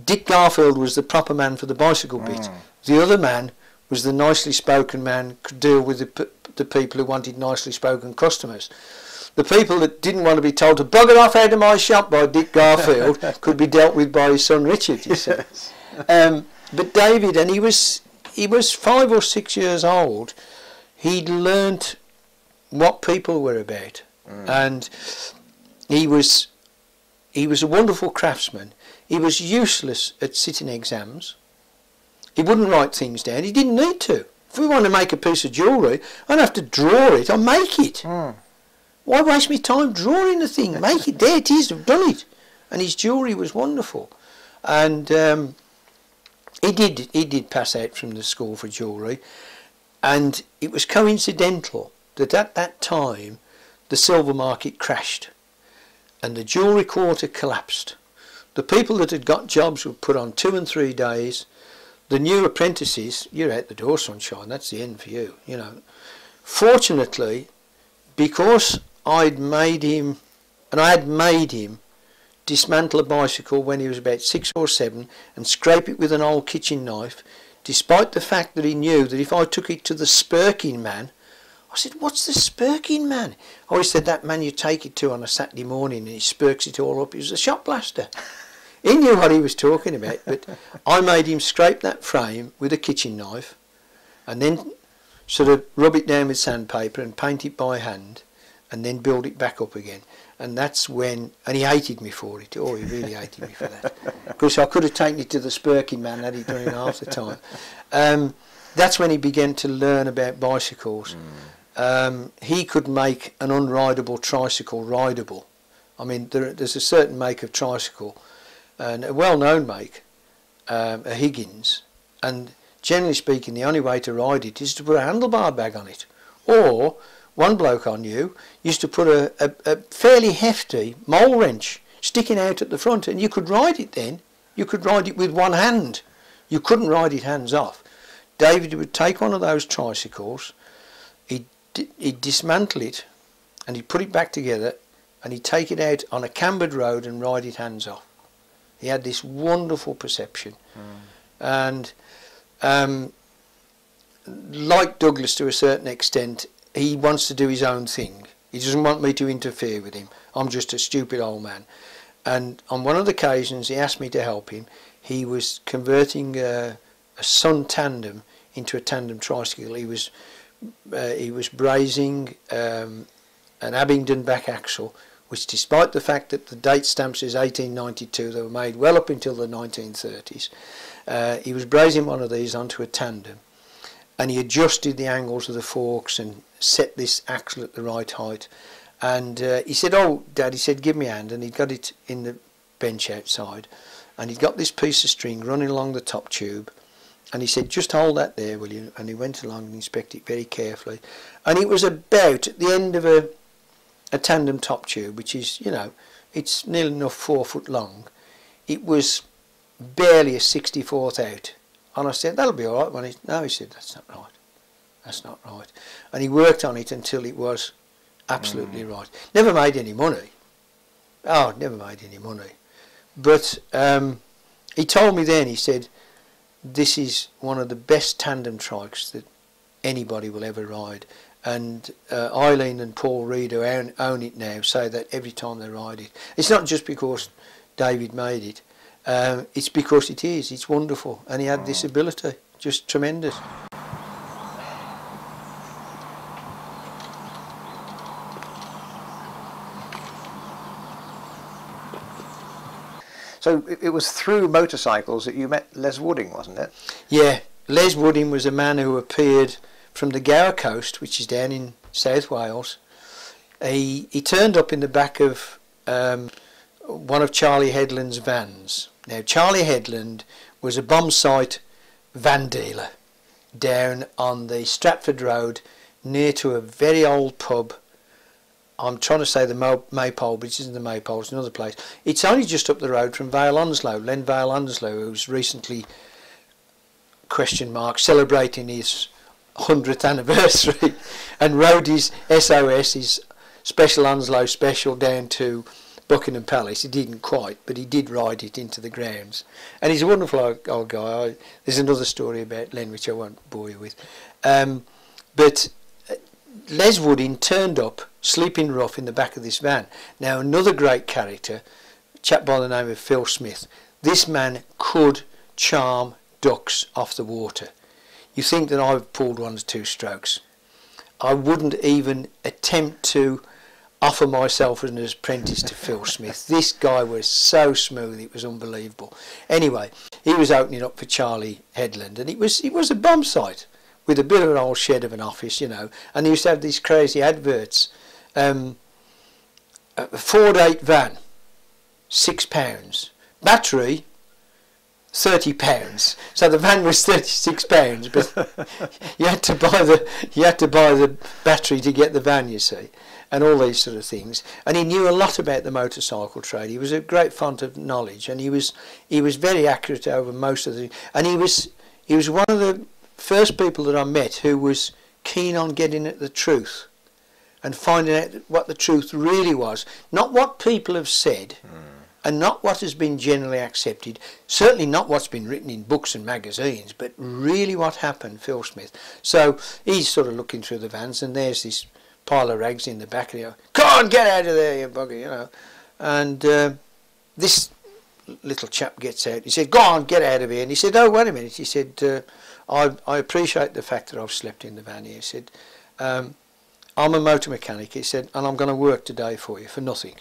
Dick Garfield was the proper man for the bicycle bit. The other man was the nicely spoken man, could deal with the people who wanted nicely spoken customers. The people that didn't want to be told to bugger off out of my shop by Dick Garfield could be dealt with by his son Richard, you see. Yes. But David, and he was 5 or 6 years old, he'd learnt what people were about. And he was a wonderful craftsman. He was useless at sitting exams. He wouldn't write things down. He didn't need to. If we want to make a piece of jewellery, I don't have to draw it, I make it. Why waste my time drawing the thing? Make it. There it is, I've done it. And his jewellery was wonderful. And he did pass out from the school for jewellery, and it was coincidental that at that time the silver market crashed and the jewellery quarter collapsed. The people that had got jobs were put on 2 and 3 days. The new apprentices, you're out the door, sunshine, that's the end for you, you know. Fortunately, because I'd made him, and I had made him dismantle a bicycle when he was about 6 or 7 and scrape it with an old kitchen knife, despite the fact that he knew that if I took it to the spurking man, I said, what's the spurking man? I always said, that man you take it to on a Saturday morning and he spurks it all up. He was a shop blaster. He knew what he was talking about, but I made him scrape that frame with a kitchen knife and then sort of rub it down with sandpaper and paint it by hand and then build it back up again. And that's when, and he hated me for it. Oh, he really hated me for that. Because I could have taken it to the spurking man had he done it half the time. That's when he began to learn about bicycles. He could make an unrideable tricycle rideable. I mean, there's a certain make of tricycle, and a well-known make, a Higgins, and generally speaking, the only way to ride it is to put a handlebar bag on it. Or, one bloke I knew used to put a fairly hefty mole wrench sticking out at the front, and you could ride it then. You could ride it with one hand. You couldn't ride it hands off. David would take one of those tricycles, he'd dismantle it, and he'd put it back together, and he'd take it out on a cambered road and ride it hands off. He had this wonderful perception. And like Douglas to a certain extent, he wants to do his own thing. He doesn't want me to interfere with him. I'm just a stupid old man. And on one of the occasions he asked me to help him. He was converting a Sun tandem into a tandem tricycle. He was brazing an Abingdon back axle, which, despite the fact that the date stamp says 1892, they were made well up until the 1930s. He was brazing one of these onto a tandem, and he adjusted the angles of the forks and set this axle at the right height. And he said, "Oh, Dad," he said, "give me a hand." And he'd got it in the bench outside, and he'd got this piece of string running along the top tube, and he said, "Just hold that there, will you?" And he went along and inspected it very carefully, and it was about at the end of a tandem top tube, which is, you know, it's nearly enough 4 foot long. It was barely a 64th out. And I said, "That'll be all right." When no, he said, "That's not right. That's not right." And he worked on it until it was absolutely right. Never made any money. Oh, never made any money. But he told me then, he said, "This is one of the best tandem trikes that anybody will ever ride." And Eileen and Paul Reed, who own it now, say that every time they ride it. It's not just because David made it. It's because it is. It's wonderful. And he had this ability. Just tremendous. So it was through motorcycles that you met Les Wooding, wasn't it? Yeah. Les Wooding was a man who appeared from the Gower Coast, which is down in South Wales. He turned up in the back of one of Charlie Headland's vans. Now, Charlie Headland was a bomb site van dealer down on the Stratford Road near to a very old pub. I'm trying to say the Maypole, but it isn't the Maypole, it's another place. It's only just up the road from Vale Onslow, Len Vale Onslow, who's recently, celebrating his 100th anniversary and rode his SOS, his Special Onslow Special, down to Buckingham Palace. He didn't quite, but he did ride it into the grounds. And he's a wonderful old guy. There's another story about Len, which I won't bore you with. But Les Wooding turned up, sleeping rough, in the back of this van. Now, another great character, a chap by the name of Phil Smith. This man could charm ducks off the water. You think that I've pulled 1 or 2 strokes. I wouldn't even attempt to offer myself as an apprentice to Phil Smith. This guy was so smooth, it was unbelievable. Anyway, he was opening up for Charlie Headland, and it was a bomb site with a bit of an old shed of an office, you know, and he used to have these crazy adverts. A Ford 8 van, £6. Battery, £30. So the van was £36, but you had to buy the battery to get the van, you see, and all these sort of things. And he knew a lot about the motorcycle trade. He was a great font of knowledge, and he was very accurate over most of the. And he was one of the first people that I met who was keen on getting at the truth and finding out what the truth really was, not what people have said. And not what has been generally accepted, certainly not what's been written in books and magazines, but really what happened, Phil Smith. So he's sort of looking through the vans, and there's this pile of rags in the back, and he goes, "Come on, get out of there, you bugger," you know. And this little chap gets out. He said, "Go on, get out of here." And he said, "Oh, wait a minute." He said, I appreciate the fact that I've slept in the van here." He said, "I'm a motor mechanic," he said, "and I'm going to work today for you for nothing,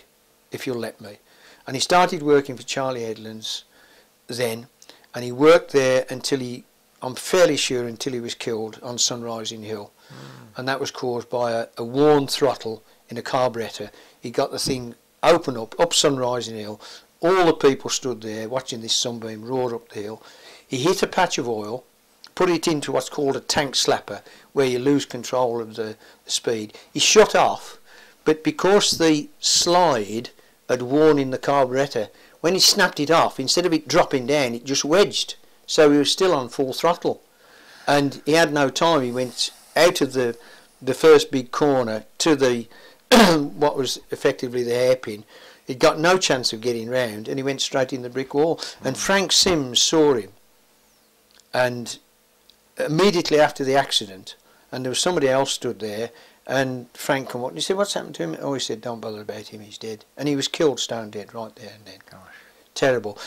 if you'll let me." And he started working for Charlie Edlund's then, and he worked there until I'm fairly sure, until he was killed on Sunrising Hill. And that was caused by a worn throttle in a carburettor. He got the thing open up Sunrising Hill. All the people stood there watching this sunbeam roar up the hill. He hit a patch of oil, put it into what's called a tank slapper, where you lose control of the speed. He shut off, but because the slide had worn in the carburettor, when he snapped it off, instead of it dropping down, it just wedged, so he was still on full throttle, and he had no time. He went out of the first big corner to the what was effectively the hairpin. He'd got no chance of getting round, and he went straight in the brick wall. And Frank Sims saw him, and immediately after the accident, and there was somebody else stood there, and Frank come up and he said, "What's happened to him?" Oh, he said, "Don't bother about him, he's dead." And he was killed stone dead right there and then. Gosh. Terrible.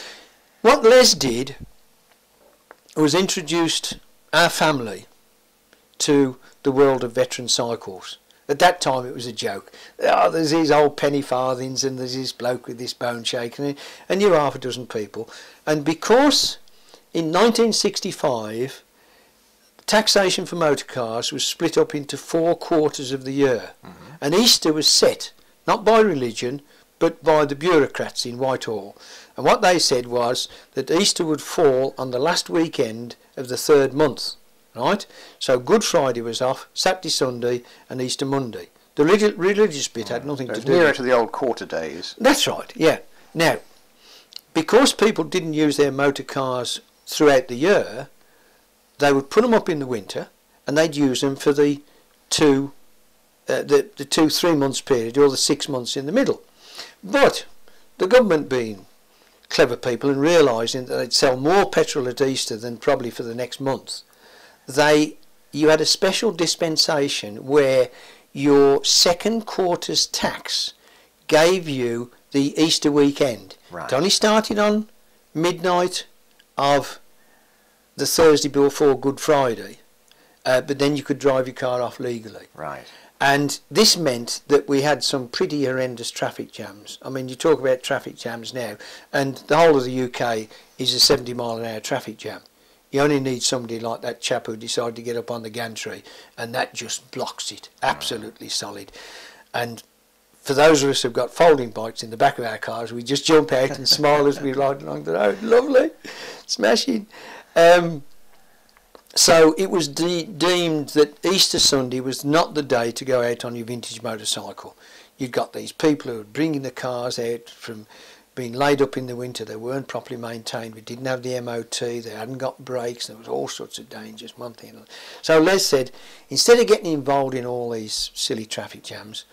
What Les did was introduced our family to the world of veteran cycles. At that time it was a joke. Oh, there's these old penny farthings, and there's this bloke with this bone shaking, and knew half a dozen people. And because in 1965 taxation for motor cars was split up into 4 quarters of the year, and Easter was set not by religion but by the bureaucrats in Whitehall, and what they said was that Easter would fall on the last weekend of the 3rd month, right? So Good Friday was off, Saturday, Sunday and Easter Monday. The religious bit had nothing to do with it. Nearer to the old quarter days. That's right, yeah. Now, because people didn't use their motor cars throughout the year, they would put them up in the winter, and they'd use them for the 2-3 months period, or the 6 months in the middle. But the government, being clever people and realising that they'd sell more petrol at Easter than probably for the next month, you had a special dispensation where your 2nd quarter's tax gave you the Easter weekend. Right. It only started on midnight of the Thursday before Good Friday, but then you could drive your car off legally. Right. And this meant that we had some pretty horrendous traffic jams. I mean, you talk about traffic jams now, and the whole of the UK is a 70-mile-an-hour traffic jam. You only need somebody like that chap who decided to get up on the gantry, and that just blocks it, absolutely solid. And for those of us who've got folding bikes in the back of our cars, we just jump out and smile as we ride along the road. Lovely, smashing. So it was deemed that Easter Sunday was not the day to go out on your vintage motorcycle. You'd got these people who were bringing the cars out from being laid up in the winter. They weren't properly maintained. We didn't have the MOT. They hadn't got brakes. There was all sorts of dangers, one thing. So Les said, instead of getting involved in all these silly traffic jams,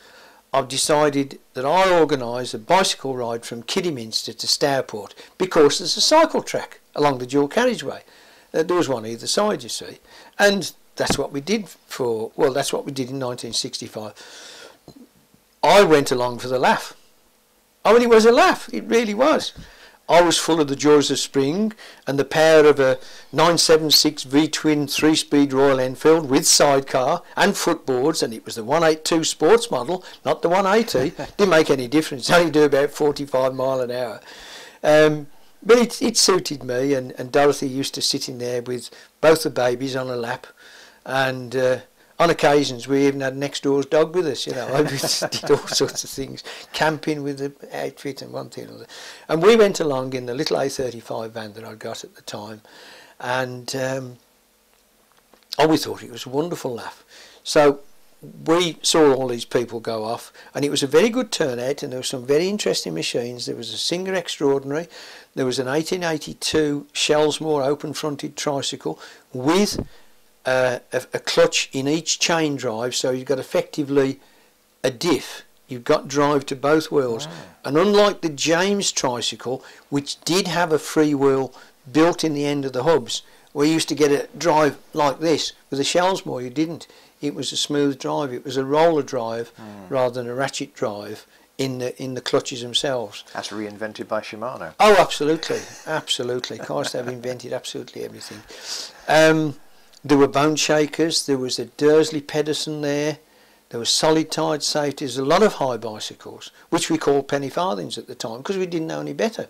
I've decided that I'll organise a bicycle ride from Kidderminster to Stourport, because there's a cycle track along the dual carriageway. There was one either side, you see. And that's what we did that's what we did in 1965. I went along for the laugh. I mean, it was a laugh, it really was. I was full of the joys of spring and the power of a 976 V-twin 3-speed Royal Enfield with sidecar and footboards, and it was the 182 sports model, not the 180. Didn't make any difference, it only do about 45 mile an hour. But it suited me, and Dorothy used to sit in there with both the babies on her lap, and On occasions, we even had next door's dog with us, you know. I did all sorts of things, camping with the outfit and one thing and another. And we went along in the little A35 van that I got at the time, and we thought it was a wonderful laugh. So we saw all these people go off, and it was a very good turnout, and there were some very interesting machines. There was a Singer Extraordinary, there was an 1882 Shellsmore open-fronted tricycle with a clutch in each chain drive, so you've got effectively a diff. You've got drive to both wheels. And unlike the James tricycle, which did have a free wheel built in the end of the hubs, we used to get a drive like this. With the Shellsmore, you didn't. It was a smooth drive. It was a roller drive rather than a ratchet drive in the clutches themselves. That's reinvented by Shimano. Oh, absolutely, absolutely. Cars have invented absolutely everything. There were bone shakers. There was a Dursley Pedersen there. There was solid tide safeties. A lot of high bicycles, which we called penny farthings at the time because we didn't know any better.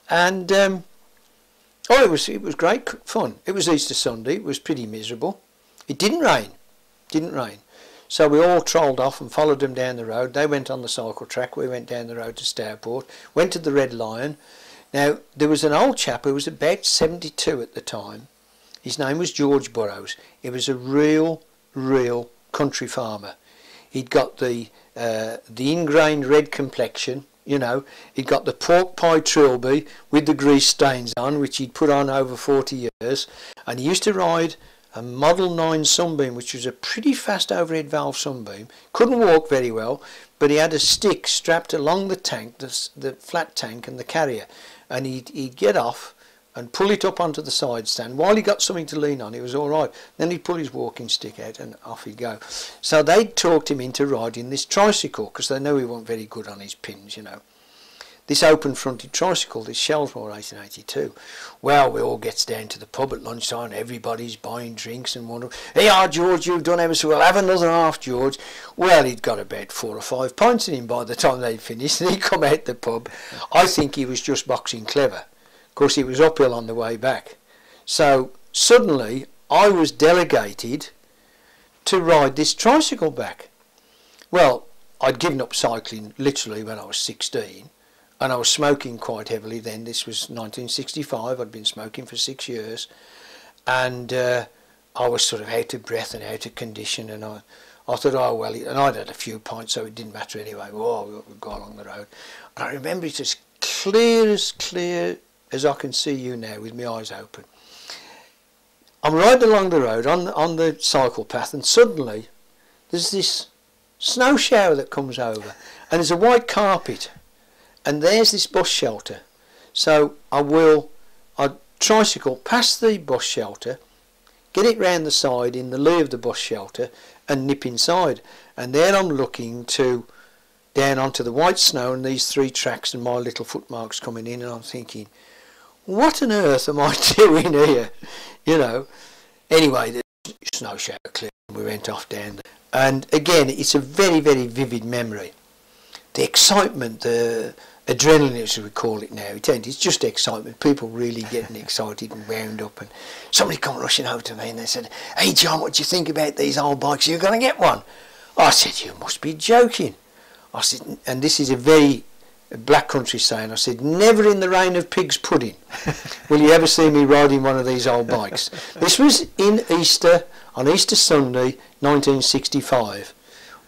And it was great fun. It was Easter Sunday. It was pretty miserable. It didn't rain. So we all trolled off and followed them down the road. They went on the cycle track. We went down the road to Stourport. Went to the Red Lion. Now, there was an old chap who was about 72 at the time. His name was George Burrows. He was a real country farmer. He'd got the ingrained red complexion, you know. He'd got the pork pie trilby with the grease stains on, which he'd put on over 40 years. And he used to ride a Model 9 Sunbeam, which was a pretty fast overhead valve Sunbeam. Couldn't walk very well, but he had a stick strapped along the tank, the flat tank and the carrier. And he'd get off and pull it up onto the side stand. While he got something to lean on, it was all right. Then he'd pull his walking stick out and off he'd go. So they talked him into riding this tricycle because they knew he wasn't very good on his pins, you know. This open-fronted tricycle, this Shellsmore 1882. Well, we all gets down to the pub at lunchtime. Everybody's buying drinks and wondering, "Hey, George, you've done ever so well. Have another half, George." Well, he'd got about 4 or 5 pints in him by the time they'd finished, and he'd come out the pub. I think he was just boxing clever. Of course, it was uphill on the way back. So suddenly, I was delegated to ride this tricycle back. Well, I'd given up cycling literally when I was 16. And I was smoking quite heavily then. This was 1965. I'd been smoking for 6 years. And I was sort of out of breath and out of condition. And I thought, oh, well, and I'd had a few pints, so it didn't matter anyway. Oh, we'll go along the road. And I remember it as clear as I can see you now with my eyes open. I'm riding along the road on the cycle path, and suddenly there's this snow shower that comes over. And there's a white carpet. And there's this bus shelter. So I'd tricycle past the bus shelter, get it round the side in the lee of the bus shelter and nip inside. And then I'm looking down onto the white snow and these 3 tracks and my little footmarks coming in, and I'm thinking, what on earth am I doing here? You know. Anyway, the snow shower cleared and we went off down there. And again, it's a very, very vivid memory. The excitement, the adrenaline, as we call it now, it's just excitement. People really getting excited and wound up. And somebody come rushing over to me and they said, "Hey John, what do you think about these old bikes? Are you going to get one?" I said, "You must be joking." I said, and this is a very black country saying, I said, "Never in the rain of pig's pudding will you ever see me riding one of these old bikes." This was on Easter Sunday, 1965.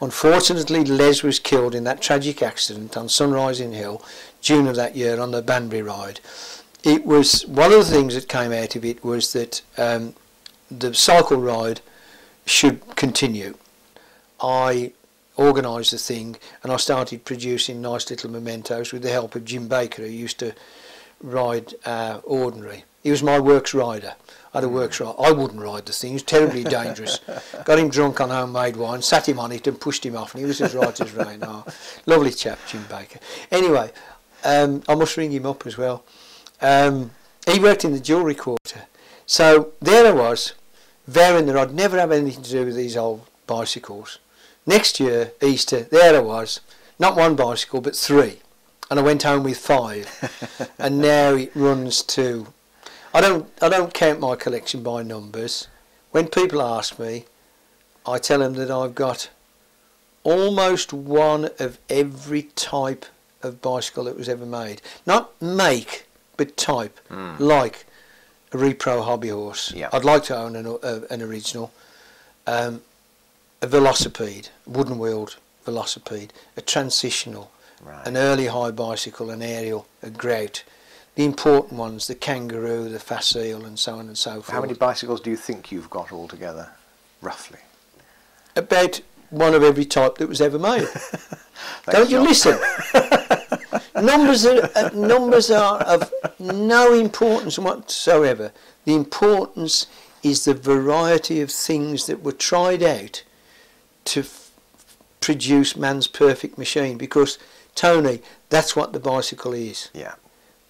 Unfortunately, Les was killed in that tragic accident on Sunrising Hill, June of that year, on the Banbury ride. It was one of the things that came out of it was that the cycle ride should continue. I organised the thing and I started producing nice little mementos with the help of Jim Baker, who used to ride ordinary. He was my works rider. I had a works rider. I wouldn't ride the thing. It was terribly dangerous. Got him drunk on homemade wine, sat him on it and pushed him off, and he was as right as rain. Oh, lovely chap, Jim Baker. Anyway, I must ring him up as well. He worked in the jewellery quarter. So there I was, vowing that I'd never have anything to do with these old bicycles. Next year, Easter, there I was, not 1 bicycle but 3. And I went home with 5. And now it runs to... I don't count my collection by numbers. When people ask me, I tell them that I've got almost one of every type of bicycle that was ever made. Not make, but type. Like a repro hobby horse. Yeah. I'd like to own an original. A velocipede, wooden wheeled velocipede. A transitional. Right. An early high bicycle, an aerial, a grout. The important ones, the kangaroo, the facile, and so on and so forth. How many bicycles do you think you've got altogether, roughly? About one of every type that was ever made. Don't you John. listen? Numbers are of no importance whatsoever. The importance is the variety of things that were tried out to produce man's perfect machine. Because, Tony, that's what the bicycle is. Yeah.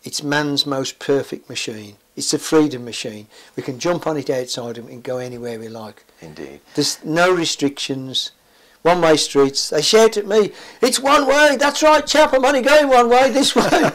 It's man's most perfect machine. It's a freedom machine. We can jump on it outside and go anywhere we like. Indeed. There's no restrictions. One-way streets. They shout at me, "It's one way." That's right, chap. I'm only going one way this way.